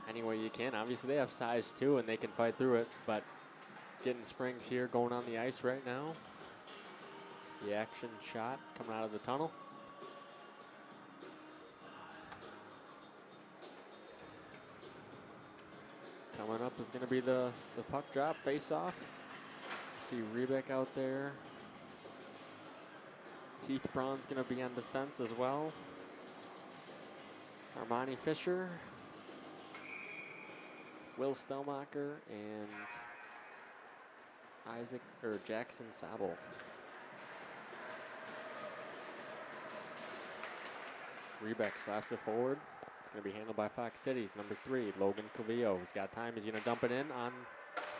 Any way you can. Obviously, they have size too, and they can fight through it. But getting Springs here going on the ice right now. The action shot coming out of the tunnel. Coming up is going to be the puck drop, face-off. See Rebeck out there. Heath Braun's going to be on defense as well. Armani Fisher, Will Stelmacher, and Jackson Sabel. Rebeck slaps it forward. It's going to be handled by Fox Cities. Number 3, Logan Cavillo. He's got time. He's going to dump it in on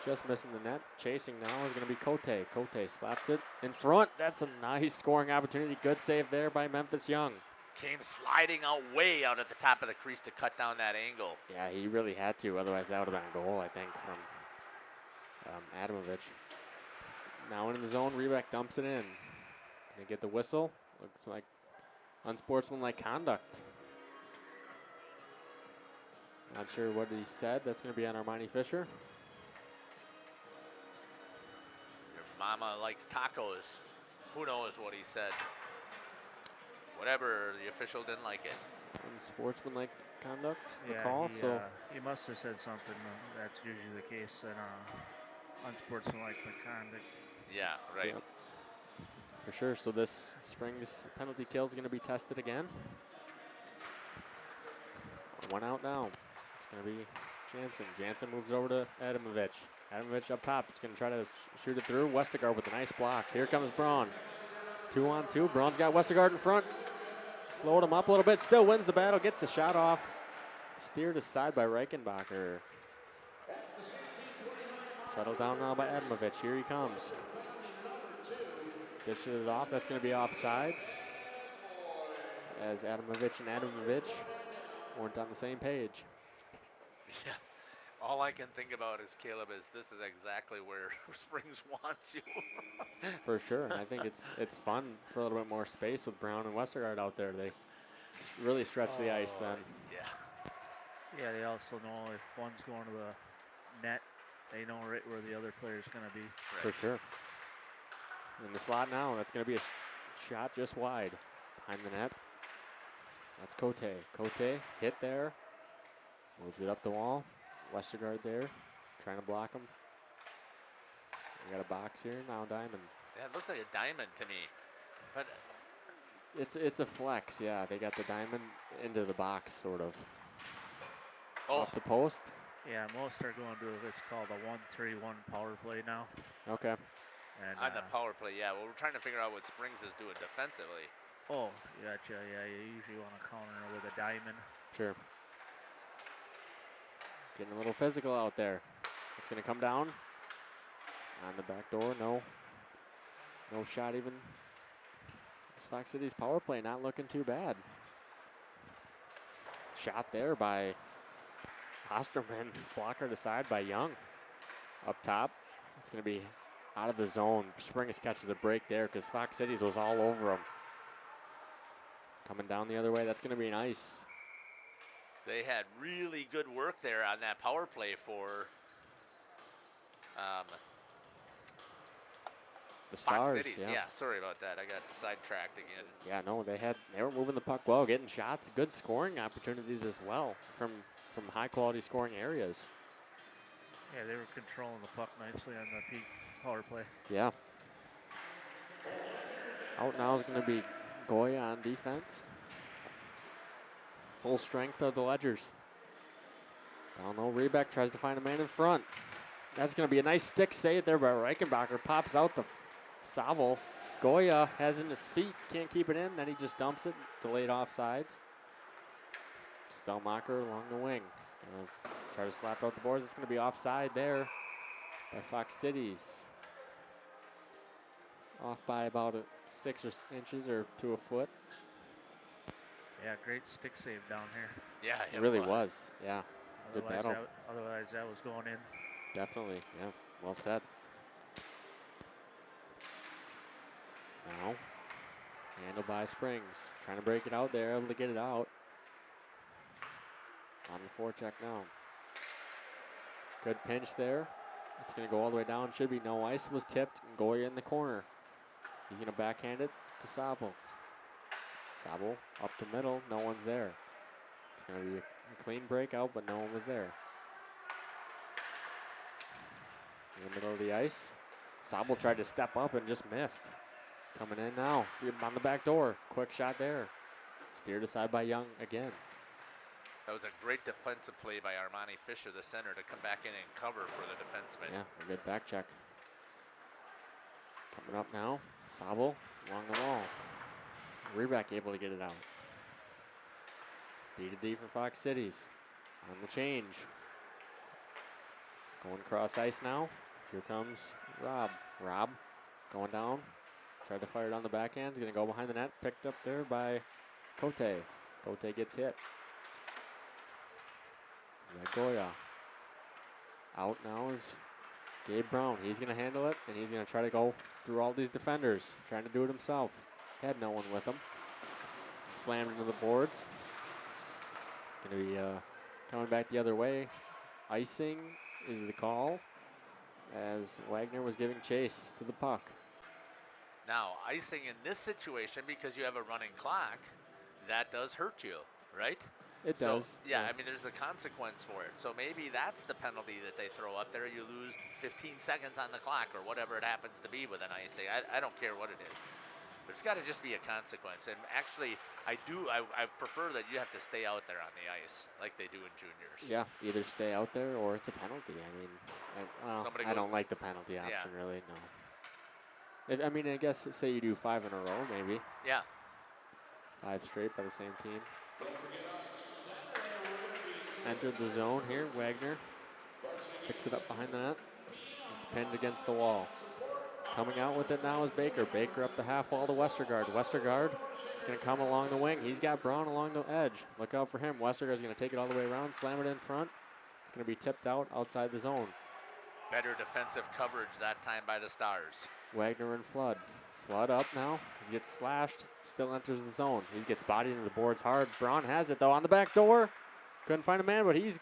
just missing the net. Chasing now is going to be Cote. Cote slaps it in front. That's a nice scoring opportunity. Good save there by Memphis Young. Came sliding way out at the top of the crease to cut down that angle. Yeah, he really had to. Otherwise, that would have been a goal, I think, from Adamovich. Now in the zone, Rebeck dumps it in. They get the whistle. Looks like unsportsmanlike conduct. Not sure what he said. That's going to be on Armani Fisher. Your mama likes tacos. Who knows what he said? Whatever, the official didn't like it. Unsportsmanlike conduct, the Yeah, call. So he must have said something. That's usually the case in unsportsmanlike conduct. Yeah, right. Yep. For sure. So this Springs penalty kill is going to be tested again. 1 out now. It's going to be Jansen. Jansen moves over to Adamovich. Adamovich up top. It's going to try to shoot it through. Westergaard with a nice block. Here comes Braun. 2-on-2. Braun's got Westergaard in front. Slowed him up a little bit. Still wins the battle. Gets the shot off. Steered aside by Reichenbacher. Settled down now by Adamovich. Here he comes. Dishes it off. That's going to be offsides. As Adamovich and Adamovich weren't on the same page. Yeah. All I can think about is, Caleb, is this is exactly where Springs wants you. For sure. And I think it's fun for a little bit more space with Brown and Westergaard out there. They really stretch the ice then. Yeah. Yeah, they also know if one's going to the net, they know right where the other player's going to be. For sure. In the slot now, that's going to be a shot just wide behind the net. That's Cote. Cote hit there. Moves it up the wall. Westergaard there, trying to block him. We got a box here now, diamond. Yeah, it looks like a diamond to me, but it's a flex. Yeah, they got the diamond into the box, sort of. Oh. Off the post. Yeah, most are going to, it's called a 1-3-1 power play now. Okay. And on the power play, yeah. Well, we're trying to figure out what Springs is doing defensively. Oh, gotcha. Yeah, you usually want to counter with a diamond. Sure. Getting a little physical out there. It's going to come down. On the back door, no. No shot even. This Fox City's power play not looking too bad. Shot there by Osterman, blocker to side by Young. Up top, it's going to be out of the zone. Springs catches a break there because Fox Cities was all over him. Coming down the other way, that's going to be nice. They had really good work there on that power play for the Fox Stars. Cities. Yeah, sorry about that. I got sidetracked again. Yeah, no, they were moving the puck well, getting shots, good scoring opportunities as well from high quality scoring areas. Yeah, they were controlling the puck nicely on the peak power play. Yeah. Out now is going to be Goya on defense. Full strength of the Ledgers. Down low, Rebeck tries to find a man in front. That's going to be a nice stick save there by Reichenbacher. Pops out the Sable. Goya has it in his feet, can't keep it in. Then he just dumps it, delayed offsides. Stelmacher along the wing. He's going to try to slap out the boards. It's going to be offside there by Fox Cities. Off by about 6 inches or to a foot. Yeah, great stick save down here. Yeah, it really was. Yeah, good battle. Otherwise, that was going in. Definitely, yeah, well said. Now, handled by Springs. Trying to break it out there, able to get it out. On the forecheck now. Good pinch there. It's going to go all the way down. Should be no ice. Was tipped. And Goya in the corner. He's going to backhand it to Sabo. Sabo up the middle. No one's there. It's going to be a clean breakout, but no one was there. In the middle of the ice. Sabo tried to step up and just missed. Coming in now. On the back door. Quick shot there. Steered aside by Young again. That was a great defensive play by Armani Fisher, the center, to come back in and cover for the defenseman. Yeah, a good back check. Coming up now. Sabo along the wall. Rebeck able to get it out. D to D for Fox Cities. On the change. Going across ice now. Here comes Rob. Rob going down. Tried to fire it on the backhand. He's going to go behind the net. Picked up there by Cote. Cote gets hit. Goya. Out now is Gabe Brown. He's going to handle it, and he's going to try to go through all these defenders. Trying to do it himself. Had no one with him. Slammed into the boards. Going to be coming back the other way. Icing is the call as Wagner was giving chase to the puck. Now, icing in this situation, because you have a running clock, that does hurt you, right? It does. Yeah, I mean, there's the consequence for it. So maybe that's the penalty that they throw up there. You lose 15 seconds on the clock or whatever it happens to be with an icing. I don't care what it is. But it's got to just be a consequence. And actually, I prefer that you have to stay out there on the ice like they do in juniors. Yeah, either stay out there or it's a penalty. I mean, I don't like the penalty option, really, no. I mean, I guess say you do 5 in a row, maybe. Yeah. 5 straight by the same team. Entered the zone here. Wagner picks it up behind the net. It's pinned against the wall. Coming out with it now is Baker. Baker up the half wall to Westergaard. Westergaard is going to come along the wing. He's got Braun along the edge. Look out for him. Westergaard is going to take it all the way around, slam it in front. It's going to be tipped out outside the zone. Better defensive coverage that time by the Stars. Wagner and Flood. Flood up now. He gets slashed. Still enters the zone. He gets bodied into the boards hard. Braun has it, though, on the back door. Couldn't find a man, but he's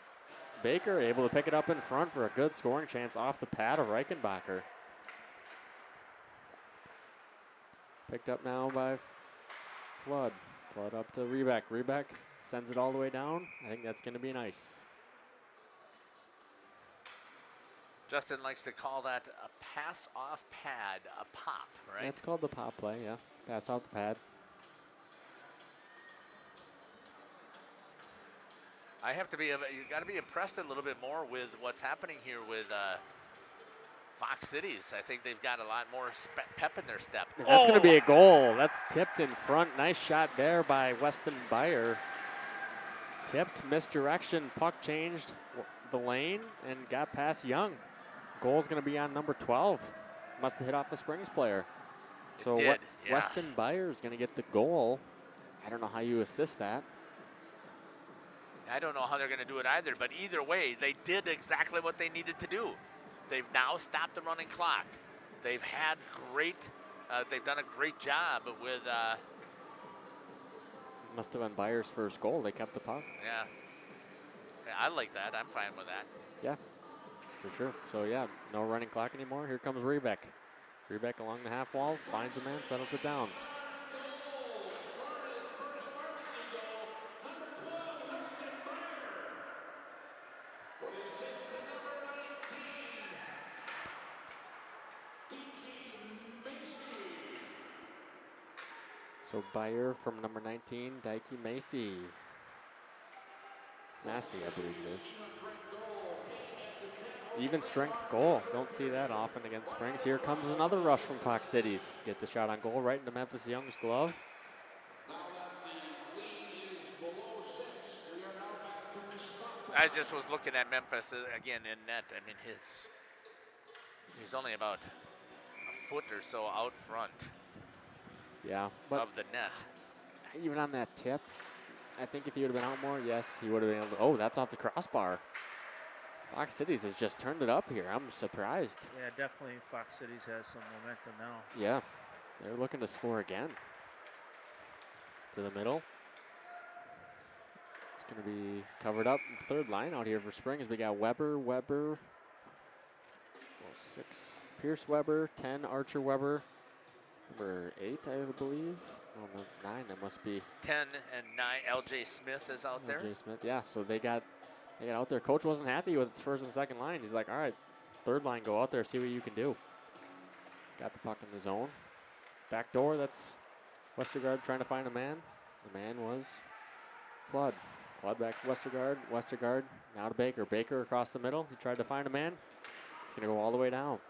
Baker able to pick it up in front for a good scoring chance off the pad of Reichenbacher. Picked up now by Flood. Flood up to Rebeck. Rebeck sends it all the way down. I think that's going to be nice. Justin likes to call that a pass off pad, a pop, right? It's called the pop play, yeah. Pass off the pad. I have to be, you got to be impressed a little bit more with what's happening here with Fox Cities. I think they've got a lot more pep in their step. And that's going to be a goal. That's tipped in front. Nice shot there by Weston Byer. Tipped, misdirection, puck changed the lane and got past Young. Goal's going to be on number 12. Must have hit off a Springs player. So did, yeah. Weston Byer is going to get the goal. I don't know how you assist that. I don't know how they're going to do it either, but either way, they did exactly what they needed to do. They've now stopped the running clock. They've had they've done a great job with. Must have been Byer's first goal. They kept the puck. Yeah, I like that. I'm fine with that. Yeah, for sure. So yeah, no running clock anymore. Here comes Rebeck. Rebeck along the half wall, finds a man, settles it down. So Byer from number 19, Dikey Macy. Massey, I believe it is. Even strength goal. Don't see that often against Springs. Here comes another rush from Fox Cities. Get the shot on goal right into Memphis Young's glove. I just was looking at Memphis again in net. I mean, he's only about a foot or so out front. Yeah, but of the net. Even on that tip, I think if he would have been out more, yes, he would have been able to. Oh, that's off the crossbar. Fox Cities has just turned it up here. I'm surprised. Yeah, definitely Fox Cities has some momentum now. Yeah, they're looking to score again. To the middle. It's going to be covered up. Third line out here for Springs. We got Weber, 6, Pierce Weber, 10, Archer Weber. Number 8, I believe. Oh, no, 9, that must be. 10 and 9, L.J. Smith is out there. L.J. Smith, yeah. So they got out there. Coach wasn't happy with his first and second line. He's like, all right, third line, go out there, see what you can do. Got the puck in the zone. Back door, that's Westergaard trying to find a man. The man was Flood. Flood back to Westergaard. Westergaard now to Baker. Baker across the middle. He tried to find a man. It's going to go all the way down.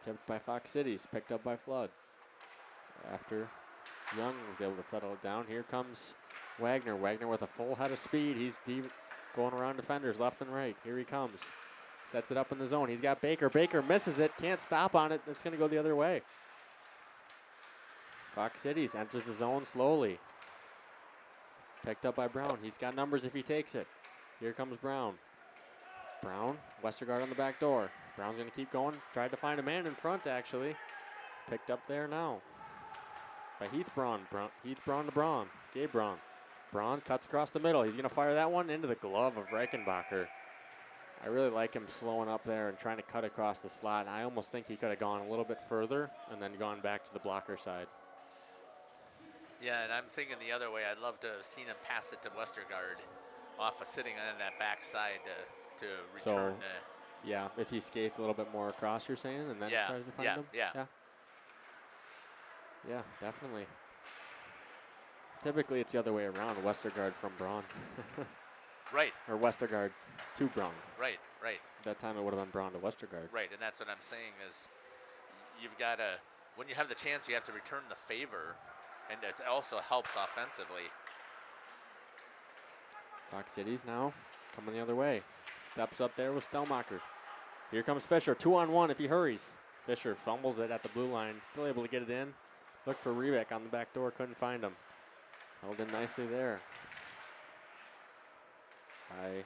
Tipped by Fox Cities, picked up by Flood. After Young was able to settle it down, here comes Wagner. Wagner with a full head of speed. He's deep, going around defenders left and right. Here he comes. Sets it up in the zone. He's got Baker. Baker misses it. Can't stop on it. It's going to go the other way. Fox Cities enters the zone slowly. Picked up by Brown. He's got numbers if he takes it. Here comes Brown. Brown, Westergaard on the back door. Brown's going to keep going. Tried to find a man in front, actually. Picked up there now by Heath Braun. Heath Braun to Braun. Gabe Braun. Braun cuts across the middle. He's going to fire that one into the glove of Reichenbacher. I really like him slowing up there and trying to cut across the slot. I almost think he could have gone a little bit further and then gone back to the blocker side. Yeah, and I'm thinking the other way. I'd love to have seen him pass it to Westergaard off of sitting on that back side to return. Yeah, if he skates a little bit more across, you're saying, and then tries to find him? Yeah, definitely. Typically, it's the other way around. Westergaard from Braun. Right. Or Westergaard to Braun. Right. That time it would have been Braun to Westergaard. Right, and that's what I'm saying is you've got to, when you have the chance, you have to return the favor, and it also helps offensively. Fox Cities now coming the other way. Steps up there with Stelmacher. Here comes Fisher, 2-on-1 if he hurries. Fisher fumbles it at the blue line, still able to get it in. Looked for Rebeck on the back door, couldn't find him. Held in nicely there by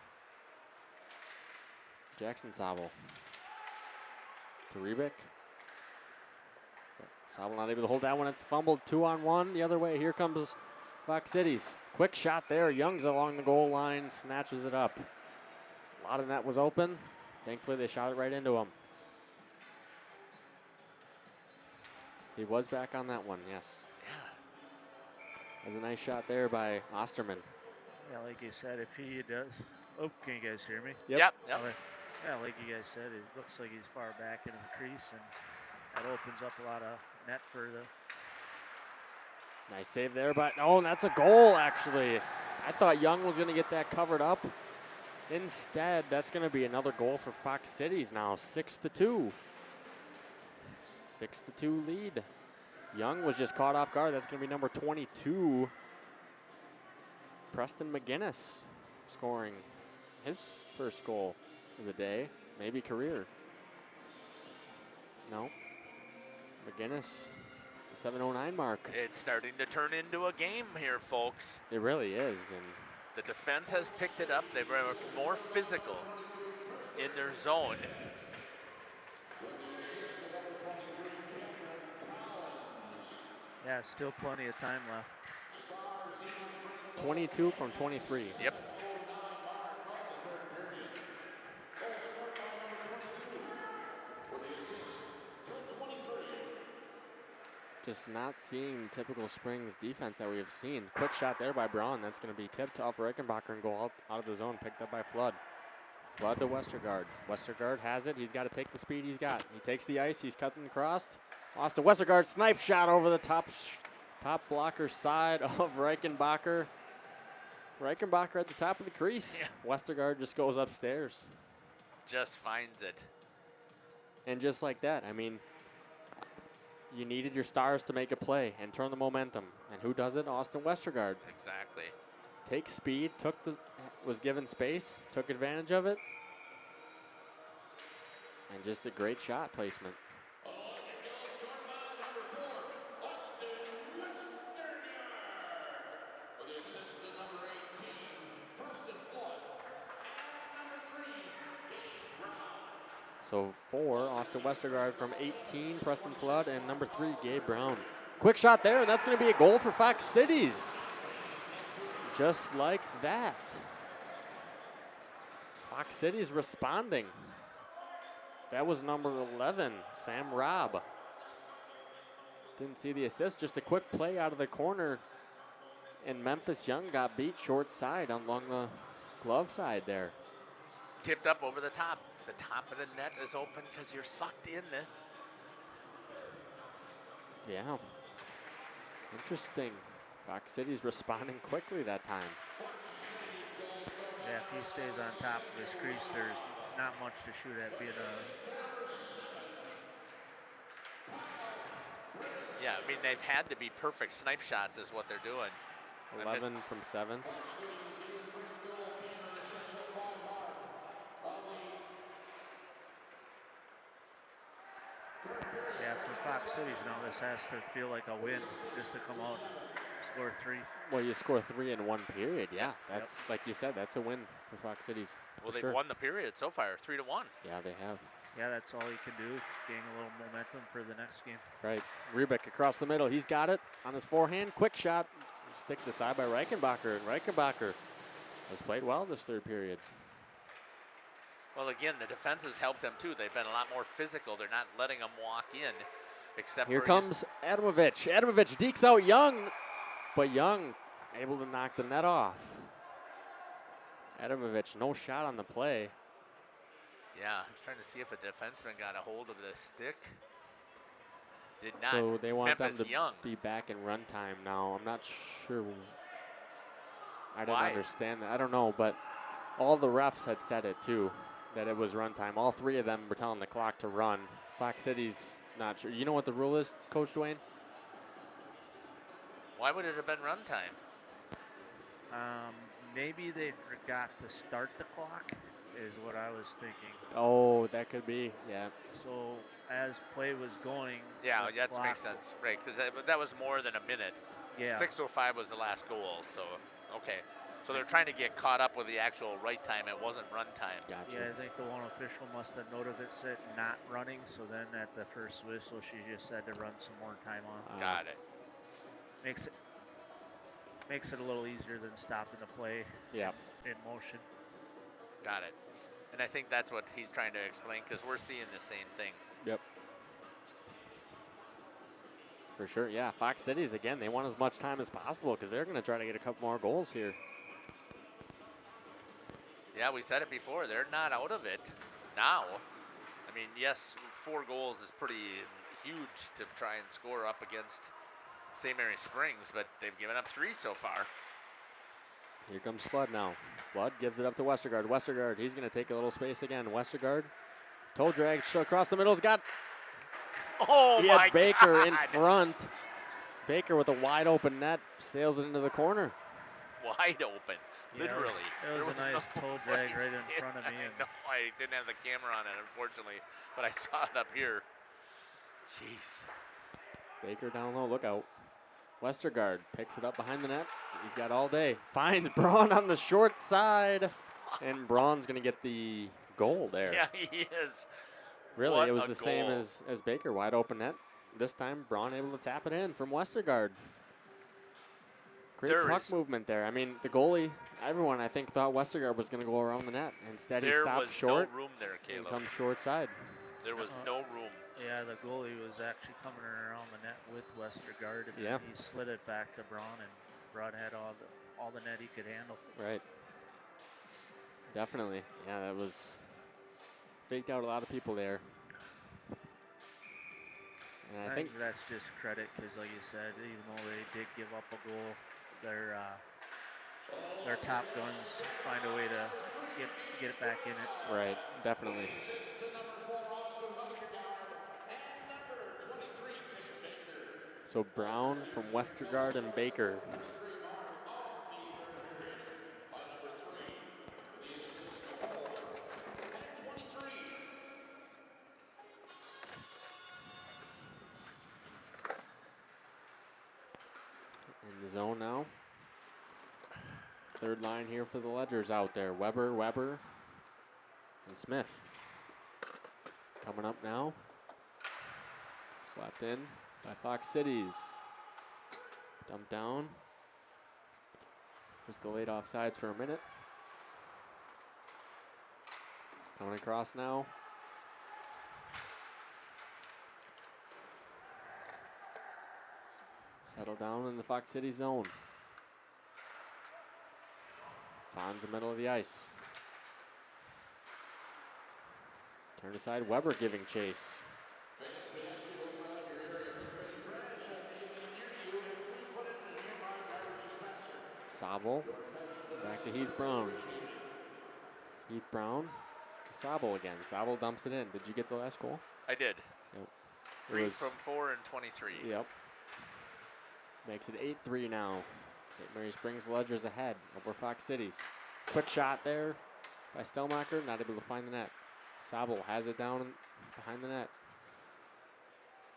Jackson Sobel. To Rebeck. Sobel not able to hold that one, it's fumbled, 2-on-1 the other way. Here comes Fox Cities. Quick shot there, Young's along the goal line, snatches it up. A lot of net was open. Thankfully, they shot it right into him. He was back on that one, yes. Yeah. That was a nice shot there by Osterman. Yeah, like you said, if he does. Oh, can you guys hear me? Yep. Okay. Yeah, like you guys said, it looks like he's far back into the crease, and that opens up a lot of net for the. Nice save there, but oh, and that's a goal, actually. I thought Young was going to get that covered up. Instead, that's going to be another goal for Fox Cities now, 6-2. 6-2 lead. Young was just caught off guard. That's going to be number 22. Preston McGinnis scoring his first goal of the day, maybe career. No. McGinnis, the 7:09 mark. It's starting to turn into a game here, folks. It really is. And the defense has picked it up. They were more physical in their zone. Yeah, still plenty of time left. 22 from 23. Yep. Just not seeing typical Springs defense that we have seen. Quick shot there by Braun. That's going to be tipped off Reichenbacher and go out of the zone, picked up by Flood. Flood to Westergaard. Westergaard has it. He's got to take the speed he's got. He takes the ice. He's cutting across. Austin Westergaard snipe shot over the top blocker side of Reichenbacher. Reichenbacher at the top of the crease. Yeah. Westergaard just goes upstairs. Just finds it. And just like that, I mean, you needed your stars to make a play and turn the momentum. And who does it? Austin Westergaard. Exactly. Takes speed, was given space, took advantage of it. And just a great shot placement. So 4, Austin Westergaard from 18, Preston Flood, and number 3, Gabe Brown. Quick shot there, and that's going to be a goal for Fox Cities. Just like that. Fox Cities responding. That was number 11, Sam Robb. Didn't see the assist, just a quick play out of the corner. And Memphis Young got beat short side along the glove side there. Tipped up over the top. The top of the net is open because you're sucked in there. Yeah. Interesting. Fox City's responding quickly that time. Yeah, if he stays on top of his crease, there's not much to shoot at being Yeah, I mean, they've had to be perfect snipe shots is what they're doing. 11 from 7. Yeah, for Fox Cities now, this has to feel like a win just to come out and score 3. Well, you score 3 in 1 period. Yeah, that's like you said, that's a win for Fox Cities. Well, they've won the period so far, 3-1. Yeah, they have. Yeah, that's all you can do, gain a little momentum for the next game. Right. Rubik across the middle. He's got it on his forehand. Quick shot. Stick to side by Reichenbacher. And Reichenbacher has played well this third period. Well, again, the defense has helped them, too. They've been a lot more physical. They're not letting them walk in, except Here for comes Adamovich. Adamovich dekes out Young, but Young able to knock the net off. Adamovich, no shot on the play. Yeah, I was trying to see if a defenseman got a hold of the stick. Did not. So they want Memphis them to Young. be back in run time now. I'm not sure. I didn't Why? understand that. I don't know, but all the refs had said it too, that it was run time. All 3 of them were telling the clock to run. Fox City's not sure. You know what the rule is, Coach Dwayne? Why would it have been run time? Maybe they forgot to start the clock, is what I was thinking. Oh, that could be, yeah. So as play was going, Yeah, the that clock- makes sense, right? Because that was more than a minute. Yeah. 6:05 was the last goal, so okay. So they're trying to get caught up with the actual right time. It wasn't run time. Gotcha. Yeah, I think the one official must have noted it said not running, so then at the first whistle, she just said to run some more time on. Got it. Makes it a little easier than stopping the play in motion. Got it. And I think that's what he's trying to explain because we're seeing the same thing. Yep. For sure, yeah. Fox Cities, again, they want as much time as possible because they're going to try to get a couple more goals here. Yeah, we said it before. They're not out of it. now, I mean, yes, 4 goals is pretty huge to try and score up against St. Mary Springs, but they've given up 3 so far. Here comes Flood now. Flood gives it up to Westergaard. Westergaard, he's going to take a little space again. Westergaard, toe drag across the middle. He's got Oh, my Baker God. in front. Baker with a wide open net sails it into the corner. Wide open, Yeah, literally. it was There a nice no toe drag place right in front of me. I know, I didn't have the camera on it, unfortunately, but I saw it up here. Jeez. Baker down low, look out. Westergaard picks it up behind the net. He's got all day. Finds Braun on the short side. And Braun's going to get the goal there. Yeah, he is. Really, What it was a the same goal. as Baker. Wide open net. This time, Braun able to tap it in from Westergaard. Great There puck is- movement there. I mean, the goalie, everyone I think thought Westergaard was going to go around the net. Instead, he There stopped was short no room there, and Caleb. comes short side. There was no room. Yeah, the goalie was actually coming around the net with Westergaard, and Yeah. then he slid it back to Braun, and Braun had all the net he could handle. Right. Definitely. Yeah, that was faked out a lot of people there. And I think that's just credit because, like you said, even though they did give up a goal, their top guns find a way to get it back in it. Right, definitely. So Brown from Westergaard and Baker. In the zone now. Third line here for the Ledgers out there. Weber, and Smith. Coming up now. Slapped in by Fox Cities. Dumped down. Was delayed offsides for a minute. Coming across now. Settle down in the Fox City zone. Finds the middle of the ice. Turn aside, Weber giving chase. Sobel, back to Heath Brown. Heath Brown to Sobel again. Sobel dumps it in. Did you get the last goal? I did. Yep. 3 from 4 and 23. Yep. Makes it 8-3 now. St. Mary Springs Ledgers ahead over Fox Cities. Quick shot there by Stelmacher, not able to find the net. Sobel has it down behind the net.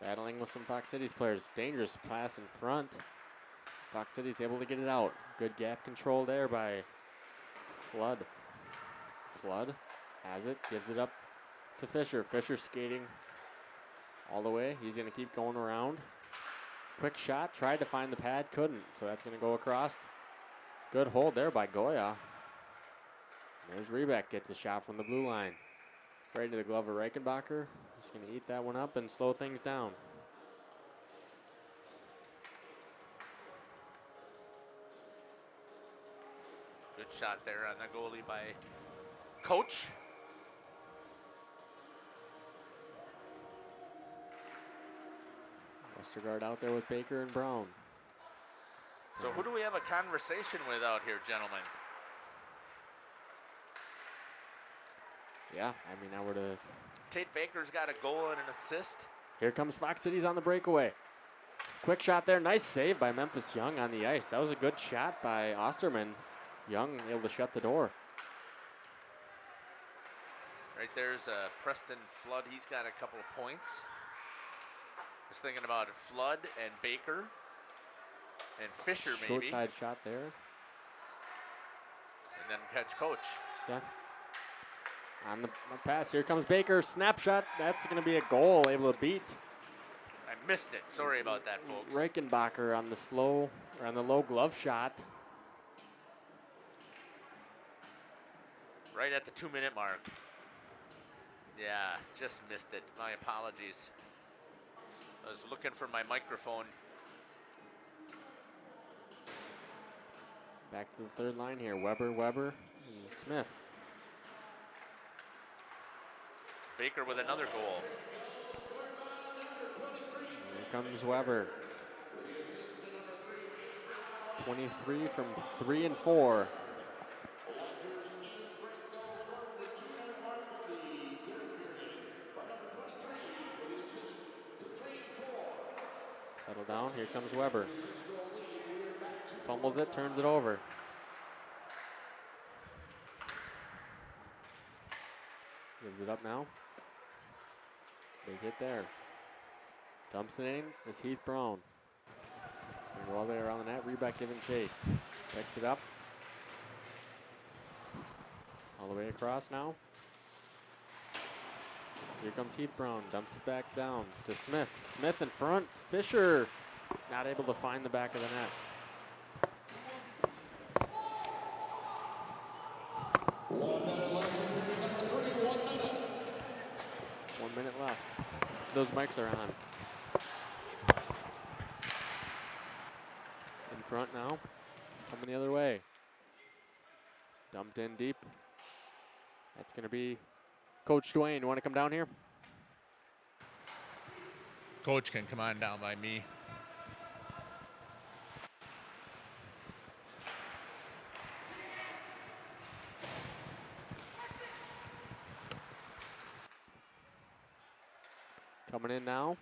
Battling with some Fox Cities players. Dangerous pass in front. Fox Cities able to get it out. Good gap control there by Flood. Flood has it, gives it up to Fisher. Fisher skating all the way. He's going to keep going around. Quick shot, tried to find the pad, couldn't. So that's going to go across. Good hold there by Goya. There's Rebeck, gets a shot from the blue line. Right into the glove of Reichenbacher. He's going to eat that one up and slow things down. Good shot there on the goalie by Coach. Westergaard out there with Baker and Brown. So who do we have a conversation with out here, gentlemen? Yeah, I mean, now we're to... Tate Baker's got a goal and an assist. Here comes Fox Cities on the breakaway. Quick shot there. Nice save by Memphis Young on the ice. That was a good shot by Osterman. Young able to shut the door. Right there's Preston Flood. He's got a couple of points. Just thinking about Flood and Baker and Fisher Short maybe. side shot there. And then catch Coach. Yeah. On the pass, here comes Baker. Snapshot. That's going to be a goal. Able to beat I missed it. Sorry about that, folks. Reichenbacher on the low glove shot. Right at the 2-minute mark. Yeah, just missed it. My apologies. I was looking for my microphone. Back to the third line here. Weber, and Smith. Baker with another goal. Here comes Weber. 23 from 3 and 4. Settle down. Here comes Weber. Fumbles it, turns it over. Gives it up now. Big hit there. Dumps it in. It's Heath Brown. It's going to go all the way around the net. Rebeck giving chase. Picks it up. All the way across now. Here comes Heath Brown. Dumps it back down to Smith. Smith in front. Fisher not able to find the back of the net. One minute left. Those mics are on. In front now. Coming the other way. Dumped in deep. That's going to be Coach Dwayne. You want to come down here? Coach can come on down by me. Coming in now.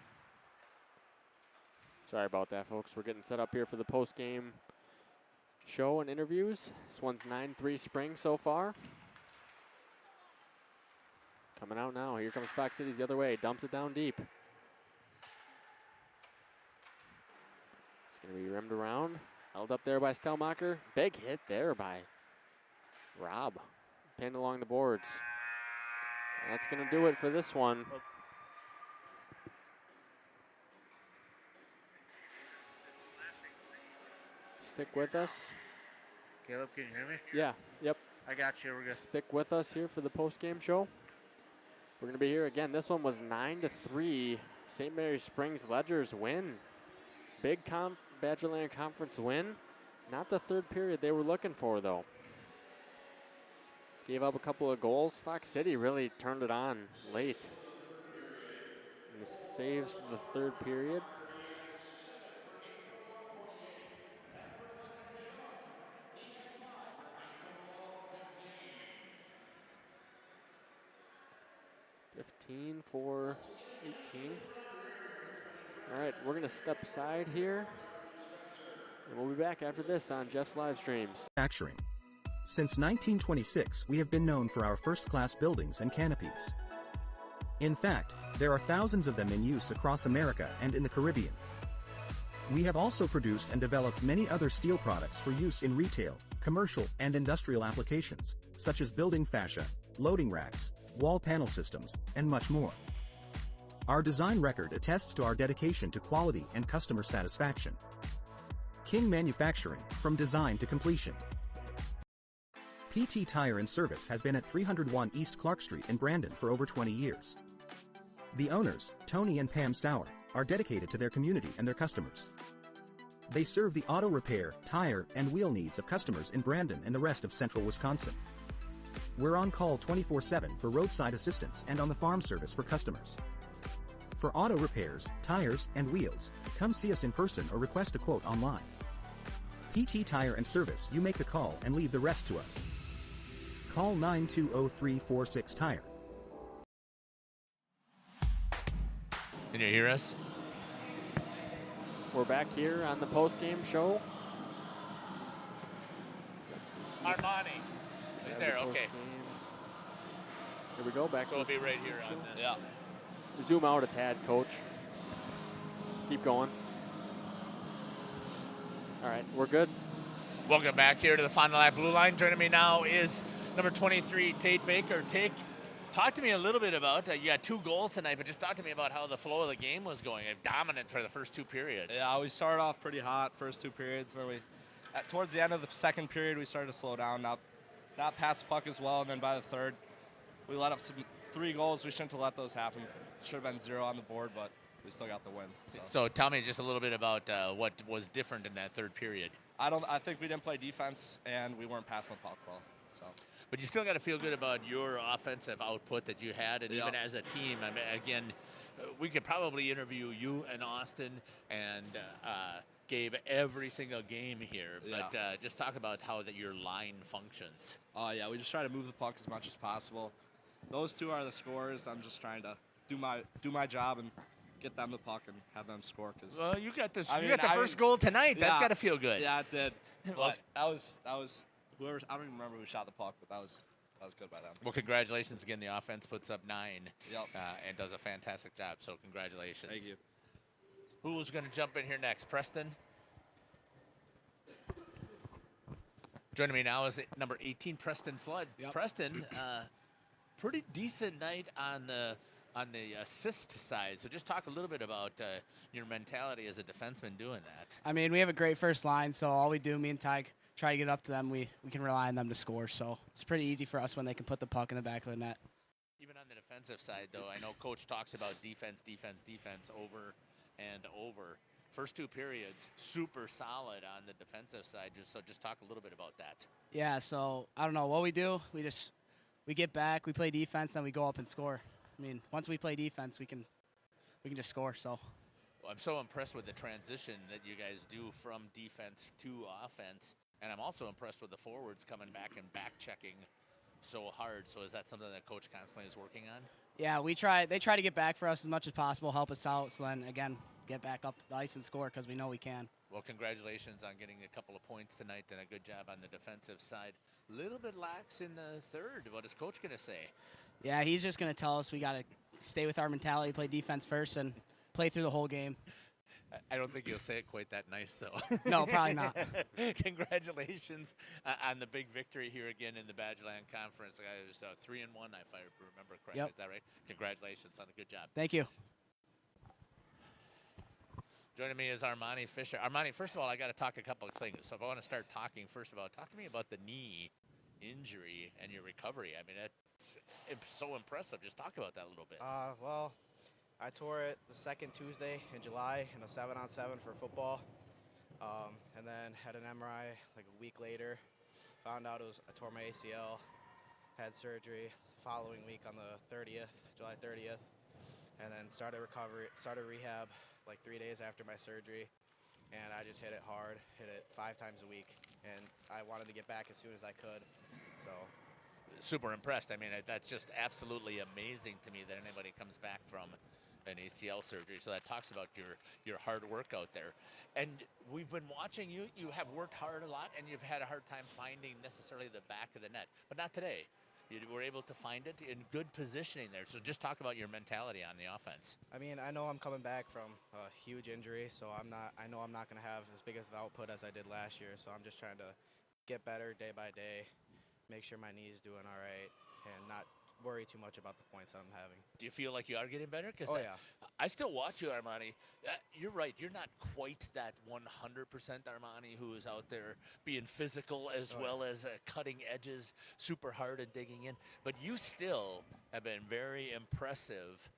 Sorry about that, folks. We're getting set up here for the post-game show and interviews. This one's 9-3 Spring so far. Coming out now. Here comes Fox Cities the other way. Dumps it down deep. It's going to be rimmed around. Held up there by Stelmacher. Big hit there by Rob. Pinned along the boards. That's going to do it for this one. Stick with us. Caleb, can you hear me? Yeah, yep. I got you. We're good. Stick with us here for the post-game show. We're going to be here again. This one was 9-3. St. Mary Springs Ledgers win. Big Badgerland Conference win. Not the third period they were looking for, though. Gave up a couple of goals. Fox City really turned it on late. And the saves for the third period. For 18. All right, we're going to step aside here, and we'll be back after this on Jeff's live streams. Manufacturing. Since 1926, we have been known for our first-class buildings and canopies. In fact, there are thousands of them in use across America and in the Caribbean. We have also produced and developed many other steel products for use in retail, commercial, and industrial applications, such as building fascia, loading racks, wall panel systems, and much more. Our design record attests to our dedication to quality and customer satisfaction. King Manufacturing, from design to completion. PT Tire and Service has been at 301 East Clark Street in Brandon for over 20 years. The owners, Tony and Pam Sauer, are dedicated to their community and their customers. They serve the auto repair, tire, and wheel needs of customers in Brandon and the rest of central Wisconsin. We're on call 24/7 for roadside assistance and on the farm service for customers. For auto repairs, tires, and wheels, come see us in person or request a quote online. PT Tire and Service, you make the call and leave the rest to us. Call 920-346-TIRE. Can you hear us? We're back here on the post-game show. Armani. He's there, okay. Here we go, back so to we'll be right here on this. Yeah. Zoom out a tad, Coach. Keep going. All right, we're good. Welcome back here to the Fond du Lac Blue Line. Joining me now is number 23, Tate Baker. Tate, talk to me a little bit about, you got 2 goals tonight, but just talk to me about how the flow of the game was going. Dominant for the first 2 periods. Yeah, we started off pretty hot first 2 periods. Then towards the end of the second period, we started to slow down, not pass the puck as well, and then by the third, we let up 3 goals. We shouldn't have let those happen. Should have been 0 on the board, but we still got the win. So tell me just a little bit about what was different in that third period. I think we didn't play defense, and we weren't passing the puck well. So but you still got to feel good about your offensive output that you had, and even Yeah. as a team. I mean, again, we could probably interview you and Austin and Gabe every single game here, but just talk about how that your line functions. Oh yeah, we just try to move the puck as much as possible. Those two are the scorers. I'm just trying to do my job and get them the puck and have them score. Cause Well, you got this. You got the first goal tonight. That's got to feel good. Yeah, it did. Well, But that was whoever. I don't even remember who shot the puck, but that was good by them. Well, congratulations again. The offense puts up 9 Yep. and does a fantastic job. So congratulations. Thank you. Who's going to jump in here next? Preston. Joining me now is number 18, Preston Flood. Yep. Preston, pretty decent night on the assist side. So just talk a little bit about your mentality as a defenseman doing that. I mean, we have a great first line, so all we do, me and Ty, try to get up to them. We can rely on them to score, so it's pretty easy for us when they can put the puck in the back of the net. Even on the defensive side, though, I know Coach talks about defense over and over. First 2 periods, super solid on the defensive side. Just talk a little bit about that. Yeah, so I don't know what we do. We get back, we play defense, then we go up and score. I mean, once we play defense, we can just score. So. Well, I'm so impressed with the transition that you guys do from defense to offense, and I'm also impressed with the forwards coming back and back checking so hard. So is that something that Coach constantly is working on? Yeah, they try to get back for us as much as possible, help us out, so then again get back up the ice and score because we know we can. Well, congratulations on getting a couple of points tonight and a good job on the defensive side. Little bit lax in the third. What is Coach going to say? Yeah, he's just going to tell us we got to stay with our mentality, play defense first, and play through the whole game. I don't think you'll say it quite that nice, though. No, probably not. Congratulations on the big victory here again in the Badgerland Conference. It was 3-1, if I remember correctly. Yep. Is that right? Congratulations on a good job. Thank you. Joining me is Armani Fisher. Armani, first of all, I got to talk a couple of things. So if I want to start talking, first of all, talk to me about the knee injury and your recovery. I mean, it's so impressive. Just talk about that a little bit. Well, I tore it the second Tuesday in July in a 7-on-7 for football, and then had an MRI like a week later. Found out I tore my ACL, had surgery the following week on the 30th, July 30th, and then started rehab like 3 days after my surgery, and I just hit it hard, hit it 5 times a week, and I wanted to get back as soon as I could, so. Super impressed. I mean, that's just absolutely amazing to me that anybody comes back from an ACL surgery. So that talks about your hard work out there. And we've been watching you. You have worked hard a lot, and you've had a hard time finding necessarily the back of the net. But not today. You were able to find it in good positioning there. So just talk about your mentality on the offense. I mean, I know I'm coming back from a huge injury, so I know I'm not going to have as big of output as I did last year. So I'm just trying to get better day by day, make sure my knee is doing all right, and not worry too much about the points I'm having. Do you feel like you are getting better? Oh, yeah. I still watch you, Armani. You're right. You're not quite that 100% Armani who is out there being physical as well as cutting edges super hard and digging in. But you still have been very impressive,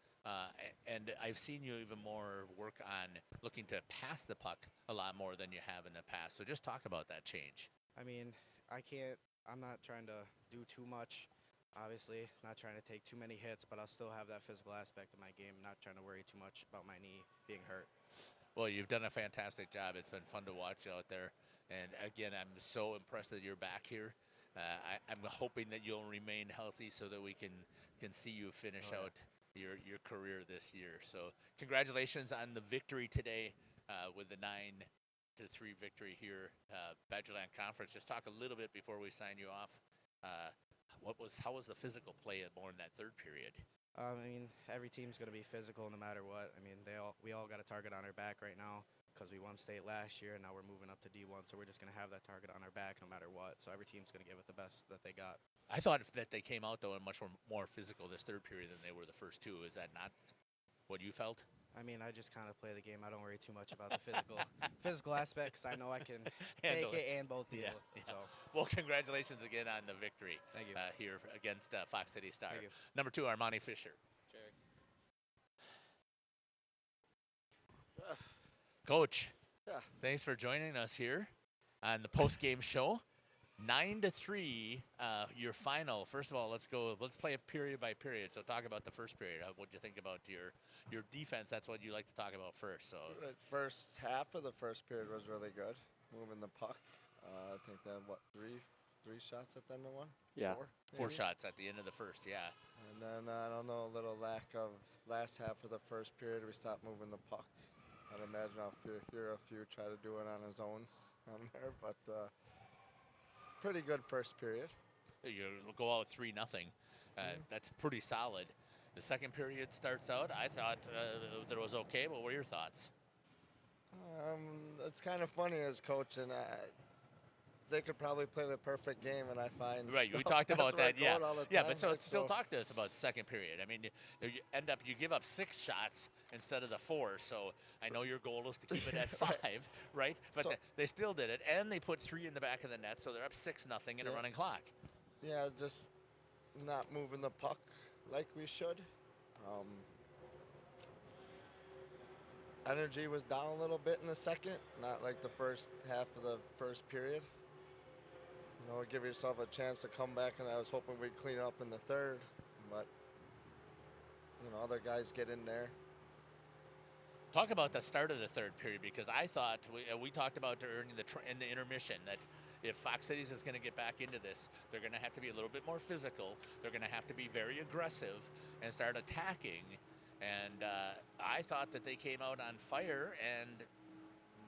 and I've seen you even more work on looking to pass the puck a lot more than you have in the past. So just talk about that change. I mean, I'm not trying to do too much. Obviously, not trying to take too many hits, but I'll still have that physical aspect of my game, not trying to worry too much about my knee being hurt. Well, you've done a fantastic job. It's been fun to watch out there. And again, I'm so impressed that you're back here. I'm hoping that you'll remain healthy so that we can see you finish out your career this year. So congratulations on the victory today with the 9-3 victory here, Badgerland Conference. Just talk a little bit before we sign you off. How was the physical play more in that third period? I mean, every team's going to be physical no matter what. I mean, we all got a target on our back right now because we won state last year, and now we're moving up to D1, so we're just going to have that target on our back no matter what. So every team's going to give it the best that they got. I thought that they came out, though, and much more physical this third period than they were the first two. Is that not what you felt? I mean, I just kind of play the game. I don't worry too much about the physical aspect because I know I can take it and both deal. Yeah. So. Well, congratulations again on the victory. Thank you. Here against Fox City Star. Thank you. Number 2, Armani Fisher. Coach, thanks for joining us here on the post-game show. 9-3, your final. First of all, let's play it period by period. So talk about the first period. What do you think about your defense? That's what you like to talk about first. So first half of the first period was really good, moving the puck. I think they had, three shots at the end of one? Yeah. Four shots at the end of the first, yeah. And then, I don't know, a little lack of last half of the first period, we stopped moving the puck. I'd imagine I'll hear a few try to do it on his own on there, but pretty good first period. You go out 3-0. That's pretty solid. The second period starts out. I thought that it was okay. What were your thoughts? It's kind of funny as coach, and they could probably play the perfect game, and I find right. We talked about that, yeah, yeah. But so still talk to us about the second period. I mean, you give up 6 shots instead of the 4. So I know your goal is to keep it at 5, right? But so, they still did it, and they put 3 in the back of the net, so they're up 6-0 in a running clock. Yeah, just not moving the puck like we should. Energy was down a little bit in the second, not like the first half of the first period. You know, give yourself a chance to come back, and I was hoping we'd clean up in the third, but, you know, other guys get in there. Talk about the start of the third period, because I thought, we talked about in the intermission, that if Fox Cities is going to get back into this, they're going to have to be a little bit more physical. They're going to have to be very aggressive and start attacking. And I thought that they came out on fire and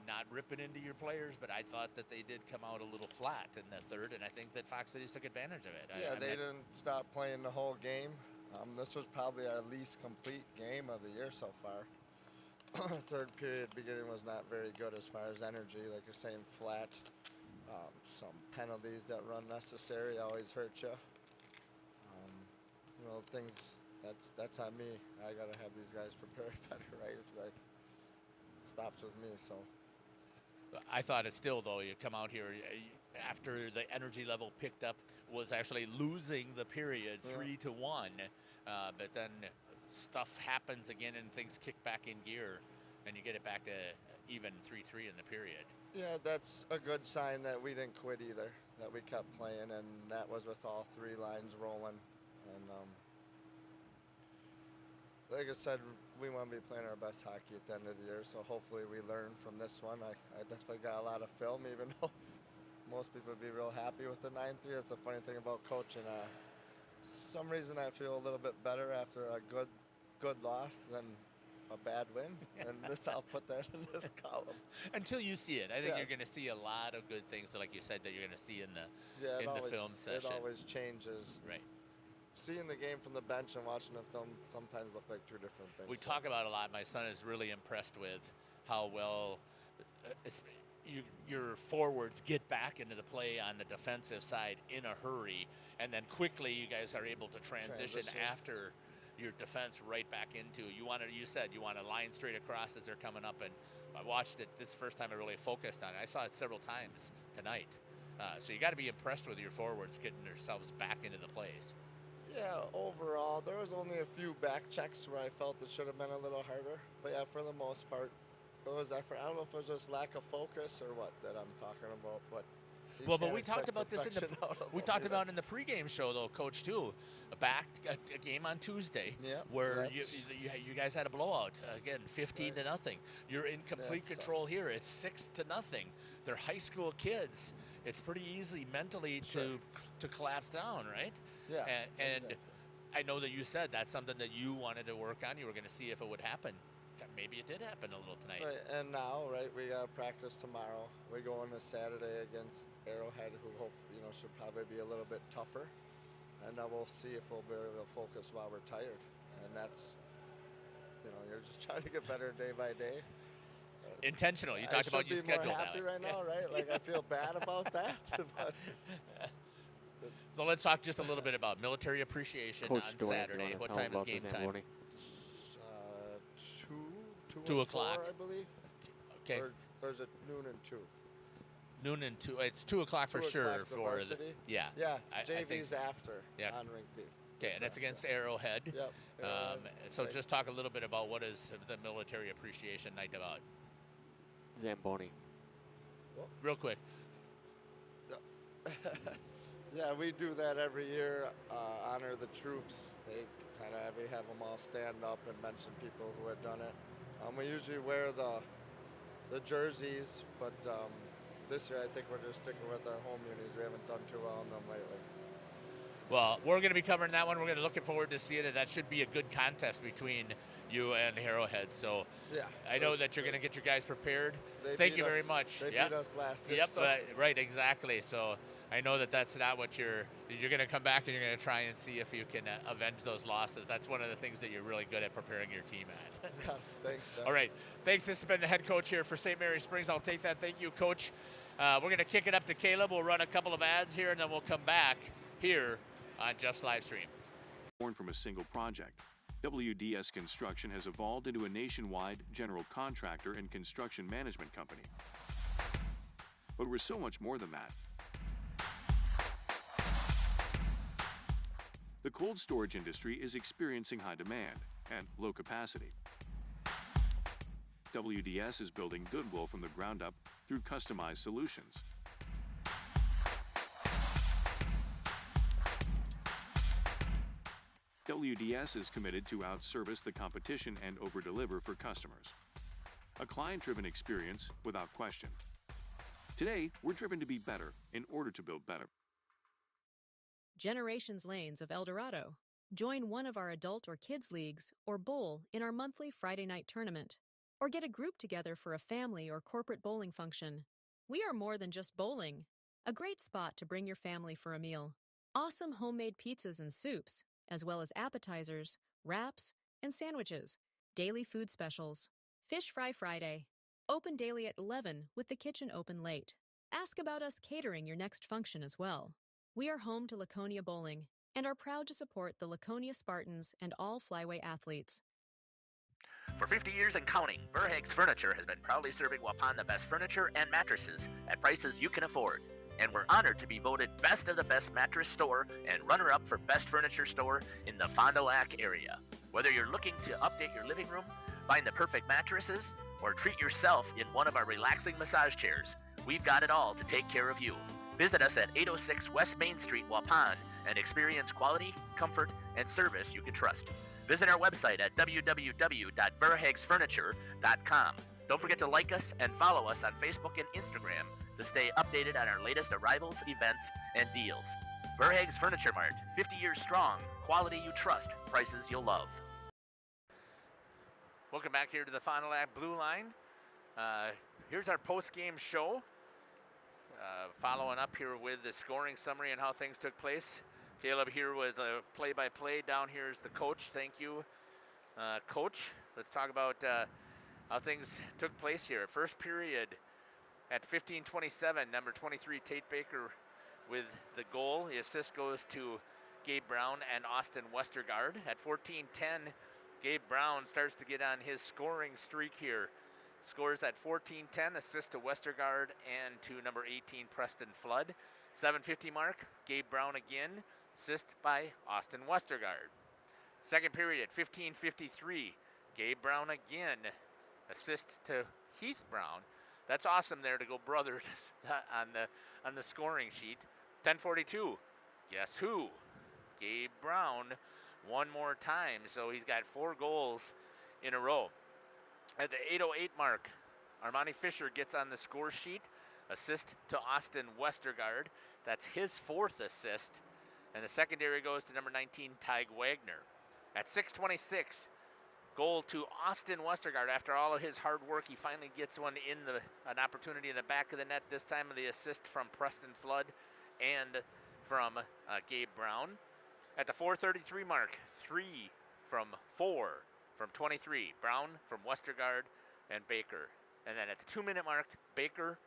not ripping into your players, but I thought that they did come out a little flat in the third, and I think that Fox Cities took advantage of it. Yeah, they didn't stop playing the whole game. This was probably our least complete game of the year so far. Third period beginning was not very good as far as energy, like you're saying, flat. Some penalties that run necessary always hurt you. You know, things. That's on me. I gotta have these guys prepared better, right? It's like it stops with me. So I thought it still, though. You come out here after the energy level picked up, was actually losing the period 3-1, but then stuff happens again and things kick back in gear, and you get it back to even 3-3 in the period. Yeah, that's a good sign that we didn't quit either. That we kept playing, and that was with all 3 lines rolling, and. Like I said, we want to be playing our best hockey at the end of the year, so hopefully we learn from this one. I definitely got a lot of film, even though most people would be real happy with the 9-3. That's the funny thing about coaching. Some reason I feel a little bit better after a good loss than a bad win, and I'll put that in this column. Until you see it. I think you're going to see a lot of good things, like you said, that you're going to see in the film session. It always changes. Right. Seeing the game from the bench and watching the film sometimes look like 2 different things. We talk about a lot. My son is really impressed with how well your forwards get back into the play on the defensive side in a hurry, and then quickly you guys are able to transition. After your defense right back into. You said you want a line straight across as they're coming up, and I watched it. This is the first time I really focused on it. I saw it several times tonight. So you got to be impressed with your forwards getting themselves back into the plays. Yeah, overall, there was only a few back checks where I felt it should have been a little harder. But yeah, for the most part, it was effort. I don't know if it was just lack of focus or what that I'm talking about, but. But we talked about this in the pregame show, though, Coach, too. A game on Tuesday where you guys had a blowout again, 15-0. You're in complete control here. It's 6-0. They're high school kids. It's pretty easy mentally to collapse down, right? Yeah. And I know that you said that's something that you wanted to work on. You were going to see if it would happen. Maybe it did happen a little tonight. Right, and now, we got practice tomorrow. We go into Saturday against Arrowhead, who should probably be a little bit tougher. And then we'll see if we'll be able to focus while we're tired. And that's, you're just trying to get better day by day. Intentional. You talked about your schedule. I'm happy right now, right? Like, I feel bad about that. But so let's talk just a little bit about military appreciation on Saturday. What time is game time? 2 o'clock, I believe. Okay. Or is it noon and 2? Noon and 2. It's 2 o'clock for sure. For the yeah. JV's after. Yeah. On rink B. Okay, and that's against Arrowhead. Yep. So just talk a little bit about what is the military appreciation night about. Zamboni. Real quick. Yeah, we do that every year. Honor the troops. They we have them all stand up and mention people who had done it. We usually wear the jerseys, but this year I think we're just sticking with our home unis. We haven't done too well on them lately. Well, we're going to be covering that one. We're going to looking forward to seeing it. That should be a good contest between you and Arrowhead. So yeah, I know that you're going to get your guys prepared. They Thank you beat very us- much. They Yep. beat us last year. Yep, so- right, exactly. So I know that that's not what you're going to come back and you're going to try and see if you can avenge those losses. That's one of the things that you're really good at preparing your team at. Yeah, thanks, Jeff. All right. Thanks. This has been the head coach here for St. Mary Springs. I'll take that. Thank you, Coach. We're going to kick it up to Caleb. We'll run a couple of ads here, and then we'll come back here on Jeff's live stream. Born from a single project, WDS Construction has evolved into a nationwide general contractor and construction management company. But we're so much more than that. The cold storage industry is experiencing high demand and low capacity. WDS is building goodwill from the ground up through customized solutions. WDS is committed to outservice the competition and overdeliver for customers. A client-driven experience without question. Today, we're driven to be better in order to build better. Generations Lanes of El Dorado. Join one of our adult or kids leagues or bowl in our monthly Friday night tournament. Or get a group together for a family or corporate bowling function. We are more than just bowling. A great spot to bring your family for a meal. Awesome homemade pizzas and soups, as well as appetizers, wraps, and sandwiches. Daily food specials. Fish Fry Friday. Open daily at 11 with the kitchen open late. Ask about us catering your next function as well. We are home to Laconia Bowling and are proud to support the Laconia Spartans and all Flyway athletes. For 50 years and counting, Verhaeg's Furniture has been proudly serving Waupun the best furniture and mattresses at prices you can afford. And we're honored to be voted Best of the Best Mattress Store and runner-up for Best Furniture Store in the Fond du Lac area. Whether you're looking to update your living room, find the perfect mattresses, or treat yourself in one of our relaxing massage chairs, we've got it all to take care of you. Visit us at 806 West Main Street, Waupun, and experience quality, comfort, and service you can trust. Visit our website at www.verhaegsfurniture.com. Don't forget to like us and follow us on Facebook and Instagram to stay updated on our latest arrivals, events, and deals. Verhaeg's Furniture Mart, 50 years strong, quality you trust, prices you'll love. Welcome back here to the Fond du Lac Blue Line. Here's our post-game show. Following up here with the scoring summary and how things took place. Caleb here with a play-by-play. Down here is the coach. Thank you, Coach. Let's talk about how things took place here. First period at 15:27, number 23, Tate Baker with the goal. The assist goes to Gabe Brown and Austin Westergaard. At 14:10, Gabe Brown starts to get on his scoring streak here. Scores at 14:10, assist to Westergaard and to number 18, Preston Flood. 7:50 mark, Gabe Brown again, assist by Austin Westergaard. Second period, 15:53, Gabe Brown again, assist to Heath Brown. That's awesome there to go brothers on the scoring sheet. 10:42, guess who? Gabe Brown one more time, so he's got 4 goals in a row. At the 8:08 mark, Armani Fisher gets on the score sheet, assist to Austin Westergaard. That's his 4th assist, and the secondary goes to number 19, Tig Wagner. At 6:26, goal to Austin Westergaard. After all of his hard work, he finally gets one an opportunity in the back of the net, this time of the assist from Preston Flood and from Gabe Brown. At the 4:33 mark, 3 from 4 from 23, Brown from Westergaard and Baker. And then at the 2-minute mark, Baker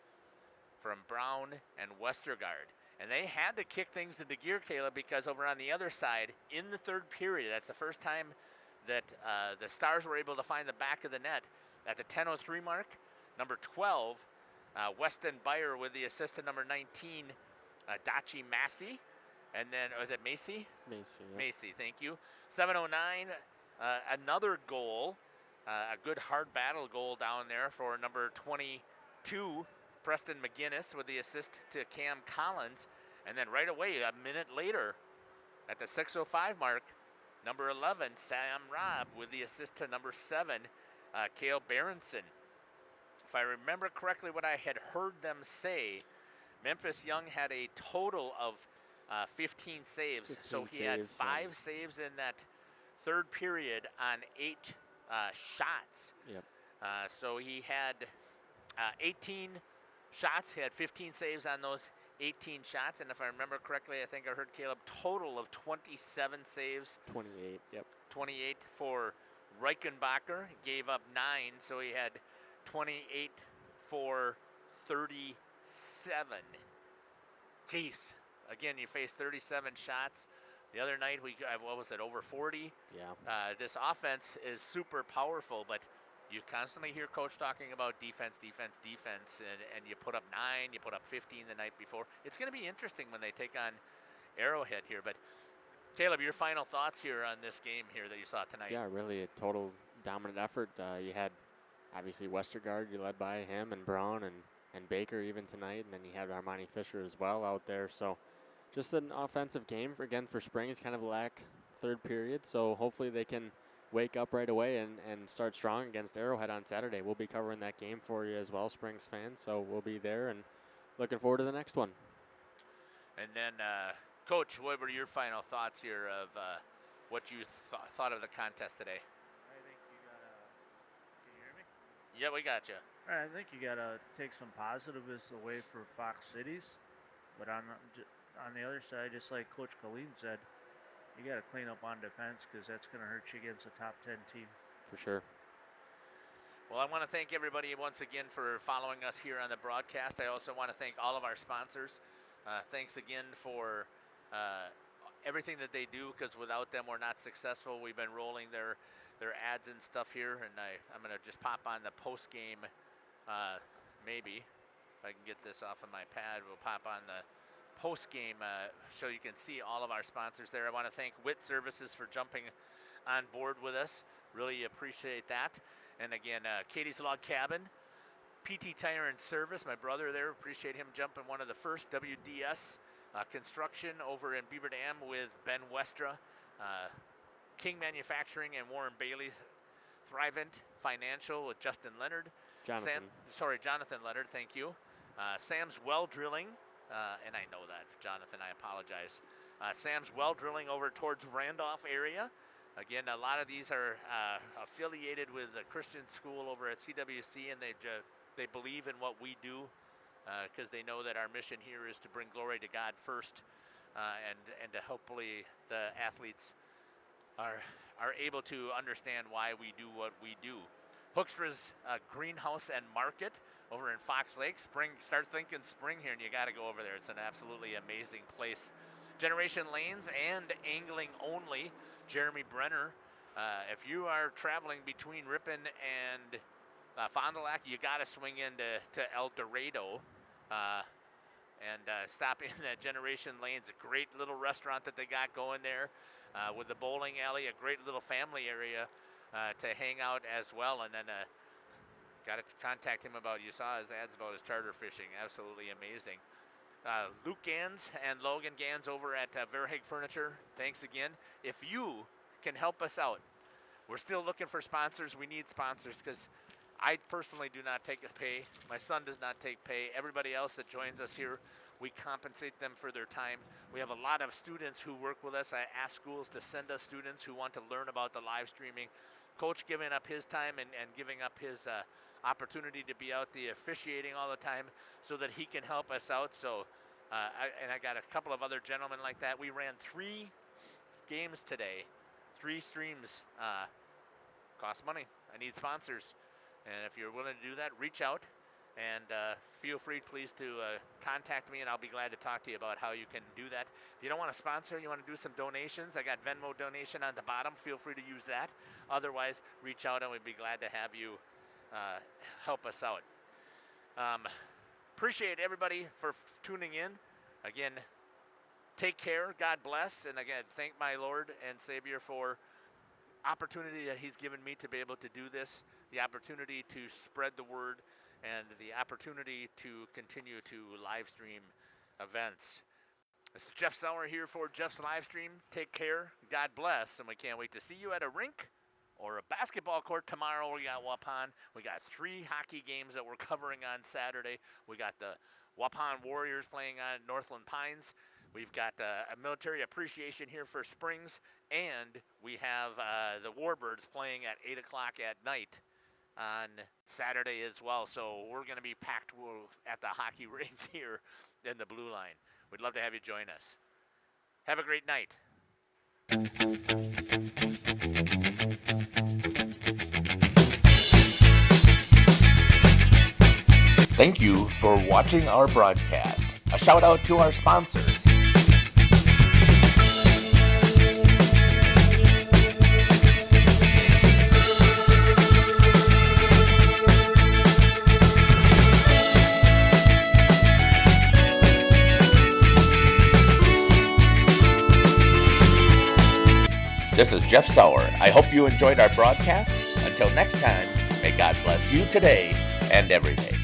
from Brown and Westergaard. And they had to kick things into gear, Caleb, because over on the other side, in the third period, that's the first time that the Stars were able to find the back of the net. At the 10:03 mark, number 12, Weston Byer with the assist to number 19, Dachi Massey. And then, was it Macy? Macy, yeah. Macy, thank you. 7:09, another goal, a good hard battle goal down there for number 22, Preston McGinnis, with the assist to Cam Collins. And then right away, a minute later, at the 6:05 mark, number 11, Sam Robb, with the assist to number 7, Cale Berenson. If I remember correctly what I had heard them say, Memphis Young had a total of 15 saves. 15 so he had saves, 5 saves in that third period on 8 shots. Yep. So he had 18 shots. He had 15 saves on those 18 shots. And if I remember correctly, I think I heard Caleb, total of 27 saves. 28, yep. 28 for Reichenbacher. Gave up 9, so he had 28 for 37. Jeez. Again, you faced 37 shots. The other night, what was it, over 40? Yeah. This offense is super powerful, but you constantly hear Coach talking about defense, and you put up 9, you put up 15 the night before. It's going to be interesting when they take on Arrowhead here. But, Caleb, your final thoughts here on this game here that you saw tonight? Yeah, really a total dominant effort. You had, obviously, Westergaard, you led by him, and Brown, and Baker even tonight, and then you had Armani Fisher as well out there. So just an offensive game, for Springs, kind of lack third period. So hopefully they can wake up right away and start strong against Arrowhead on Saturday. We'll be covering that game for you as well, Springs fans. So we'll be there and looking forward to the next one. And then, Coach, what were your final thoughts here of what you thought of the contest today? I think you gotta. Can you hear me? Yeah, we got you. All right, I think you gotta take some positives away for Fox Cities, but on the other side, just like Coach Colleen said, you got to clean up on defense because that's going to hurt you against a top 10 team. For sure. Well, I want to thank everybody once again for following us here on the broadcast. I also want to thank all of our sponsors. Thanks again for everything that they do, because without them, we're not successful. We've been rolling their ads and stuff here, and I'm going to just pop on the post-game, maybe. If I can get this off of my pad, we'll pop on the post-game so you can see all of our sponsors there. I want to thank WIT Services for jumping on board with us. Really appreciate that. And again, Katie's Log Cabin, PT Tire and Service, my brother there, appreciate him jumping one of the first. WDS Construction over in Beaver Dam with Ben Westra. King Manufacturing and Warren Bailey. Thrivent Financial with Justin Leonard. Jonathan Leonard, thank you. Sam's Well Drilling. And I know that, Jonathan, I apologize. Sam's Well Drilling over towards Randolph area. Again, a lot of these are affiliated with a Christian school over at CWC, and they believe in what we do because they know that our mission here is to bring glory to God first, and to hopefully the athletes are able to understand why we do what we do. Hoekstra's Greenhouse and Market over in Fox Lake. Start thinking spring here, and you got to go over there. It's an absolutely amazing place. Generation Lanes and Angling Only. Jeremy Brenner. If you are traveling between Ripon and Fond du Lac, you got to swing into El Dorado and stop in at Generation Lanes. A great little restaurant that they got going there with the bowling alley, a great little family area to hang out as well. And then got to contact him you saw his ads about his charter fishing. Absolutely amazing. Luke Gans and Logan Gans over at Verheeg Furniture, thanks again. If you can help us out, we're still looking for sponsors. We need sponsors because I personally do not take a pay. My son does not take pay. Everybody else that joins us here, we compensate them for their time. We have a lot of students who work with us. I ask schools to send us students who want to learn about the live streaming. Coach giving up his time and giving up his opportunity to be out the officiating all the time so that he can help us out. So, I got a couple of other gentlemen like that. We ran 3 games today, 3 streams. Costs money. I need sponsors. And if you're willing to do that, reach out and feel free, please, to contact me, and I'll be glad to talk to you about how you can do that. If you don't want to sponsor, you want to do some donations, I got Venmo donation on the bottom. Feel free to use that. Otherwise, reach out, and we'd be glad to have you help us out. Appreciate everybody for tuning in. Again, take care. God bless. And again, thank my Lord and Savior for opportunity that he's given me to be able to do this, the opportunity to spread the word, and the opportunity to continue to live stream events. This is Jeff Sauer here for Jeff's Livestream. Take care. God bless. And we can't wait to see you at a rink or a basketball court tomorrow. We got Waupun. We got 3 hockey games that we're covering on Saturday. We got the Waupun Warriors playing on Northland Pines. We've got a military appreciation here for Springs. And we have the Warbirds playing at 8 o'clock at night on Saturday as well. So we're going to be packed at the hockey rink here in the Blue Line. We'd love to have you join us. Have a great night. Thank you for watching our broadcast. A shout out to our sponsors. This is Jeff Sauer. I hope you enjoyed our broadcast. Until next time, may God bless you today and every day.